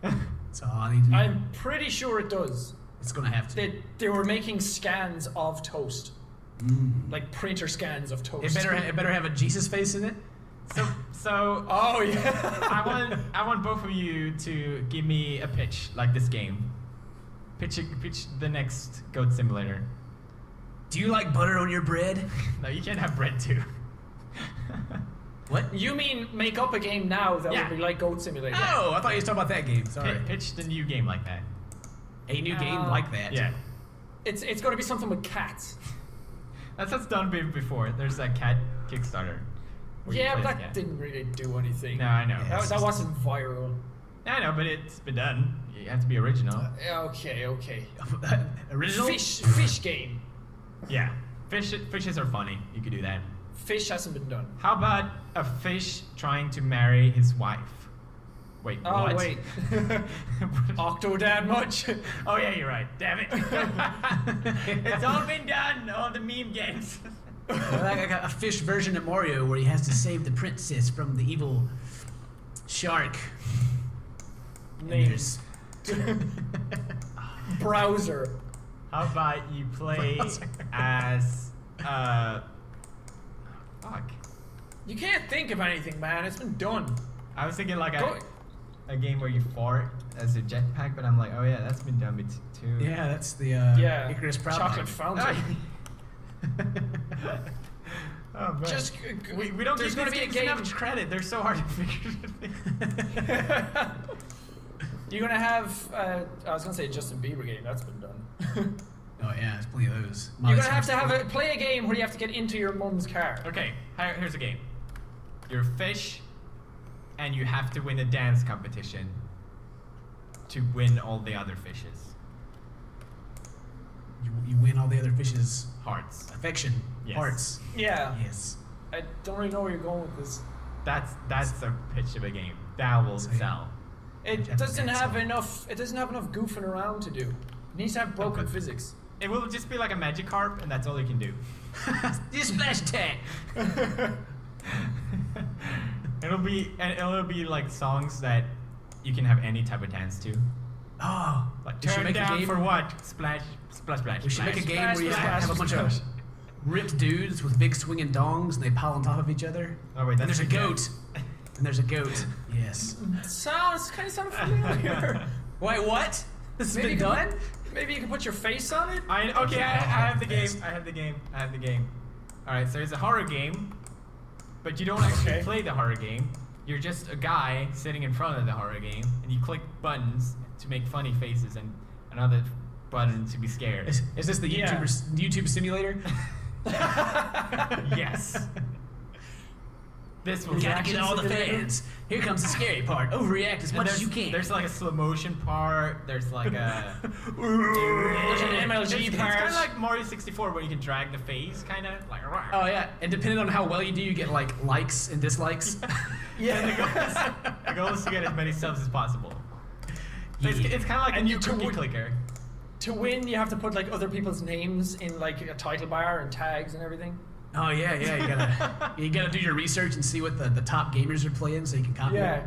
That's all I need to know. I'm pretty sure it does. It's gonna have to. They were making scans of toast. Like printer scans of toast. It better have a Jesus face in it. So Oh yeah. I want both of you to give me a pitch like this game. Pitch the next Goat Simulator. Do you like butter on your bread? No, you can't have bread too. What? You mean make up a game now that Yeah. would be like Goat Simulator? Oh, I thought you were talking about that game. Sorry. Pitch the new game like that. A new game like that. Yeah. It's going to be something with cats. That's what's done before. There's that cat Kickstarter. where you Yeah, play but as a that cat. didn't really do anything. No, I know. Yeah. That wasn't viral. I know, but it's been done. You have to be original. Okay. Original. Fish game. Yeah. Fishes are funny. You could do that. Fish hasn't been done. How about a fish trying to marry his wife? Wait, Oh what? wait. Octodad much? Oh yeah, you're right. Damn it. It's all been done. All the meme games. Like a fish version of Mario where he has to save the princess from the evil shark. And Names. Browser. How about you play as fuck. You can't think of anything, man. It's been done. I was thinking like Go- a game where you fart as a jetpack, but I'm like, oh yeah, that's been done too. Yeah, that's the Yeah. Icarus Proud Chocolate Mug. fountain. Oh man. Just we don't there's give gonna these be a games game. enough credit. They're so hard to figure. You're gonna have. I was gonna say Justin Bieber game. That's been done. Oh yeah, there's plenty of those. You're gonna have to play a game where you have to get into your mum's car. Okay, here's a game. You're a fish, and you have to win a dance competition to win all the other fishes' You win all the other fishes' hearts. affection, Yes. hearts. Yeah. Yes. I don't really know where you're going with this. That's a pitch of a game. That will sell. It doesn't have enough. It doesn't have enough goofing around to do. It needs to have broken physics. It will just be like a Magikarp, and that's all you can do. You splash attack. It'll be like songs that you can have any type of dance to. Oh, Like we should turn make a down game for what? Splash, splash, splash. We should make a splash. game where you Splash, have a bunch of ripped dudes with big swinging dongs and they pile on top of each other. Oh wait, And that's there's a goat. And there's a goat. Yes. Sounds kind of familiar. Wait, what? This has Maybe been you can done? Maybe you can put your face on it? I have the game. I have the game. Alright, so it's a horror game, but you don't actually play the horror game. You're just a guy sitting in front of the horror game, and you click buttons to make funny faces and another button to be scared. Is this the YouTube simulator? Yes. This will Gotta get all the fans. Here comes the scary part. Overreact as much as you can. There's like a slow motion part. There's like a There's an MLG It's part. kind of like Mario 64 where you can drag the face, kind of like. Oh yeah, and depending on how well you do, you get like likes and dislikes. Yeah. The goal is to get as many subs as possible. So it's kind of like And a you new cookie clicker. To win, you have to put like other people's names in like a title bar and tags and everything. Oh yeah, you gotta do your research and see what the top gamers are playing, so you can copy. Yeah.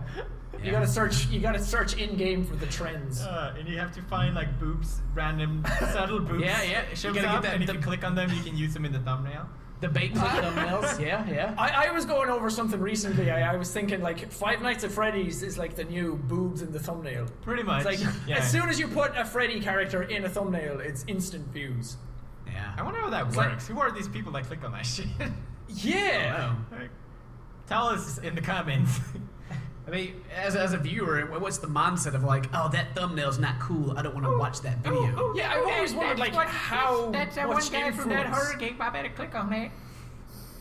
it. You gotta search. You gotta search in game for the trends. And you have to find like boobs, random subtle boobs. Yeah. It shows You gotta up, get that- and if you click on them, you can use them in the thumbnail. The bait click thumbnails. Yeah. I was going over something recently. I was thinking like Five Nights at Freddy's is like the new boobs in the thumbnail. Pretty much. It's like yeah. as soon as you put a Freddy character in a thumbnail, it's instant views. Yeah. I wonder how that It's like- works. Who are these people that click on that shit? Yeah. Like, tell us in the comments. I mean, as a viewer, what's the mindset of like, oh, that thumbnail's not cool. I don't want to watch that video. Yeah, I've always wondered like how much influence, game. I better click on it.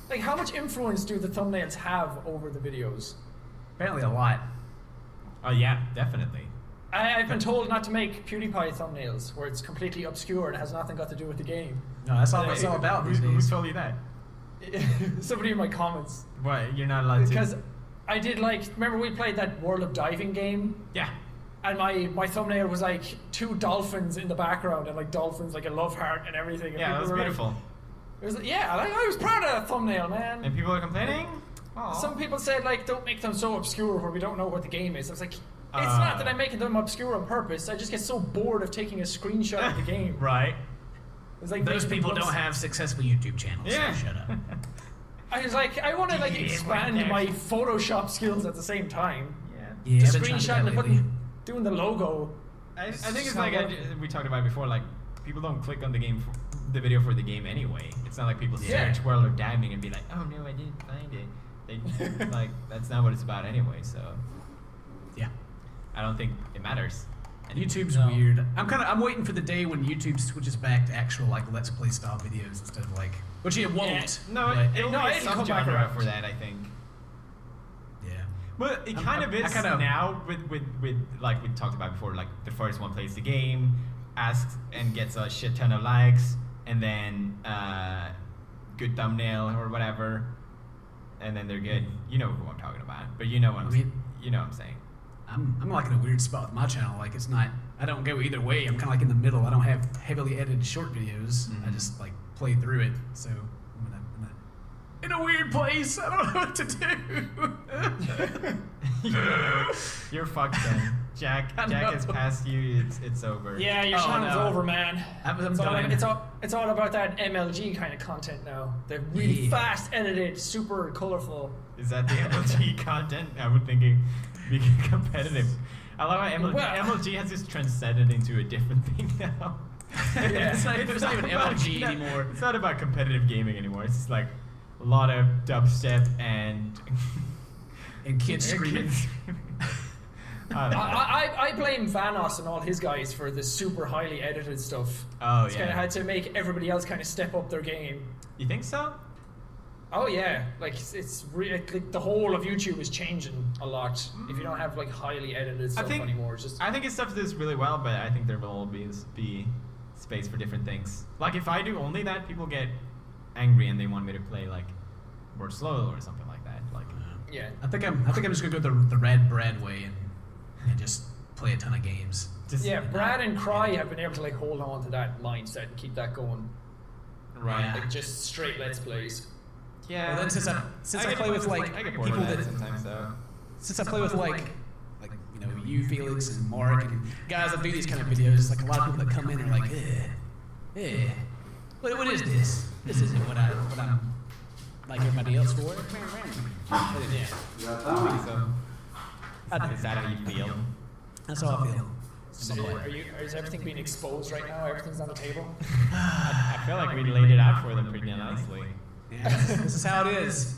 like how much influence do the thumbnails have over the videos? Apparently a lot. Oh yeah, definitely. I've been told not to make PewDiePie thumbnails where it's completely obscure and has nothing got to do with the game. No, that's all it's all about these Who days. told you that? Somebody in my comments. What? You're not allowed to. Because I did like, remember we played that World of Diving game? Yeah. And my thumbnail was like 2 dolphins in the background and like dolphins like a love heart and everything. And Yeah, that people was were like- beautiful. it was, yeah, I was proud of that thumbnail, man. And people are complaining? Aw. Some people said like, don't make them so obscure where we don't know what the game is. I was like, it's not that I'm making them obscure on purpose. I just get so bored of taking a screenshot of the game. Right. It's like Those making people them don't have successful YouTube channels. Yeah. So shut up. I was like, I want to like Yeah, expand right there. my Photoshop skills at the same time. Yeah. Yeah, Just I've been trying to do screenshotting that and lately. doing the logo. I think it's So like lovely. we talked about before. Like people don't click on the game, the video for the game anyway. It's not like people Yeah. search World of Diving and be like, oh no, I didn't find it. They like that's not what it's about anyway. So Yeah. I don't think it matters. And YouTube's No. weird. I'm waiting for the day when YouTube switches back to actual like Let's Play style videos instead of like, which it won't. No, but- it'll No, be a it'll come back subgenre around. for that, I think. yeah. But it I'm- kind of I is kinda- now with like we talked about before. Like the first one plays the game, asks and gets a shit ton of likes, and then good thumbnail or whatever, and then they're good. You know who I'm talking about, but you know what I'm you know what I'm saying. I'm like in a weird spot with my channel. Like it's not. I don't go either way. I'm kind of like in the middle. I don't have heavily edited short videos. I just like play through it. So I'm in a weird place. I don't know what to do. You're fucked then. Jack I has know. passed you. It's over. Yeah, your Oh, channel's no. over, man. I'm It's all, done. it's all about that MLG kind of content now. They're really Yeah. fast edited, super colorful. Is that the MLG content? I would think it be competitive. I love how MLG has just transcended into a different thing now. Yeah, it's not even about- MLG anymore. It's not about competitive gaming anymore. It's just like a lot of dubstep and And kids screaming. I don't know. I blame Vanos and all his guys for the super highly edited stuff. Oh It's kind of yeah. had to make everybody else kind of step up their game. You think so? Oh yeah, like like the whole of YouTube is changing a lot. If you don't have like highly edited stuff think- anymore, it's just I think his stuff does really well, but I think there will always be space for different things. Like if I do only that, people get angry and they want me to play like more slow or something like that. Like yeah. I think I'm just gonna go the red bread way and just play a ton of games. just Yeah, Brad and Cry have been able to like hold on to that mindset and keep that going. right. Yeah. Like just straight let's plays. Yeah. Well, then since I get play with bored- like I get bored people of that that sometimes though. since I play with like you know you Felix and Mark and guys that do these kind of videos, like a lot of people that come in are like, what is this? This isn't what I'm like everybody else for. Yeah, So, is that how you feel? that's how I feel. Is everything being exposed right now? Everything's on the table? I feel like we laid it out for them pretty nicely. Yeah, this is how it is.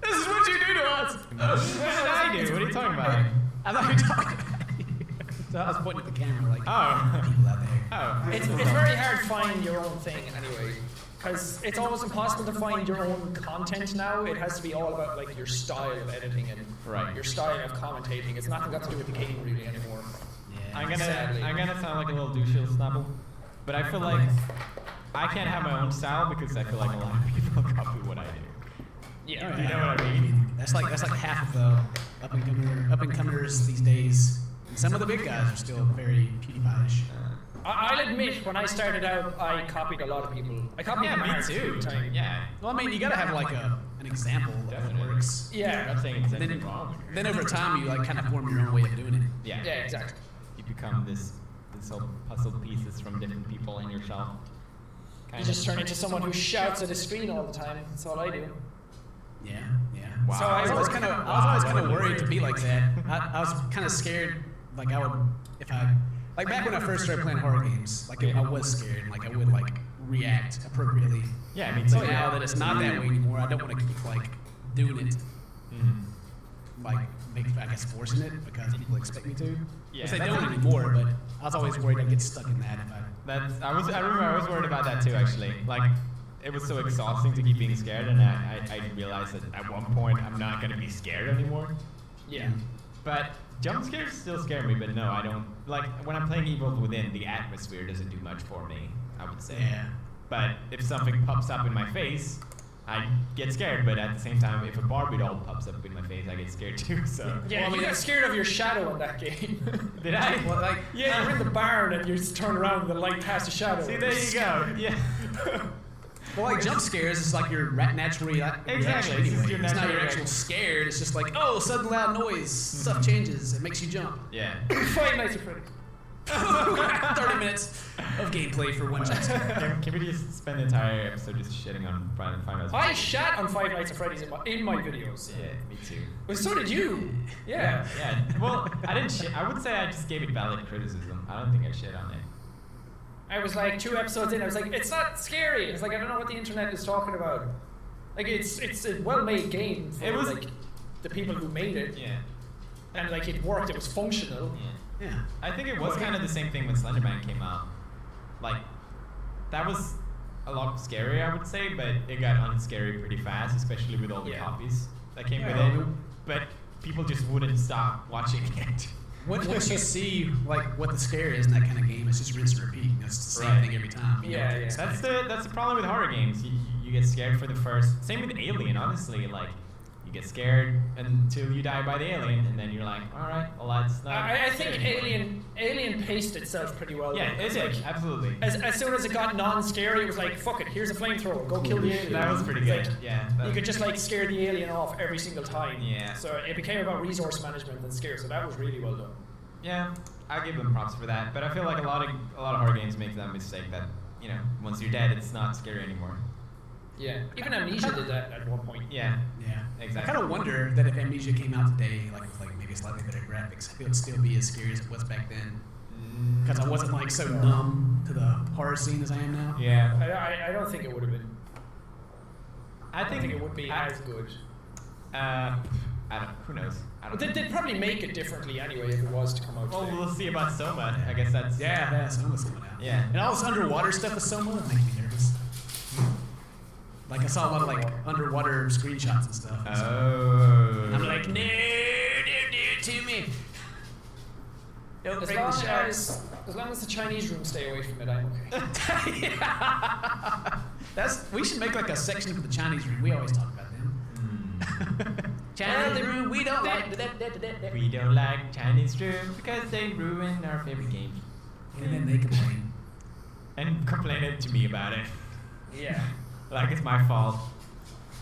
This is what you do to us. What did I do? What are you talking about? I thought you were talking about you. So I was pointing at the camera like, Oh. people out there. Oh. It's very hard to find your own thing anyway. Because it's almost impossible to find your own content now. It has to be all about like your style of editing and your style of commentating. It's nothing got to do with the game really anymore. Yeah. I'm gonna sound like a little douchey snubble, but I feel like I can't have my own style because I feel like a lot of people copy what I do. Yeah, You know what I mean? That's like half of the up and comers these days. And some of the big guys are still very PewDiePie-ish. I'll admit, when I started out, I copied a lot of people. I copied Yeah, me Mark too. every time. Yeah. Well, I mean, you gotta have like an example of what Definitely. works. I'm Yeah, not saying it's anything wrong. Then over time, you like kind of form your own way of doing it. Yeah. yeah, exactly. You become this whole puzzle pieces from different people in yourself. You just turn into someone who shouts at a screen all the time. That's all I do. Yeah. Wow. So I was always kind of Wow. worried to be like that. I was kind of scared, like I would, if I, like back when I first started playing horror games, like I was scared, and like I would like react appropriately. Yeah, I mean, So now that it's not that way anymore, I don't want to keep like doing it, like I guess forcing it because people expect me to. Yeah, Which they that's don't anymore, but I was always worried I'd get stuck in that if I. I remember I was worried about that too, actually. Like, it was so exhausting to keep being scared, and I realized that at one point I'm not going to be scared anymore. Yeah. But jump scares still scare me, but no, I don't. Like, when I'm playing Evil Within, the atmosphere doesn't do much for me, I would say. Yeah. But if something pops up in my face, I get scared, but at the same time, if a Barbie doll pops up in my face, I get scared too, so. Yeah, Well, I mean, you got scared of your shadow in that game. Did I? Well, like, Yeah, you're in the barn and you just turn around and the light casts a shadow. See, there you go. Yeah. well, like jump scares is like your natural reaction Exactly, it's just anyway. your It's not natural your actual reaction. scared. It's just like, oh, sudden loud noise, stuff changes, it makes you jump. Yeah. Five Nights at Freddy's. 30 minutes of gameplay for one jump scare. Can we just spend the entire episode just shitting on Final Fantasy? I shat on Five Nights at Freddy's in my videos. Yeah, me too. Well, so did you. Yeah. Yeah. Well, I didn't shit. I would say I just gave it valid criticism. I don't think I shit on it. I was like 2 episodes in. I was like, it's not scary. It's like I don't know what the internet is talking about. Like it's a well-made game for It was- like the people who made it, Yeah. and like it worked. It was functional. Yeah. Yeah. I think it was kind of the same thing when Slenderman came out. Like, that was a lot scary, I would say, but it got unscary pretty fast, especially with all the Yeah. copies that came with Yeah. it. But people just wouldn't stop watching it. Once you see like what the scare is in that kind of game, it's just rinse and repeat. It's the same Right. thing every time. You know Yeah, what to yeah. expect. That's the problem with horror games. You get scared for the first. Same with Alien, honestly. Like, you get scared until you die by the alien, and then you're like, all right, well that's not. I think scary anymore." Alien paced itself pretty well. Yeah, though. it did, absolutely. As soon as it got non-scary, it was like, fuck it, here's a flamethrower, go kill the alien. That was pretty It's good. like, Yeah. you could just like scare the alien off every single time. Yeah. So it became about resource management and scare. So that was really well done. Yeah, I give them props for that. But I feel like a lot of horror games make that mistake that, you know, once you're dead, it's not scary anymore. Yeah. Even Amnesia did that at one point. Yeah, Yeah. exactly. I kind of wonder that if Amnesia came out today, like with like maybe slightly better graphics, it would still be as scary as it was back then. Because I wasn't like so numb to the horror scene as I am now. Yeah. I don't think it would have been. I think it would be as good. I don't. Who knows? I But don't. they'd probably make it differently anyway if it was to come out Well, today. we'll see about Soma. I guess that's. Yeah, Soma's coming out. Yeah. And all this underwater stuff with Soma that makes me nervous. Like I saw a lot of like underwater screenshots and stuff. Oh. I'm like, no, don't do it to me. Don't As break long the shark. as long as the Chinese room stay away from it, I'm okay. We should make like a section for the Chinese room. We always talk about them. Chinese room, we don't like. We don't like Chinese room because they ruin our favorite games. And then they complain. And complain it to me about it. Yeah. Like it's my fault.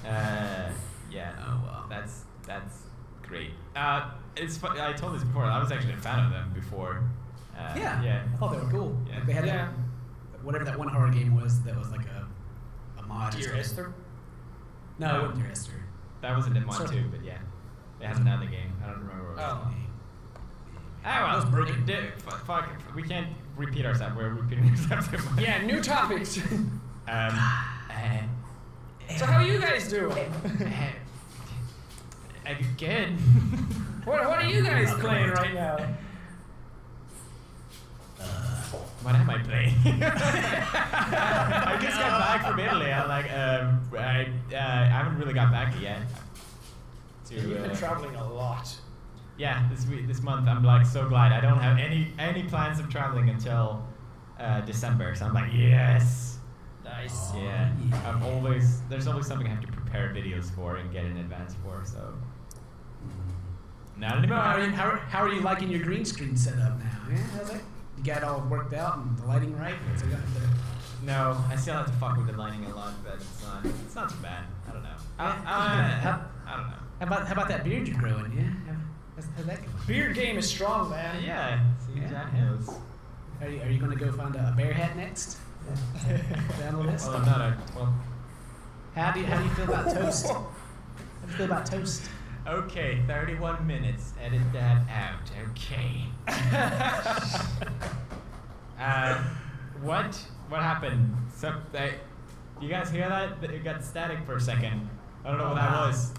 Yeah. Oh wow. That's great. It's fun. I told this before. I was actually a fan of them before. Yeah. Yeah. I thought they were cool. Yeah. Like they had Yeah. whatever that one horror game was that was like a mod. or Dear something. Esther. No, it wasn't Dear Esther. That was in mod So- too, but yeah. They had another game. I don't remember what it was. Oh. well, That's broken. Fuck, we can't repeat ourselves. We're repeating ourselves too much. Yeah, new topics. So So how you guys doing? Good. What are you guys playing right now? What am I playing? I just got back from Italy. I haven't really got back yet. You've been traveling a lot. Yeah, this month I'm like so glad. I don't have any plans of traveling until December. So I'm like, yes. Nice. Yeah. There's always something I have to prepare videos for and get in advance for. So not anymore. How are you liking your green screen setup now? Yeah, how's that? You got it all worked out and the lighting right? So you got No, I still have to fuck with the lighting a lot, but it's not too bad. I don't know. I don't know. How about that beard you're growing? Yeah. How's that going? Beard game is strong, man. Yeah. See, Jack knows. Are you going to go find a bear hat next? Down the list. Well, I'm not How do you feel about toast? How do you feel about toast? Okay, 31 minutes. Edit that out. Okay. What happened? You guys hear that? It got static for a second. I don't know what that was.